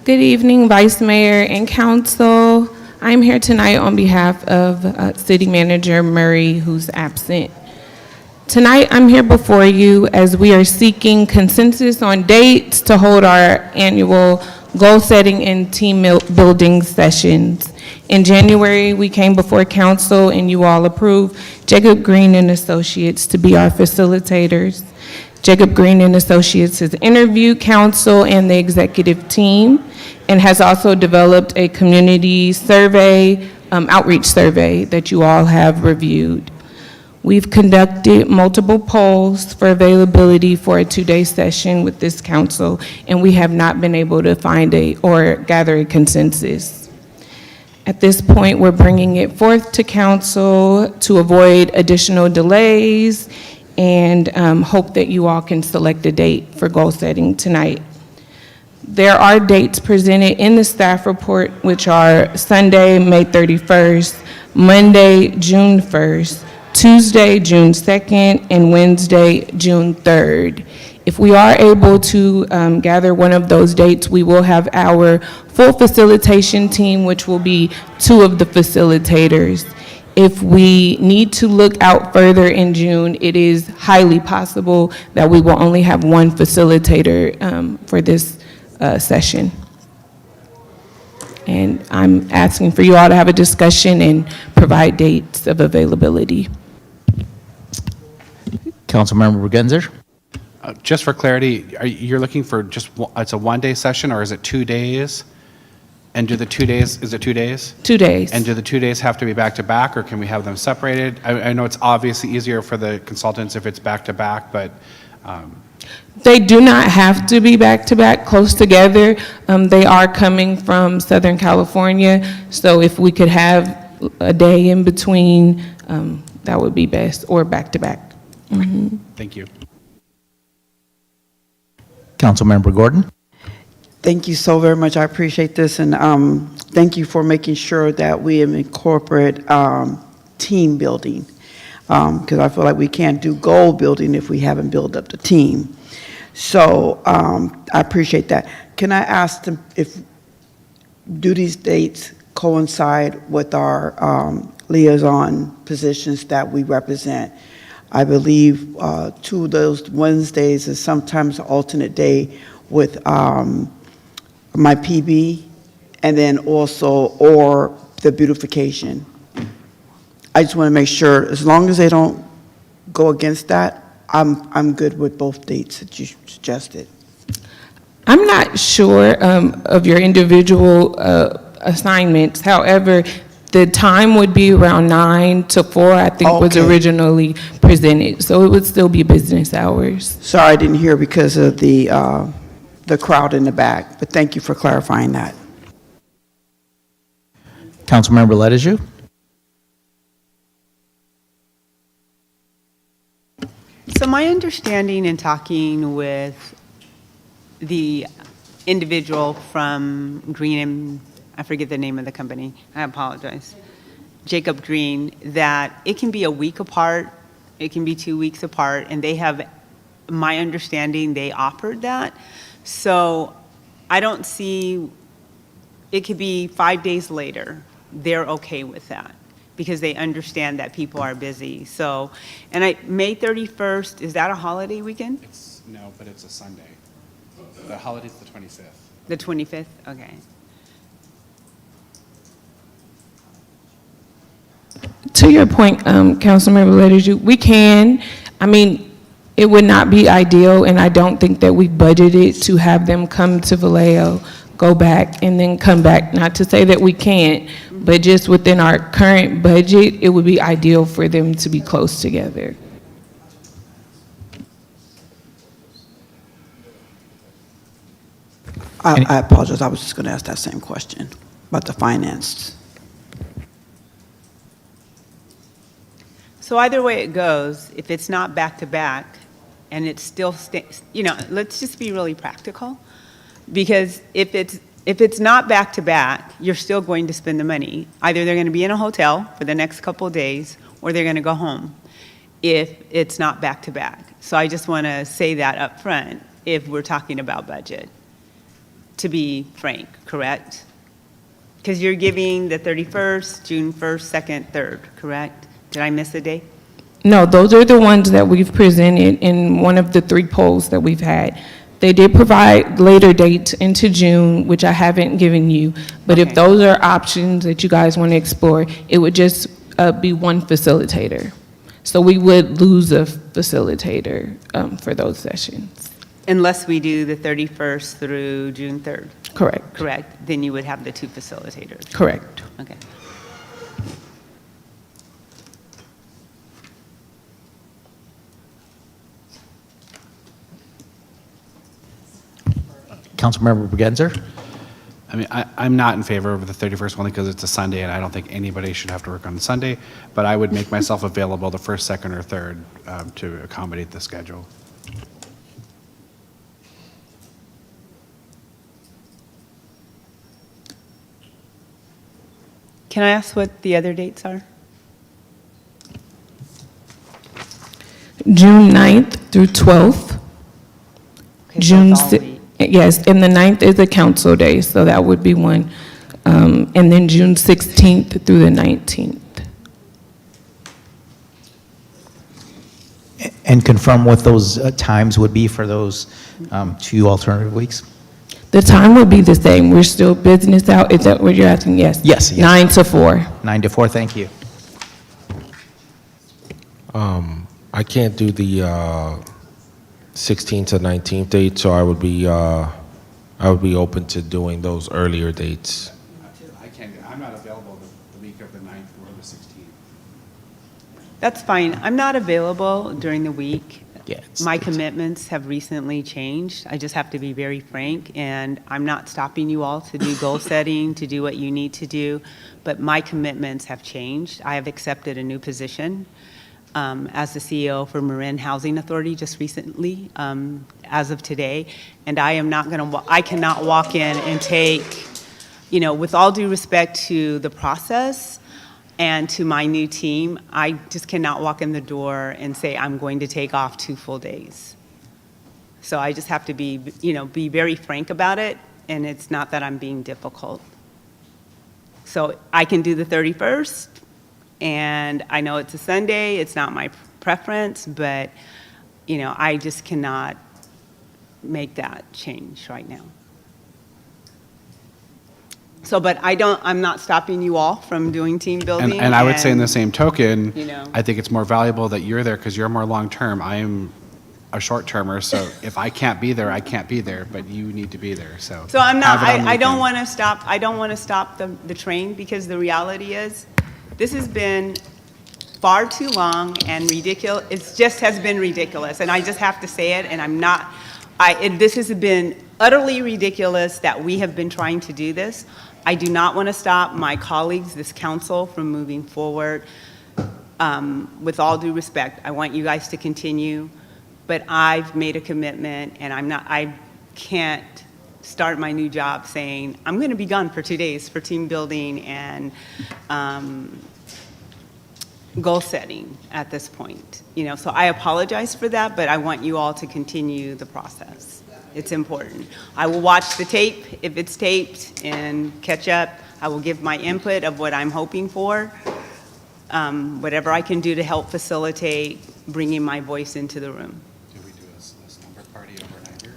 Good evening, Vice Mayor and Council. I'm here tonight on behalf of City Manager Murray, who's absent. Tonight, I'm here before you as we are seeking consensus on dates to hold our annual goal-setting and team building sessions. In January, we came before council and you all approved Jacob Green and Associates to be our facilitators. Jacob Green and Associates has interviewed council and the executive team and has also developed a community survey, outreach survey that you all have reviewed. We've conducted multiple polls for availability for a 2-day session with this council, and we have not been able to find or gather a consensus. At this point, we're bringing it forth to council to avoid additional delays and hope that you all can select a date for goal setting tonight. There are dates presented in the staff report, which are Sunday, May 31st, Monday, June 1st, Tuesday, June 2nd, and Wednesday, June 3rd. If we are able to gather one of those dates, we will have our full facilitation team, which will be 2 of the facilitators. If we need to look out further in June, it is highly possible that we will only have 1 facilitator for this session. And I'm asking for you all to have a discussion and provide dates of availability. Councilmember Regenzer. Just for clarity, you're looking for just, it's a 1-day session or is it 2 days? And do the 2 days, is it 2 days? 2 days. And do the 2 days have to be back to back or can we have them separated? I know it's obviously easier for the consultants if it's back to back, but. They do not have to be back to back, close together. They are coming from Southern California, so if we could have a day in between, that would be best, or back to back. Thank you. Councilmember Gordon. Thank you so very much. I appreciate this, and thank you for making sure that we incorporate team building, because I feel like we can't do goal building if we haven't built up the team. So I appreciate that. Can I ask them if do these dates coincide with our liaison positions that we represent? I believe 2 of those Wednesdays is sometimes an alternate day with my PB, and then also, or the beautification. I just want to make sure, as long as they don't go against that, I'm good with both dates that you suggested. I'm not sure of your individual assignments. However, The time would be around 9 to 4, I think was Okay. originally presented. So it would still be business hours. Sorry, I didn't hear because of the crowd in the back, but thank you for clarifying that. Councilmember Letasju? So my understanding in talking with the individual from Green and, I forget the name of the company, I apologize, Jacob Green, that it can be a week apart, it can be 2 weeks apart, and they have, my understanding, they offered that. So I don't see, it could be 5 days later, they're okay with that, because they understand that people are busy. So, and May 31st, is that a holiday weekend? No, but it's a Sunday. The holiday's the 25th. The 25th, okay. To your point, Councilmember Letasju, we can, I mean, it would not be ideal, and I don't think that we budgeted to have them come to Vallejo, go back, and then come back. Not to say that we can't, but just within our current budget, it would be ideal for them to be close together. I apologize, I was just going to ask that same question about the finance. So either way it goes, if it's not back-to-back, and it's still, let's just be really practical, because if it's not back-to-back, you're still going to spend the money. Either they're going to be in a hotel for the next couple of days, or they're going to go home if it's not back-to-back. So I just want to say that up front if we're talking about budget, to be frank, correct? Because you're giving the 31st, June 1st, 2nd, 3rd, correct? Did I miss a day? No, those are the ones that we've presented in one of the 3 polls that we've had. They did provide later dates into June, which I haven't given you, but if those are options that you guys want to explore, it would just be one facilitator. So we would lose a facilitator for those sessions. Unless we do the 31st through June 3rd. Correct. Correct. Then you would have the 2 facilitators. Correct. Okay. Councilmember Begenzer? I mean, I'm not in favor of the 31st only because it's a Sunday, and I don't think anybody should have to work on a Sunday, but I would make myself available the 1st, 2nd, or 3rd to accommodate the schedule. Can I ask what the other dates are? June 9th through 12th. Okay, so June, it's all week. yes, and the 9th is a council day, so that would be one. And then June 16th through the 19th. And confirm what those times would be for those 2 alternative weeks? The time would be the same. We're still business out. Is that what you're asking? Yes. Yes, yes. 9 to 4. 9 to 4, thank you. I can't do the 16th to 19th date, so I would be open to doing those earlier dates. I can't, I'm not available the week of the 9th or the 16th. That's fine. I'm not available during the week. Yeah, My commitments have recently changed. I just have to be very frank, and I'm not stopping you all to do goal setting, to do what you need to do, but my commitments have changed. I have accepted a new position as the CEO for Marin Housing Authority just recently, as of today, and I am not going to, I cannot walk in and take, with all due respect to the process, and to my new team, I just cannot walk in the door and say I'm going to take off 2 full days. So I just have to be, be very frank about it, and it's not that I'm being difficult. So I can do the 31st, and I know it's a Sunday, it's not my preference, but, I just cannot make that change right now. So, but I'm not stopping you all from doing team building. And I would say in the same token, you know. I think it's more valuable that you're there because you're more long-term. I'm a short-termer, so if I can't be there, I can't be there, but you need to be there, so. So I'm not, have it on the I don't weekend. want to stop the train, because the reality is, this has been far too long and ridiculous. It just has been ridiculous, and I just have to say it, and I'm not, this has been utterly ridiculous that we have been trying to do this. I do not want to stop my colleagues, this council, from moving forward. With all due respect, I want you guys to continue, but I've made a commitment, and I can't start my new job saying, I'm going to be gone for 2 days for team building and goal setting at this point. So I apologize for that, but I want you all to continue the process. It's important. I will watch the tape if it's taped and catch up. I will give my input of what I'm hoping for. Whatever I can do to help facilitate bringing my voice into the room.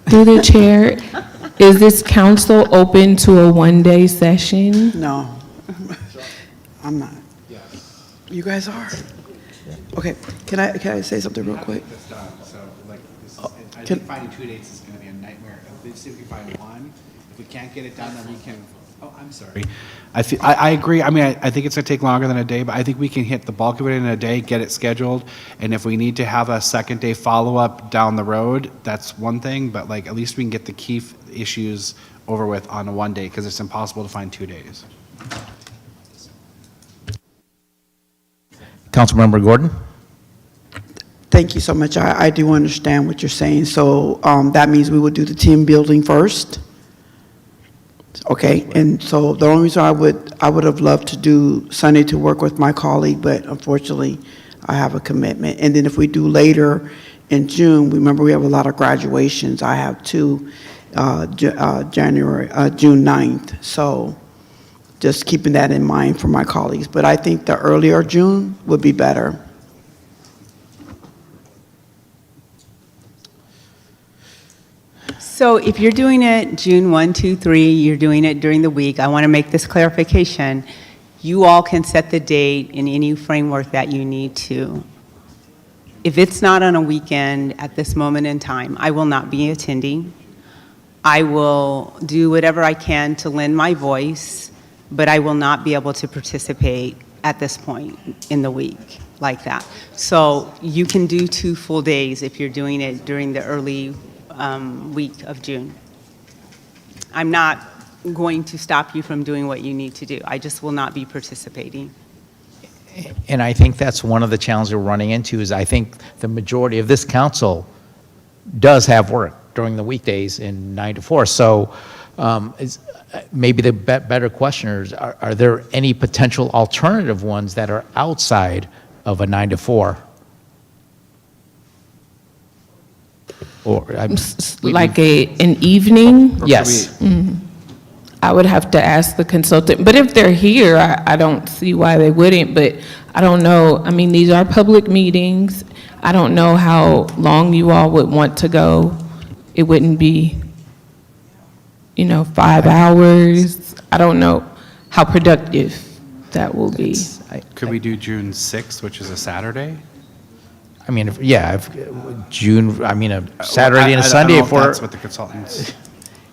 Through the chair, is this council open to a one-day session? No, I'm not. You guys are? Okay, can I say something real quick? I think finding 2 dates is gonna be a nightmare. Let's see if we can find one. If we can't get it done, then we can, I'm sorry. I agree. I mean, I think it's gonna take longer than a day, but I think we can hit the bulk of it in a day, get it scheduled. And if we need to have a second day follow-up down the road, that's one thing, but at least we can get the key issues over with on a one day, because it's impossible to find 2 days. Councilmember Gordon? Thank you so much. I do understand what you're saying. So that means we would do the team building first? Okay, and so the only reason I would have loved to do Sunday to work with my colleague, but unfortunately, I have a commitment. And then if we do later in June, remember we have a lot of graduations. I have two, June 9th. So just keeping that in mind for my colleagues. But I think the earlier June would be better. So if you're doing it June 1, 2, 3, you're doing it during the week, I want to make this clarification. You all can set the date in any framework that you need to. If it's not on a weekend at this moment in time, I will not be attending. I will do whatever I can to lend my voice, but I will not be able to participate at this point in the week like that. So you can do 2 full days if you're doing it during the early week of June. I'm not going to stop you from doing what you need to do. I just will not be participating. And I think that's one of the challenges we're running into is I think the majority of this council does have work during the weekdays in 9 to 4. So maybe the better questioners, are there any potential alternative ones that are outside of a 9 to 4? Or Like an evening? Yes. I would have to ask the consultant, but if they're here, I don't see why they wouldn't, but I don't know. I mean, these are public meetings. I don't know how long you all would want to go. It wouldn't be, 5 hours. I don't know how productive that will be. Could we do June 6th, which is a Saturday? I mean, June, a Saturday and a Sunday. I don't know if that's what the consultants.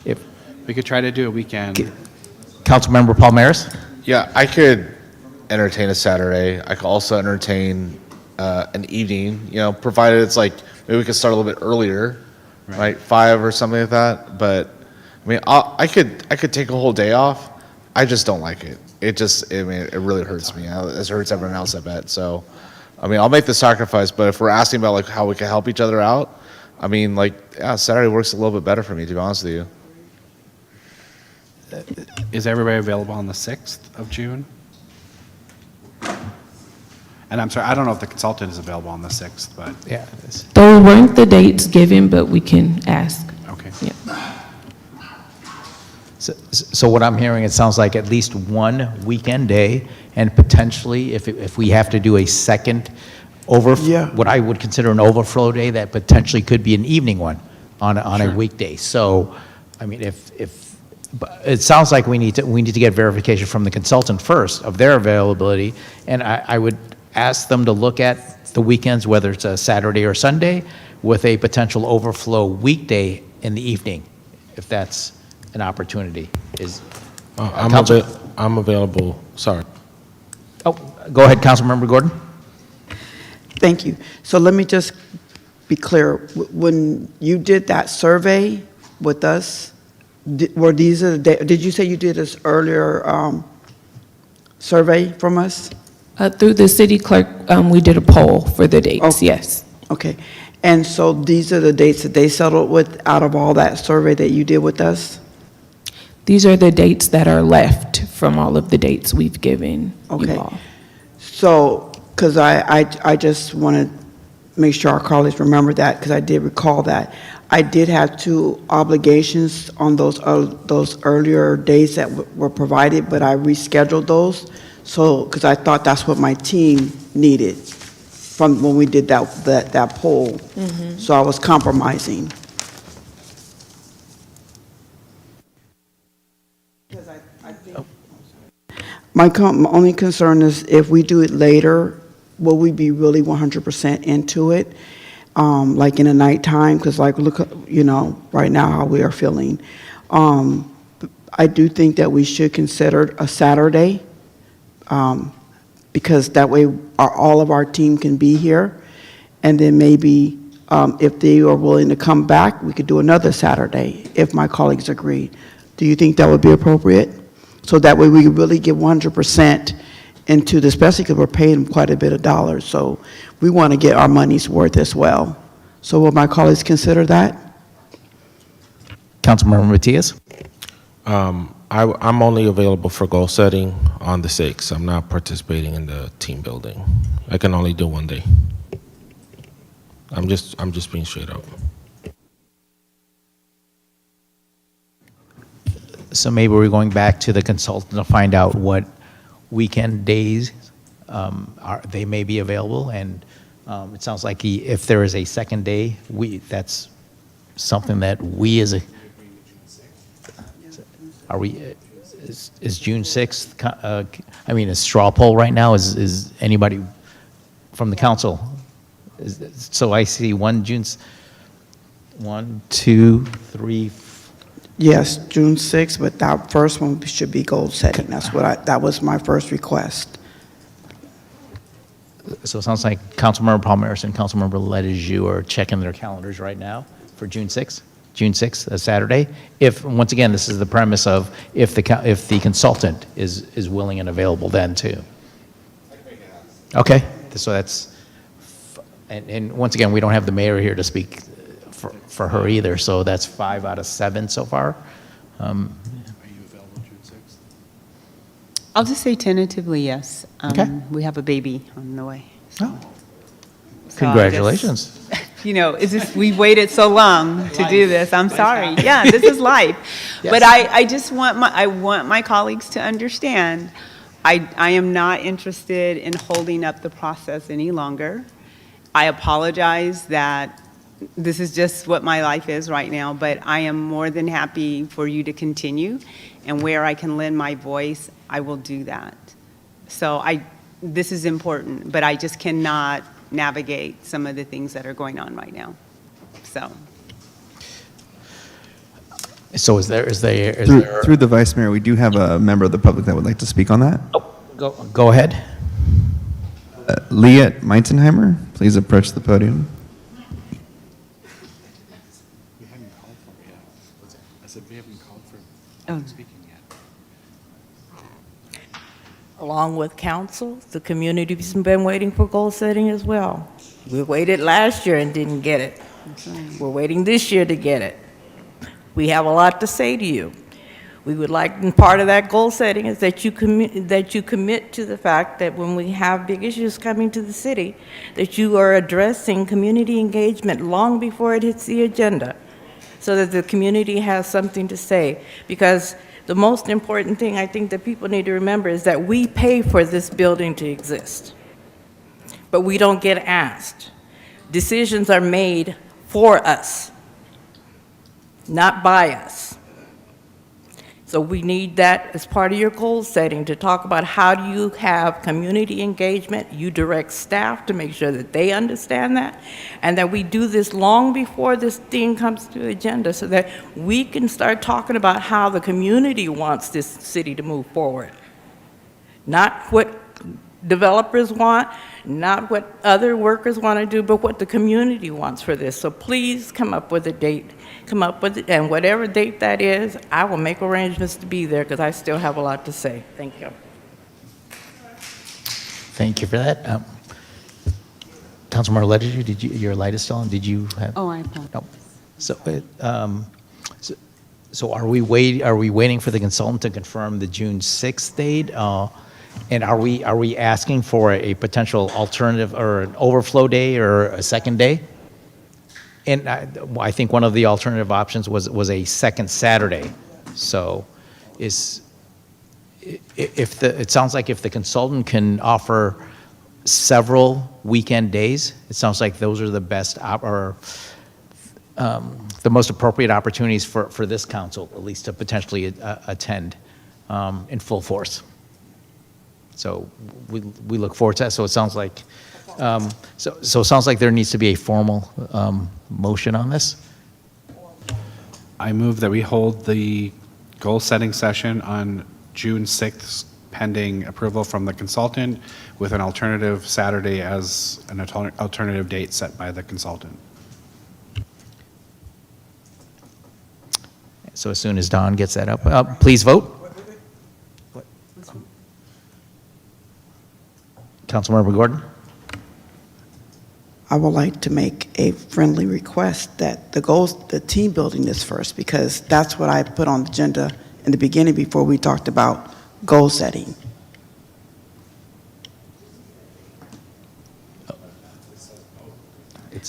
If we could try to do a weekend. Councilmember Palmares? Yeah, I could entertain a Saturday. I could also entertain an evening, provided it's maybe we could start a little bit earlier, right? 5 or something like that. But I could take a whole day off. I just don't like it. It really hurts me. It hurts everyone else, I bet. So, I'll make the sacrifice. But if we're asking about how we can help each other out, Saturday works a little bit better for me, to be honest with you. Is everybody available on the 6th of June? And I'm sorry, I don't know if the consultant is available on the 6th, but. Yeah. Those weren't the dates given, but we can ask. Okay. Yeah. So what I'm hearing, it sounds like at least one weekend day, and potentially, if we have to do a second what I would consider an overflow day, that potentially could be an evening one on a weekday. So, but it sounds like we need to get verification from the consultant first of their availability, and I would ask them to look at the weekends, whether it's a Saturday or Sunday, with a potential overflow weekday in the evening, if that's an opportunity. I'm available, sorry. Oh, go ahead, Councilmember Gordon. Thank you. So let me just be clear. When you did that survey with us, did you say you did this earlier survey from us? Through the city clerk, we did a poll for the dates, yes. Okay. And so these are the dates that they settled with out of all that survey that you did with us? These are the dates that are left from all of the dates we've given you all. So, because I just want to make sure our colleagues remember that, because I did recall that. I did have 2 obligations on those earlier days that were provided, but I rescheduled those. So, because I thought that's what my team needed from when we did that poll. So I was compromising. My only concern is if we do it later, will we be really 100% into it? Like in the nighttime, because like look, right now how we are feeling. I do think that we should consider a Saturday, because that way all of our team can be here. And then maybe if they are willing to come back, we could do another Saturday, if my colleagues agree. Do you think that would be appropriate? So that way we can really get 100% into the, especially because we're paying quite a bit of dollars. So we want to get our money's worth as well. So will my colleagues consider that? Councilmember Matias? I'm only available for goal setting on the 6th. I'm not participating in the team building. I can only do one day. I'm just being straight up. So maybe we're going back to the consultant to find out what weekend days they may be available. And it sounds like if there is a second day, that's something that we as a, is June 6th, I mean, a straw poll right now, is anybody from the council? So I see one, 2, 3, Yes, June 6th, but that first one should be goal setting. That was my first request. So it sounds like Councilmember Palmeris and Councilmember Ledesju are checking their calendars right now for June 6th. June 6th, a Saturday. If, once again, this is the premise of if the consultant is willing and available then too. Okay, so that's, and once again, we don't have the mayor here to speak for her either, so that's 5 out of 7 so far. Are you available June 6th? I'll just say tentatively, yes. Okay. We have a baby on the way. Oh. Congratulations. It's just, we waited so long to do this. I'm sorry. Yeah, this is life. Yes. But I just want my colleagues to understand, I am not interested in holding up the process any longer. I apologize that this is just what my life is right now, but I am more than happy for you to continue, and where I can lend my voice, I will do that. So this is important, but I just cannot navigate some of the things that are going on right now. So is there Through the Vice Mayor, we do have a member of the public that would like to speak on that. Go ahead. Leah Meintenheimer, please approach the podium. We haven't called for it yet. I said we haven't called for speaking yet. Along with council, the community's been waiting for goal setting as well. We waited last year and didn't get it. We're waiting this year to get it. We have a lot to say to you. We would like, and part of that goal setting is that you commit to the fact that when we have big issues coming to the city, that you are addressing community engagement long before it hits the agenda, so that the community has something to say. Because the most important thing I think that people need to remember is that we pay for this building to exist, but we don't get asked. Decisions are made for us, not by us. So we need that as part of your goal setting, to talk about how do you have community engagement, you direct staff to make sure that they understand that, and that we do this long before this thing comes to the agenda, so that we can start talking about how the community wants this city to move forward. Not what developers want, not what other workers want to do, but what the community wants for this. So please come up with a date, come up with it, and whatever date that is, I will make arrangements to be there, because I still have a lot to say. Thank you. Thank you for that. Councilmember Ledger, your light is still on? Did you have? Oh, I apologize. No. So are we waiting for the consultant to confirm the June 6th date? And are we asking for a potential alternative or an overflow day or a second day? And I think one of the alternative options was a second Saturday. So it sounds like if the consultant can offer several weekend days, it sounds like those are the best the most appropriate opportunities for this council, at least to potentially attend in full force. So we look forward to that. So it sounds like it sounds like there needs to be a formal motion on this. I move that we hold the goal-setting session on June 6th, pending approval from the consultant, with an alternative Saturday as an alternative date set by the consultant. So as soon as Don gets that up, please vote. Councilmember Gordon? I would like to make a friendly request that the team building is first, because that's what I put on the agenda in the beginning before we talked about goal setting.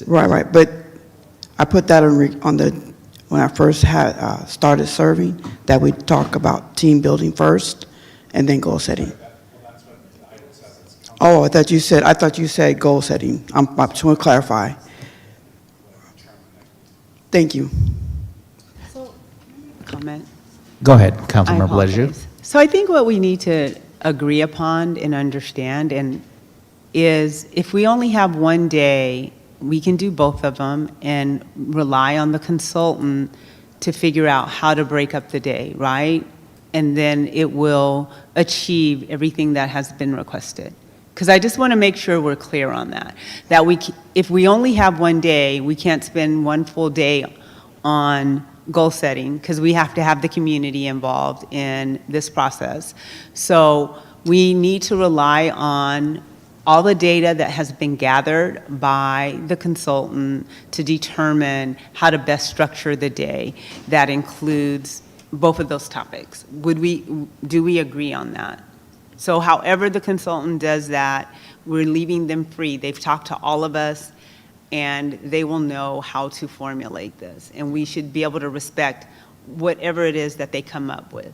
Right, but I put that when I first started serving, that we talk about team building first and then goal setting. Oh, I thought you said goal setting. I just want to clarify. Thank you. Comment. Go ahead, I Councilmember Lejeune. apologize. So I think what we need to agree upon and understand is if we only have one day, we can do both of them and rely on the consultant to figure out how to break up the day, right? And then it will achieve everything that has been requested. Because I just want to make sure we're clear on that. If we only have one day, we can't spend one full day on goal setting, because we have to have the community involved in this process. So we need to rely on all the data that has been gathered by the consultant to determine how to best structure the day. That includes both of those topics. Do we agree on that? So however the consultant does that, we're leaving them free. They've talked to all of us, and they will know how to formulate this. And we should be able to respect whatever it is that they come up with.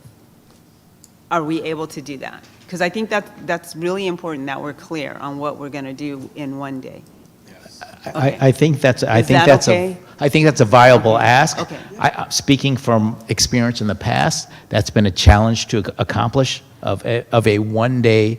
Are we able to do that? Because I think that's really important that we're clear on what we're going to do in one day. I think that's okay? a viable ask. Okay. Speaking from experience in the past, that's been a challenge to accomplish of a one-day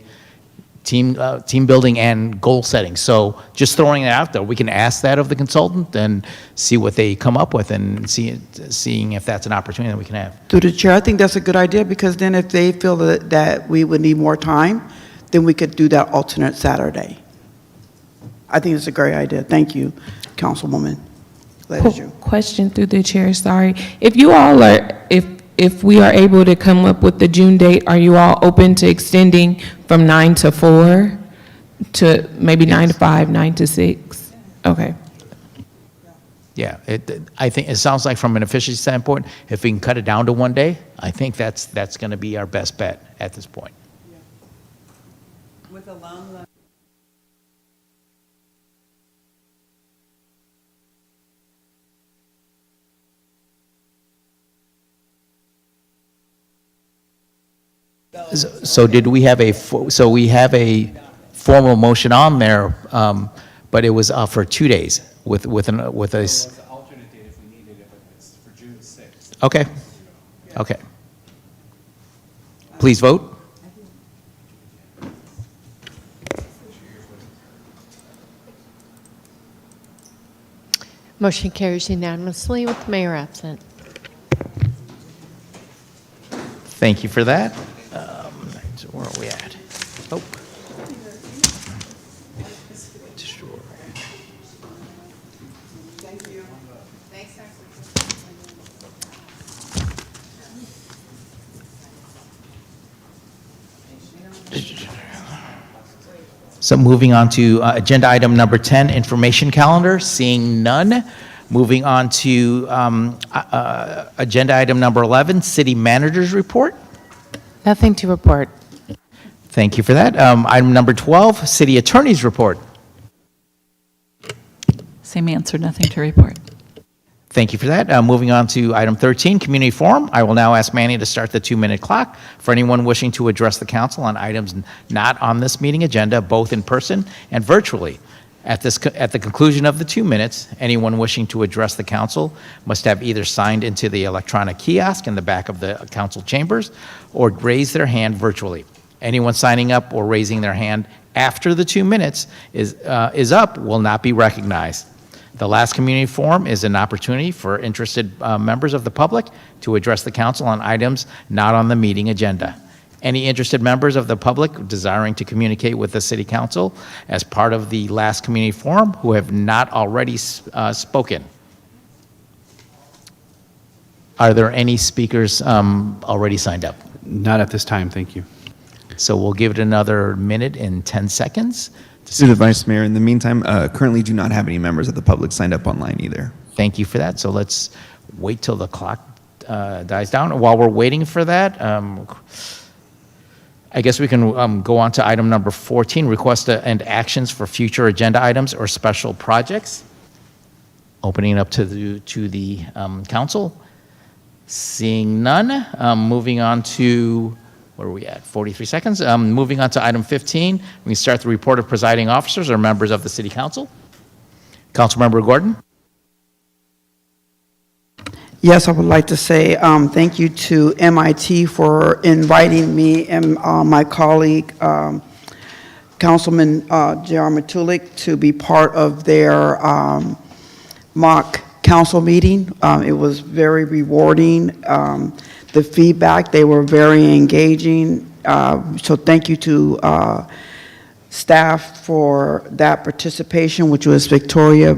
team building and goal setting. So just throwing it out there, we can ask that of the consultant and see what they come up with, and seeing if that's an opportunity that we can have. Through the chair, I think that's a good idea, because then if they feel that we would need more time, then we could do that alternate Saturday. I think it's a great idea. Thank you, Councilwoman Lejeune. Question through the chair, sorry. If you all if we are able to come up with the June date, are you all open to extending from 9 to 4 to maybe 9 to 5, 9 to 6? Okay. Yeah, I think it sounds like from an efficiency standpoint, if we can cut it down to one day, I think that's going to be our best bet at this point. With a long So did we have we have a formal motion on there, but it was for 2 days with a. Alternate date if we needed it, but it's for June 6th. Okay. Okay. Please vote. Motion carries unanimously with the mayor absent. Thank you for that. So where are we at? Oh. So moving on to agenda item number 10, information calendar, seeing none. Moving on to agenda item number 11, city manager's report. Nothing to report. Thank you for that. Item number 12, city attorney's report. Same answer, nothing to report. Thank you for that. Moving on to item 13, community forum. I will now ask Manny to start the 2-minute clock for anyone wishing to address the council on items not on this meeting agenda, both in person and virtually. At the conclusion of the 2 minutes, anyone wishing to address the council must have either signed into the electronic kiosk in the back of the council chambers or raise their hand virtually. Anyone signing up or raising their hand after the 2 minutes is up will not be recognized. The last community forum is an opportunity for interested members of the public to address the council on items not on the meeting agenda. Any interested members of the public desiring to communicate with the city council as part of the last community forum who have not already spoken? Are there any speakers already signed up? Not at this time, thank you. So we'll give it another minute and 10 seconds. To the Vice Mayor, in the meantime, currently do not have any members of the public signed up online either. Thank you for that. So let's wait till the clock dies down. While we're waiting for that, I guess we can go on to item number 14, request and actions for future agenda items or special projects. Opening it up to the council. Seeing none, moving on to, where are we at? 43 seconds. Moving on to item 15, we can start the report of presiding officers or members of the city council. Councilmember Gordon. Yes, I would like to say thank you to MIT for inviting me and my colleague, Councilman J.R. Matulik, to be part of their mock council meeting. It was very rewarding. The feedback, they were very engaging. So thank you to staff for that participation, which was Victoria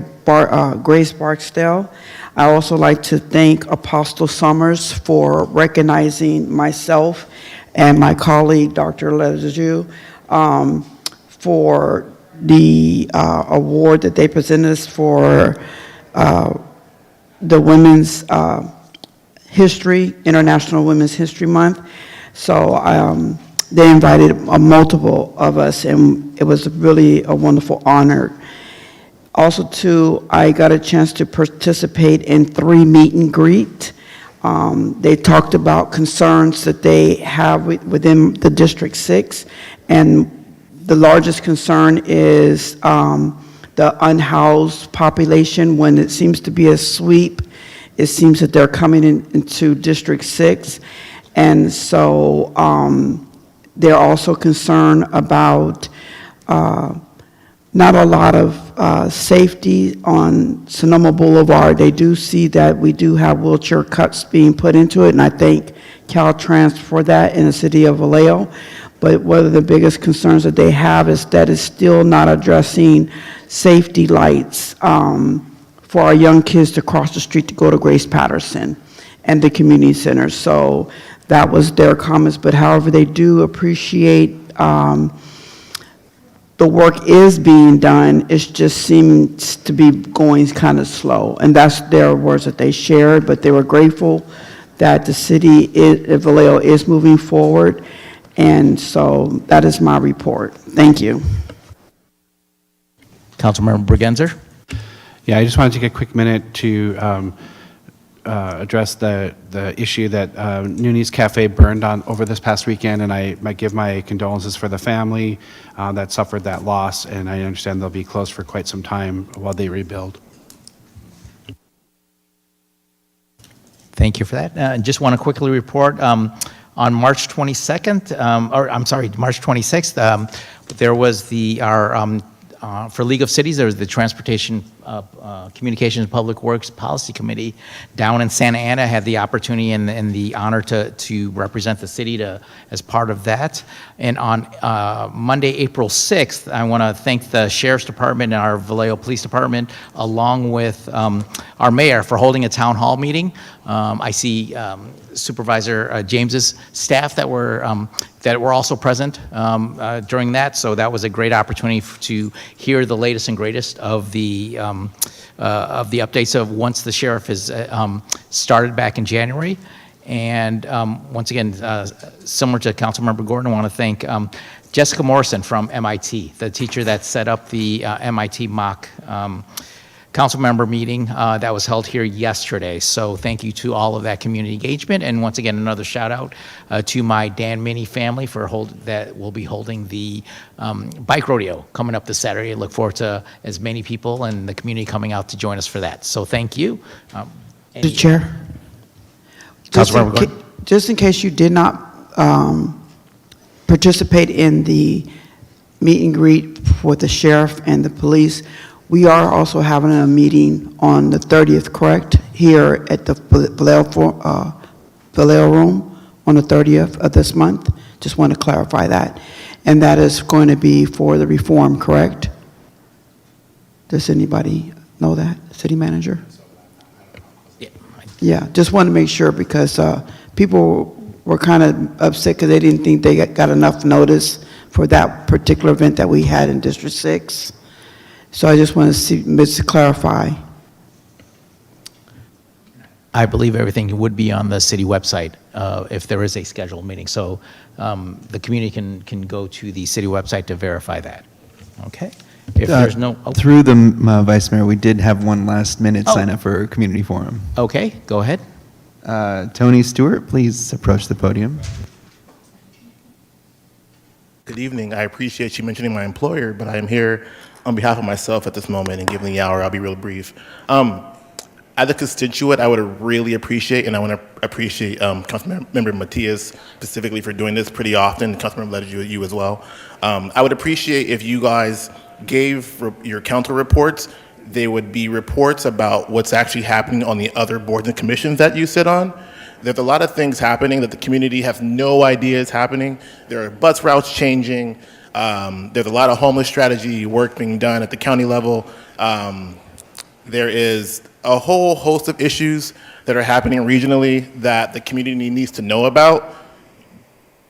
Grace Barksdale. I also like to thank Apostle Summers for recognizing myself and my colleague, Dr. Lejeune, for the award that they presented us for the Women's History, International Women's History Month. So they invited multiple of us, and it was really a wonderful honor. Also, too, I got a chance to participate in 3 meet and greet. They talked about concerns that they have within the District 6, and the largest concern is the unhoused population. When it seems to be a sweep, it seems that they're coming into District 6, and so they're also concerned about not a lot of safety on Sonoma Boulevard. They do see that we do have wheelchair cuts being put into it, and I thank Caltrans for that in the city of Vallejo. But one of the biggest concerns that they have is that it's still not addressing safety lights for our young kids to cross the street to go to Grace Patterson and the community center. So that was their comments, but however, they do appreciate the work is being done. It just seems to be going kind of slow, and that's their words that they shared, but they were grateful that the city of Vallejo is moving forward, and so that is my report. Thank you. Councilmember Bragenzer. Yeah, I just wanted to take a quick minute to address the issue that Nooney's Cafe burned on over this past weekend, and I might give my condolences for the family that suffered that loss, and I understand they'll be closed for quite some time while they rebuild. Thank you for that. Just want to quickly report On March 22nd, or I'm sorry, March 26th, there was for League of Cities, there was the Transportation, Communications and Public Works Policy Committee down in Santa Ana. Had the opportunity and the honor to represent the city as part of that. And on Monday, April 6th, I want to thank the Sheriff's Department and our Vallejo Police Department, along with our mayor, for holding a town hall meeting. I see Supervisor James's staff that were also present during that. So that was a great opportunity to hear the latest and greatest of the updates of once the sheriff has started back in January. And once again, similar to Councilmember Gordon, I want to thank Jessica Morrison from MIT, the teacher that set up the MIT mock council member meeting that was held here yesterday. So thank you to all of that community engagement. And once again, another shout out to my Dan Minnie family that will be holding the bike rodeo coming up this Saturday. I look forward to as many people and the community coming out to join us for that. So thank you. Mr. Chair, just in case you did not participate in the meet and greet with the sheriff and the police, we are also having a meeting on the 30th, correct? Here at the Vallejo Room on the 30th of this month. Just want to clarify that. And that is going to be for the reform, correct? Does anybody know that, City Manager? Yeah, just want to make sure because people were kind of upset because they didn't think they got enough notice for that particular event that we had in District 6. So I just want to clarify. I believe everything would be on the city website if there is a scheduled meeting. So the community can go to the city website to verify that. Okay? If there's no... Through the Vice Mayor, we did have one last minute sign up for community forum. Okay, go ahead. Tony Stewart, please approach the podium. Good evening. I appreciate you mentioning my employer, but I am here on behalf of myself at this moment, and given the hour, I'll be real brief. As a constituent, I would really appreciate, and I want to appreciate Councilmember Matias specifically for doing this pretty often, Councilmember Letter, you as well. I would appreciate if you guys gave your council reports, they would be reports about what's actually happening on the other boards and commissions that you sit on. There's a lot of things happening that the community has no idea is happening. There are bus routes changing. There's a lot of homeless strategy work being done at the county level. There is a whole host of issues that are happening regionally that the community needs to know about,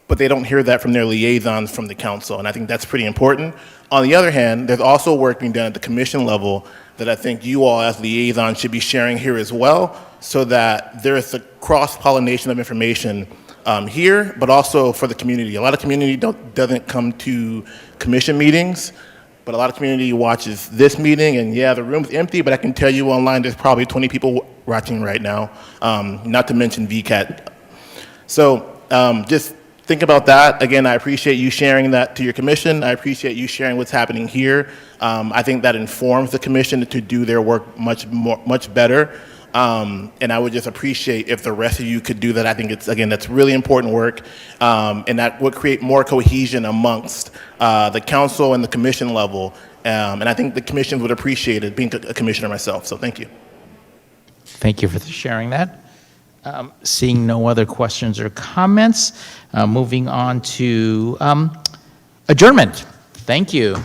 but they don't hear that from their liaisons from the council, and I think that's pretty important. On the other hand, there's also work being done at the commission level that I think you all as liaisons should be sharing here as well, so that there's a cross-pollination of information here, but also for the community. A lot of community doesn't come to commission meetings, but a lot of community watches this meeting, and yeah, the room's empty, but I can tell you online there's probably 20 people watching right now, not to mention VCAT. So just think about that. Again, I appreciate you sharing that to your commission. I appreciate you sharing what's happening here. I think that informs the commission to do their work much better. And I would just appreciate if the rest of you could do that. I think that's really important work, and that would create more cohesion amongst the council and the commission level. And I think the commission would appreciate it, being a commissioner myself. So thank you. Thank you for sharing that. Seeing no other questions or comments, moving on to adjournment. Thank you.